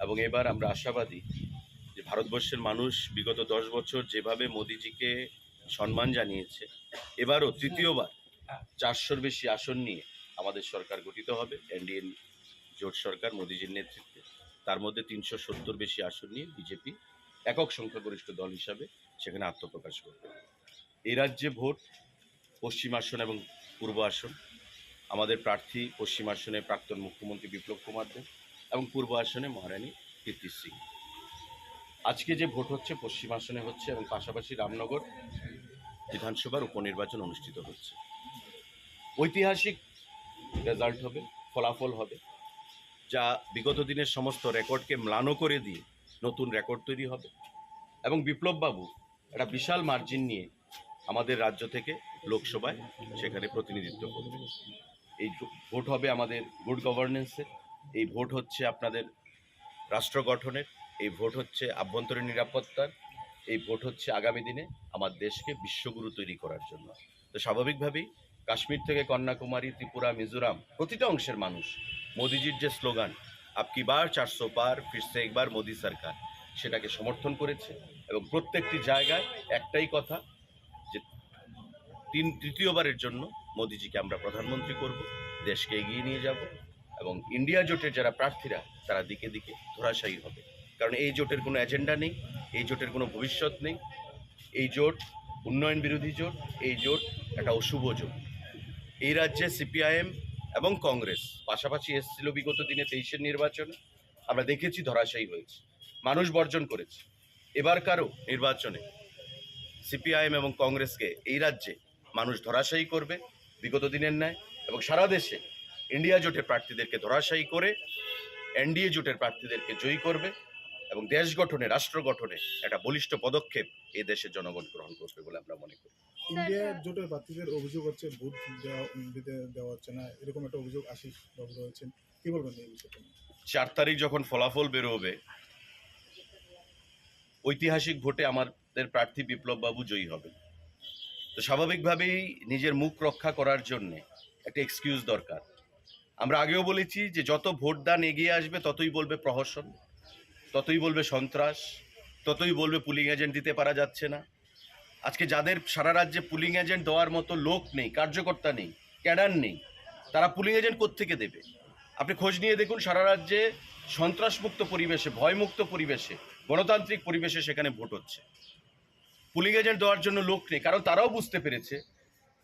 এবং এবার আমরা আশাবাদী যে ভারতবর্ষের মানুষ বিগত 10 বছর যেভাবে মোদিজিকে সম্মান জানিয়েছে, এবারও তৃতীয়বার 400-র বেশি আসন নিয়ে আমাদের সরকার গঠিত হবে, এনডিএ জোট সরকার মোদিজির নেতৃত্বে। তার মধ্যে 370 বেশি আসন নিয়ে বিজেপি একক সংখ্যাগরিষ্ঠ দল হিসাবে সেখানে আত্মপ্রকাশ করবে। এই রাজ্যে ভোট পশ্চিম আসন এবং পূর্ব আসন। আমাদের প্রার্থী পশ্চিম আসনে প্রাক্তন মুখ্যমন্ত্রী বিপ্লব কুমার দেব এবং পূর্ব আসনে মহারানী কীর্তি সিং। আজকে যে ভোট হচ্ছে পশ্চিম আসনে হচ্ছে এবং পাশাপাশি রামনগর বিধানসভার উপনির্বাচন অনুষ্ঠিত হচ্ছে। ঐতিহাসিক রেজাল্ট হবে, ফলাফল হবে, যা বিগত দিনের সমস্ত রেকর্ডকে ম্লান করে দিয়ে নতুন রেকর্ড তৈরি হবে এবং বিপ্লববাবু একটা বিশাল মার্জিন নিয়ে আমাদের রাজ্য থেকে লোকসভায় সেখানে প্রতিনিধিত্ব করবে। এই ভোট হবে আমাদের গুড গভর্নেন্সের, এই ভোট হচ্ছে আপনাদের রাষ্ট্র গঠনের, এই ভোট হচ্ছে আভ্যন্তরীণ নিরাপত্তার, এই ভোট হচ্ছে আগামী দিনে আমার দেশকে বিশ্বগুরু তৈরি করার জন্য। তো স্বাভাবিকভাবেই কাশ্মীর থেকে কন্যাকুমারী, ত্রিপুরা, মিজোরাম প্রতিটা অংশের মানুষ মোদিজির যে স্লোগান আপকি বার 400 পার ফিরসে একবার মোদি সরকার, সেটাকে সমর্থন করেছে এবং প্রত্যেকটি জায়গায় একটাই কথা যে তৃতীয়বারের জন্য মোদিজিকে আমরা প্রধানমন্ত্রী করব, দেশকে এগিয়ে নিয়ে যাব এবং ইন্ডিয়া জোটের যারা প্রার্থীরা তারা দিকে দিকে ধরাশায়ী হবে। কারণ এই জোটের কোনো এজেন্ডা নেই, এই জোটের কোনো ভবিষ্যৎ নেই, এই জোট উন্নয়ন বিরোধী জোট, এই জোট একটা অশুভ জোট। এই রাজ্যে সিপিআইএম এবং কংগ্রেস পাশাপাশি এসেছিল বিগত দিনে 23-এর নির্বাচনে, আমরা দেখেছি ধরাশায়ী হয়েছে, মানুষ বর্জন করেছে। এবারকারও নির্বাচনে সিপিআইএম এবং কংগ্রেসকে এই রাজ্যে মানুষ ধরাশায়ী করবে বিগত দিনের ন্যায় এবং সারা দেশে ইন্ডিয়া জোটের প্রার্থীদেরকে ধরাশায়ী করে এনডিএ জোটের প্রার্থীদেরকে জয়ী করবে এবং দেশ গঠনে, রাষ্ট্র গঠনে একটা বলিষ্ঠ পদক্ষেপ এই দেশের জনগণ গ্রহণ করবে বলে আমরা মনে করি। ইন্ডিয়া জোটের প্রার্থীদের অভিযোগ হচ্ছে ভোট দেওয়া হচ্ছে না, এরকম একটা অভিযোগ আশিস বাবু রয়েছেন, কি বলবেন এই বিষয়টা? 4 তারিখ যখন ফলাফল বেরোবে, ঐতিহাসিক ভোটে আমাদের প্রার্থী বিপ্লব বাবু জয়ী হবে। তো স্বাভাবিকভাবেই নিজের মুখ রক্ষা করার জন্যে একটা এক্সকিউজ দরকার। আমরা আগেও বলেছি যে যত ভোটদান এগিয়ে আসবে ততই বলবে প্রহসন, ততই বলবে সন্ত্রাস, ততই বলবে পুলিং এজেন্ট দিতে পারা যাচ্ছে না। আজকে যাদের সারা রাজ্যে পুলিং এজেন্ট দেওয়ার মতো লোক নেই, কার্যকর্তা নেই, ক্যাডার নেই, তারা পুলিং এজেন্ট কোত্থেকে দেবে? আপনি খোঁজ নিয়ে দেখুন, সারা রাজ্যে সন্ত্রাসমুক্ত পরিবেশে, ভয়মুক্ত পরিবেশে, গণতান্ত্রিক পরিবেশে সেখানে ভোট হচ্ছে। পুলিং এজেন্ট দেওয়ার জন্য লোক নেই, কারণ তারাও বুঝতে পেরেছে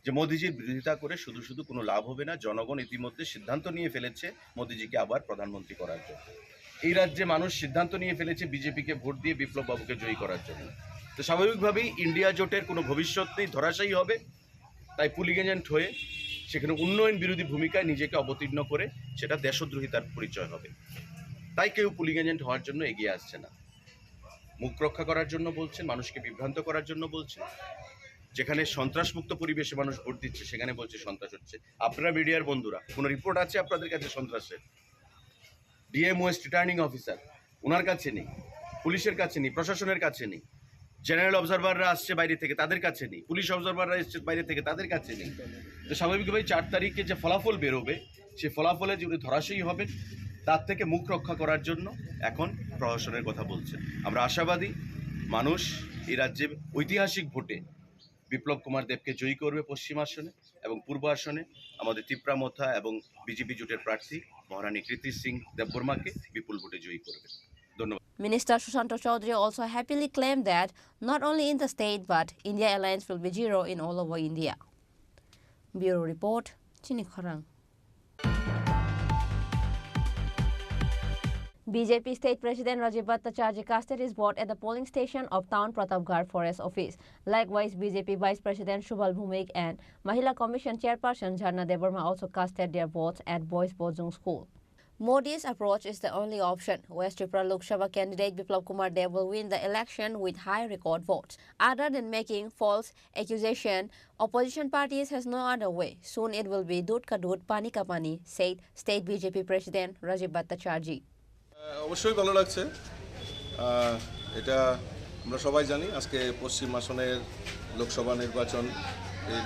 যে মোদিজির বিরোধিতা করে শুধু শুধু কোনো লাভ হবে না। জনগণ ইতিমধ্যে সিদ্ধান্ত নিয়ে ফেলেছে মোদিজিকে আবার প্রধানমন্ত্রী করার জন্য। এই রাজ্যে মানুষ সিদ্ধান্ত নিয়ে ফেলেছে বিজেপিকে ভোট দিয়ে বিপ্লব বাবুকে জয়ী করার জন্য। তো স্বাভাবিকভাবেই ইন্ডিয়া জোটের কোনো ভবিষ্যৎ নেই, ধরাশায়ী হবে। তাই পুলিং এজেন্ট হয়ে সেখানে উন্নয়ন বিরোধী ভূমিকায় নিজেকে অবতীর্ণ করে সেটা দেশদ্রোহিতার পরিচয় হবে। তাই কেউ পুলিং এজেন্ট হওয়ার জন্য এগিয়ে আসছে না। মুখ রক্ষা করার জন্য বলছেন, মানুষকে বিভ্রান্ত করার জন্য বলছেন। যেখানে সন্ত্রাসমুক্ত পরিবেশে মানুষ ভোট দিচ্ছে সেখানে বলছে সন্ত্রাস হচ্ছে। আপনারা মিডিয়ার বন্ধুরা, কোনো রিপোর্ট আছে আপনাদের কাছে সন্ত্রাসের? ডিএমওএস রিটার্নিং অফিসার ওনার কাছে নেই, পুলিশের কাছে নেই, প্রশাসনের কাছে নেই। জেনারেল অবজারভাররা আসছে বাইরে থেকে, তাদের কাছে নেই। পুলিশ অবজারভাররা এসছে বাইরে থেকে, তাদের কাছে নেই। তো স্বাভাবিকভাবেই 4 তারিখে যে ফলাফল বেরোবে সেই ফলাফলে যে উনি ধরাশায়ী হবেন তার থেকে মুখ রক্ষা করার জন্য এখন প্রশাসনের কথা বলছেন। আমরা আশাবাদী মানুষ এই রাজ্যে ঐতিহাসিক ভোটে বিপ্লব কুমার দেবকে জয়ী করবে পশ্চিম আসনে, এবং পূর্ব আসনে আমাদের তিপ্রা মোথা এবং বিজেপি জোটের প্রার্থী মহারানী কৃতি সিং দেববর্মাকে বিপুল ভোটে জয়ী করবে। ধন্যবাদ। Minister Sushanta Chaudhary also happily claimed that not only in the state but India Alliance will be zero in all over India. Bureau Report, Chini Kharang. BJP State President Rajiv Bhattacharjee casted his vote at the polling station of Town Pratapgarh Forest Office. Likewise, BJP Vice President Shubal Bhumik and Mahila Commission Chairperson Jharna Debarma also casted their votes at Boys Bojung School. Modi's approach is the only option. West Tripura Lok Sabha candidate Biplab Kumar Dev will win the election with high record votes. Other than making false accusation, opposition parties has no other way. Soon it will be dud ka dud, pani ka pani, said State BJP President Rajiv Bhattacharjee. অবশ্যই ভালো লাগছে। এটা আমরা সবাই জানি আজকে পশ্চিম আসনের লোকসভা নির্বাচন, এই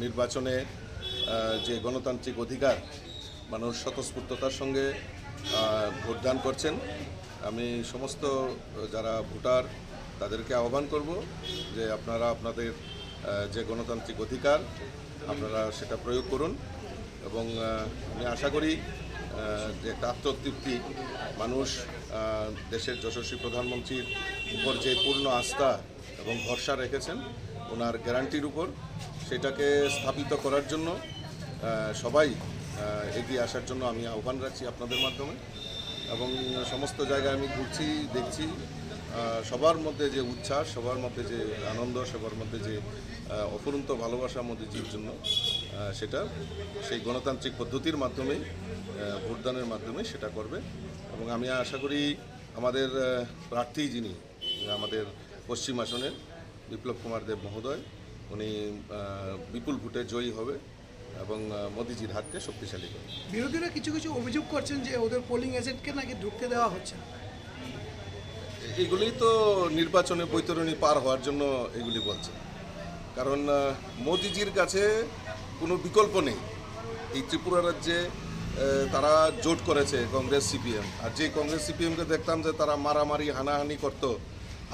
নির্বাচনে যে গণতান্ত্রিক অধিকার মানুষ স্বতঃস্ফূর্ততার সঙ্গে ভোটদান করছেন। আমি সমস্ত যারা ভোটার তাদেরকে আহ্বান করব যে আপনারা আপনাদের যে গণতান্ত্রিক অধিকার আপনারা সেটা প্রয়োগ করুন, এবং আমি আশা করি যে একটা আত্মতৃপ্তি মানুষ দেশের যশস্বী প্রধানমন্ত্রীর উপর যে পূর্ণ আস্থা এবং ভরসা রেখেছেন ওনার গ্যারান্টির উপর, সেটাকে স্থাপিত করার জন্য সবাই এগিয়ে আসার জন্য আমি আহ্বান রাখছি আপনাদের মাধ্যমে। এবং সমস্ত জায়গায় আমি ঘুরছি, দেখছি সবার মধ্যে যে উচ্ছ্বাস, সবার মধ্যে যে আনন্দ, সবার মধ্যে যে অফুরন্ত ভালোবাসা মোদিজির জন্য, সেটা সেই গণতান্ত্রিক পদ্ধতির মাধ্যমেই ভোটদানের মাধ্যমে সেটা করবে। এবং আমি আশা করি আমাদের প্রার্থী যিনি আমাদের পশ্চিম আসনের বিপ্লব কুমার দেব মহোদয়, উনি বিপুল ভোটে জয়ী হবে এবং মোদিজির হাতকে শক্তিশালী করবে। বিরোধীরা কিছু কিছু অভিযোগ করছেন যে ওদের পোলিং এজেন্টকে নাকি ঢুকতে দেওয়া হচ্ছে না। এগুলি তো নির্বাচনে বৈতরণী পার হওয়ার জন্য এগুলি বলছে, কারণ মোদিজির কাছে কোনো বিকল্প নেই। এই ত্রিপুরা রাজ্যে তারা জোট করেছে কংগ্রেস সিপিএম, আর যে কংগ্রেস সিপিএমকে দেখতাম যে তারা মারামারি হানাহানি করত,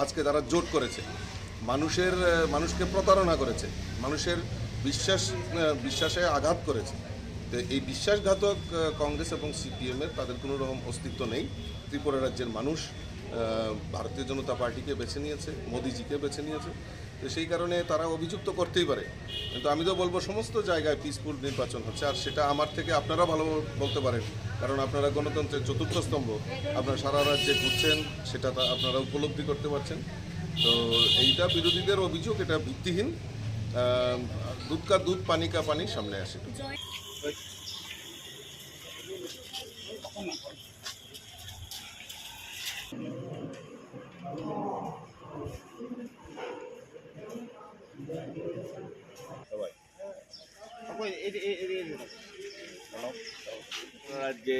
আজকে তারা জোট করেছে, মানুষকে প্রতারণা করেছে, মানুষের বিশ্বাসে আঘাত করেছে। তো এই বিশ্বাসঘাতক কংগ্রেস এবং সিপিএমের তাদের কোনো রকম অস্তিত্ব নেই। ত্রিপুরা রাজ্যের মানুষ ভারতীয় জনতা পার্টিকে বেছে নিয়েছে, মোদিজিকে বেছে নিয়েছে। তো সেই কারণে তারা অভিযুক্ত করতেই পারে, কিন্তু আমি তো বলবো সমস্ত জায়গায় পিসফুল নির্বাচন হচ্ছে। আর সেটা আমার থেকে আপনারা ভালো বলতে পারেন, কারণ আপনারা গণতন্ত্রের চতুর্থ স্তম্ভ, আপনারা সারা রাজ্যে ঘুরছেন, সেটা আপনারা উপলব্ধি করতে পারছেন। তো এইটা বিরোধীদের অভিযোগ, এটা ভিত্তিহীন। দুধ কা দুধ, পানি কা পানি, সামনে আসে। রাজ্যে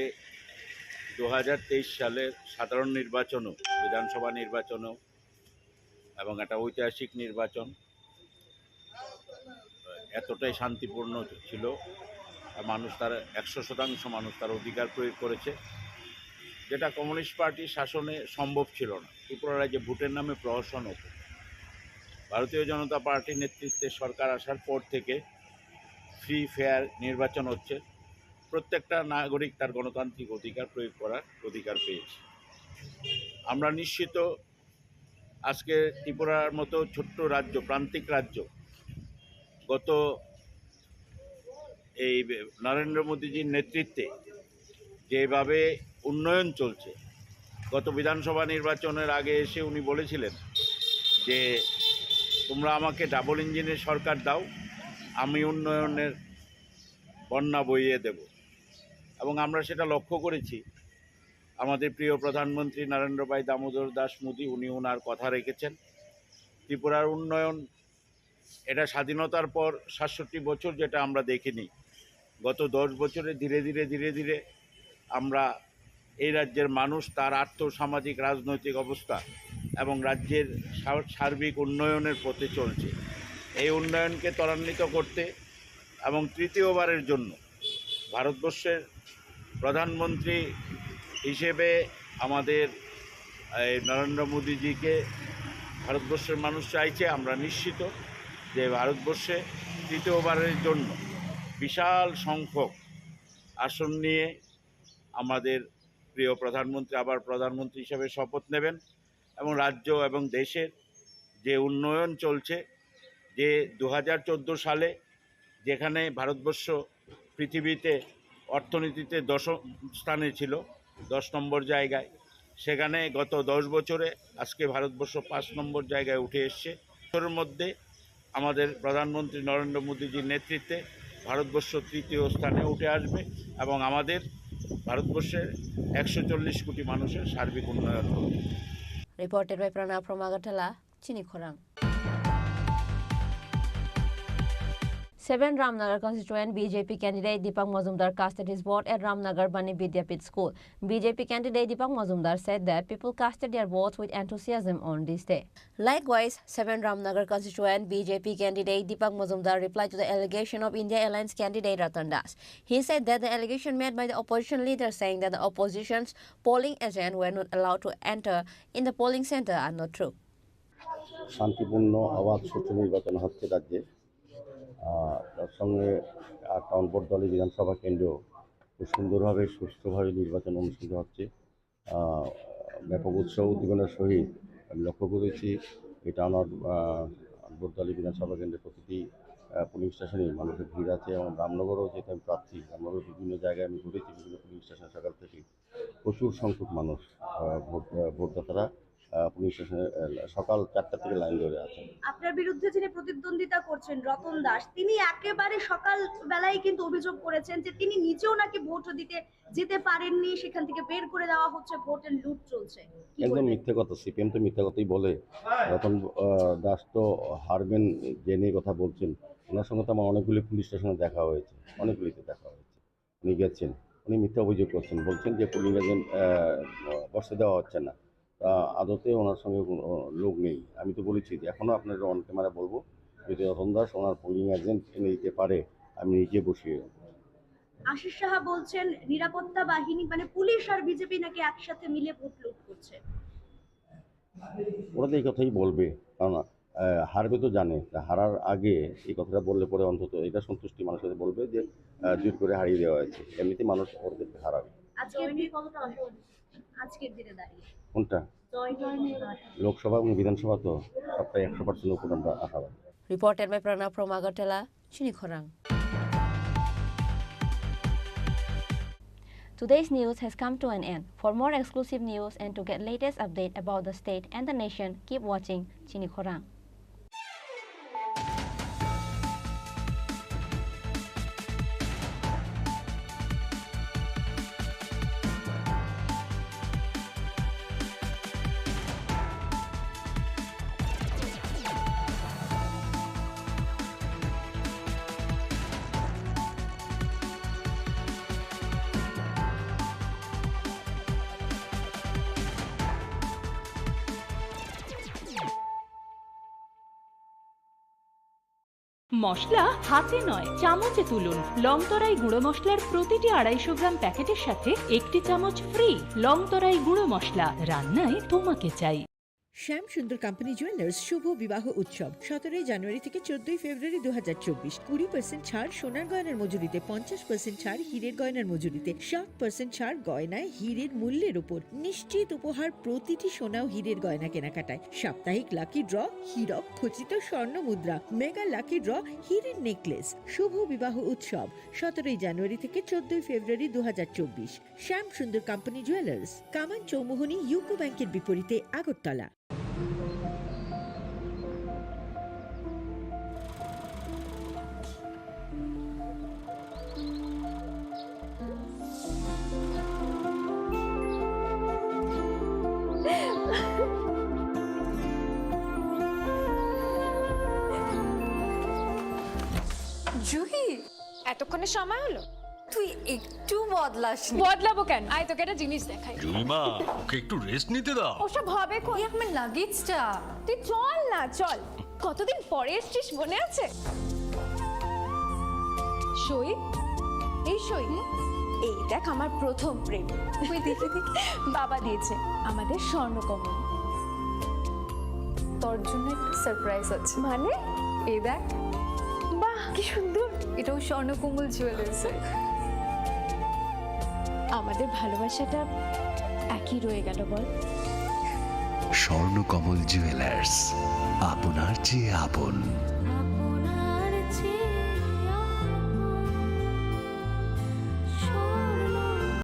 2023 সালের সাধারণ নির্বাচনও, বিধানসভা নির্বাচনও এবং একটা ঐতিহাসিক নির্বাচন এতটাই শান্তিপূর্ণ ছিল। মানুষ তার 100% মানুষ তার অধিকার প্রয়োগ করেছে, যেটা কমিউনিস্ট পার্টির শাসনে সম্ভব ছিল না। ত্রিপুরা রাজ্যে ভোটের নামে প্রহসন হতো। ভারতীয় জনতা পার্টির নেতৃত্বে সরকার আসার পর থেকে ফ্রি ফেয়ার নির্বাচন হচ্ছে। প্রত্যেকটা নাগরিক তার গণতান্ত্রিক অধিকার প্রয়োগ করার অধিকার পেয়েছে। আমরা নিশ্চিত আজকে ত্রিপুরার মতো ছোট্ট রাজ্য, প্রান্তিক রাজ্য, গত এই নরেন্দ্র মোদীজির নেতৃত্বে যেভাবে উন্নয়ন চলছে, গত বিধানসভা নির্বাচনের আগে এসে উনি বলেছিলেন যে তোমরা আমাকে ডাবল ইঞ্জিনের সরকার দাও, আমি উন্নয়নের বন্যা বইয়ে দেব। এবং আমরা সেটা লক্ষ্য করেছি। আমাদের প্রিয় প্রধানমন্ত্রী নরেন্দ্র ভাই দামোদর দাস মোদী উনি ওনার কথা রেখেছেন। ত্রিপুরার উন্নয়ন এটা স্বাধীনতার পর ৬৭ বছর যেটা আমরা দেখিনি, গত 10 বছরে ধীরে ধীরে আমরা এই রাজ্যের মানুষ তার আর্থসামাজিক রাজনৈতিক অবস্থা এবং রাজ্যের সার্বিক উন্নয়নের পথে চলছে। এই উন্নয়নকে ত্বরান্বিত করতে এবং তৃতীয়বারের জন্য ভারতবর্ষের প্রধানমন্ত্রী হিসেবে আমাদের নরেন্দ্র মোদীজিকে ভারতবর্ষের মানুষ চাইছে। আমরা নিশ্চিত যে ভারতবর্ষে তৃতীয়বারের জন্য বিশাল সংখ্যক আসন নিয়ে আমাদের প্রিয় প্রধানমন্ত্রী আবার প্রধানমন্ত্রী হিসেবে শপথ নেবেন এবং রাজ্য এবং দেশের যে উন্নয়ন চলছে, যে 2014 সালে যেখানে ভারতবর্ষ পৃথিবীতে অর্থনীতিতে 10 স্থানে ছিল, 10 নম্বর জায়গায়, সেখানে গত 10 বছরে আজকে ভারতবর্ষ 5 নম্বর জায়গায় উঠে এসছে। বছরের মধ্যে আমাদের প্রধানমন্ত্রী নরেন্দ্র মোদীজির নেতৃত্বে ভারতবর্ষ তৃতীয় স্থানে উঠে আসবে এবং আমাদের ভারতবর্ষের 140 কোটি মানুষের সার্বিক উন্নয়ন হবে। Reported by Pranav from Agartala, Chini Khorang. 7 Ramnagar constituent BJP candidate Deepak Mazumdar casted his vote at Ramnagar Bani Vidyapith School. BJP candidate Deepak Mazumdar said that people casted their votes with enthusiasm on this day. Likewise, 7 Ramnagar constituent BJP candidate Deepak Mazumdar replied to the allegation of India Alliance candidate Ratan Das. He said that the allegation made by the opposition leader saying that the opposition's polling agents were not allowed to enter in the polling center are not true. শান্তিপূর্ণ অবাধ সুষ্ঠু নির্বাচন হচ্ছে রাজ্যে। তার সঙ্গে 8 নম্বর দলে বিধানসভা কেন্দ্রেও খুব সুন্দরভাবে সুষ্ঠুভাবে নির্বাচন অনুষ্ঠিত হচ্ছে। ব্যাপক উৎসব উদ্দীপনার সহিত আমি লক্ষ্য করেছি এটা আমার নম্বর বিধানসভা কেন্দ্রের প্রতিটি পুলিং স্টেশনে মানুষের ভিড় আছে এবং রামনগরও যেহেতু আমি প্রার্থী, রামনগরের বিভিন্ন জায়গায় আমি ঘুরেছি, বিভিন্ন পুলিং স্টেশন সকাল থেকে প্রচুর সংখ্যক মানুষ ভোটদাতারা পুলিশ স্টেশনে সকাল 4টা থেকে লাইন ধরে আছেন। আপনার বিরুদ্ধে যিনি প্রতিদ্বন্দ্বিতা করছেন রতন দাস, তিনি একেবারে সকাল বেলায় কিন্তু অভিযোগ করেছেন যে তিনি নিজেও নাকি ভোট দিতে যেতে পারেননি, সেখান থেকে বের করে দেওয়া হচ্ছে, ভোটের লুট চলছে। একদম মিথ্যে কথা, সিপিএম তো মিথ্যে কথাই বলে। রতন দাস তো হারবেন জেনে কথা বলছেন। ওনার সঙ্গে তো আমার অনেকগুলি পুলিশ স্টেশনে দেখা হয়েছে, অনেকগুলিতে দেখা হয়েছে, উনি গেছেন, উনি মিথ্যা অভিযোগ করছেন, বলছেন যে পুলিং এজেন্ট বসতে দেওয়া হচ্ছে না। আদতে ওনার সঙ্গে কোনো লোক নেই। আমি তো বলেছি যে এখনও আপনাদের অন ক্যামেরা বলবো, যদি রতন দাস ওনার পোলিং এজেন্ট এনে দিতে পারে আমি নিজে বসিয়ে দেবো। আশিস সাহা বলছেন নিরাপত্তা বাহিনী মানে পুলিশ আর বিজেপি নাকি একসাথে মিলে ভোট লুট করছে। ওরা তো এই কথাই বলবে, কারণ হারবে তো জানে, হারার আগে এই কথাটা বললে পরে অন্তত এটা সন্তুষ্টি মানুষের বলবে যে জোর করে হারিয়ে দেওয়া হয়েছে। এমনিতে মানুষ ওদেরকে হারাবে। আজকের দিনে দাঁড়িয়ে কোনটা লোকসভা এবং বিধানসভা তো সবটাই 100% উপর আমরা আশাবাদী। Reported by Pranav from Agartala, Chini Khorang. Today's news has come to an end. For more exclusive news and to get latest update about the state and the nation, keep watching Chini Khorang. মশলা হাতে নয় চামচে তুলুন। লংতরাই গুঁড়ো মশলার প্রতিটি 250 গ্রাম প্যাকেটের সাথে 1টি চামচ ফ্রি। লংতরাই গুঁড়ো মশলা, রান্নায় তোমাকে চাই। শ্যাম সুন্দর কোম্পানি জুয়েলার্স শুভ বিবাহ উৎসব 17 জানুয়ারি থেকে 14 ফেব্রুয়ারি 2024। 20% ছাড় সোনার গয়নার মজুরিতে, 50% ছাড় হীরের গয়নার মজুরিতে, 60% ছাড় গয়নায় হীরের মূল্যের উপর। নিশ্চিত উপহার প্রতিটি সোনা ও হীরের গয়না কেনাকাটায়। সাপ্তাহিক লাকি ড্র, হীরক খচিত স্বর্ণ মুদ্রা, মেগা লাকি ড্র, হীরের নেকলেস। শুভ বিবাহ উৎসব 17 জানুয়ারি থেকে 14 ফেব্রুয়ারি 2024। শ্যাম সুন্দর কোম্পানি জুয়েলার্স, কামান চৌমুহনী ইউকো ব্যাংকের বিপরীতে, আগরতলা। জুহি, এতক্ষণে সময় হলো? তুই একটু বদলাস। বদলাবো কেন? আয় তোকে একটা জিনিস দেখাই। জুমিমা, ওকে একটু রেস্ট নিতে দাও। ওসব হবে কই? আমার লাগেজটা। তুই চল না, চল। কতদিন পরে এসছিস, মনে আছে? সই, এই সই, এই দেখ আমার প্রথম প্রেম। তুই দেখে দেখে বাবা দিয়েছে আমাদের স্বর্ণকমল। তোর জন্য একটা সারপ্রাইজ আছে। মানে? এই দেখ। বাহ, কি সুন্দর। এটাও স্বর্ণকমল জুয়েলার্সের। আমাদের ভালোবাসাটা একই রয়ে গেল, বল। স্বর্ণকমল জুয়েলার্স, আপনার চেয়ে আপন। আপনার চেয়ে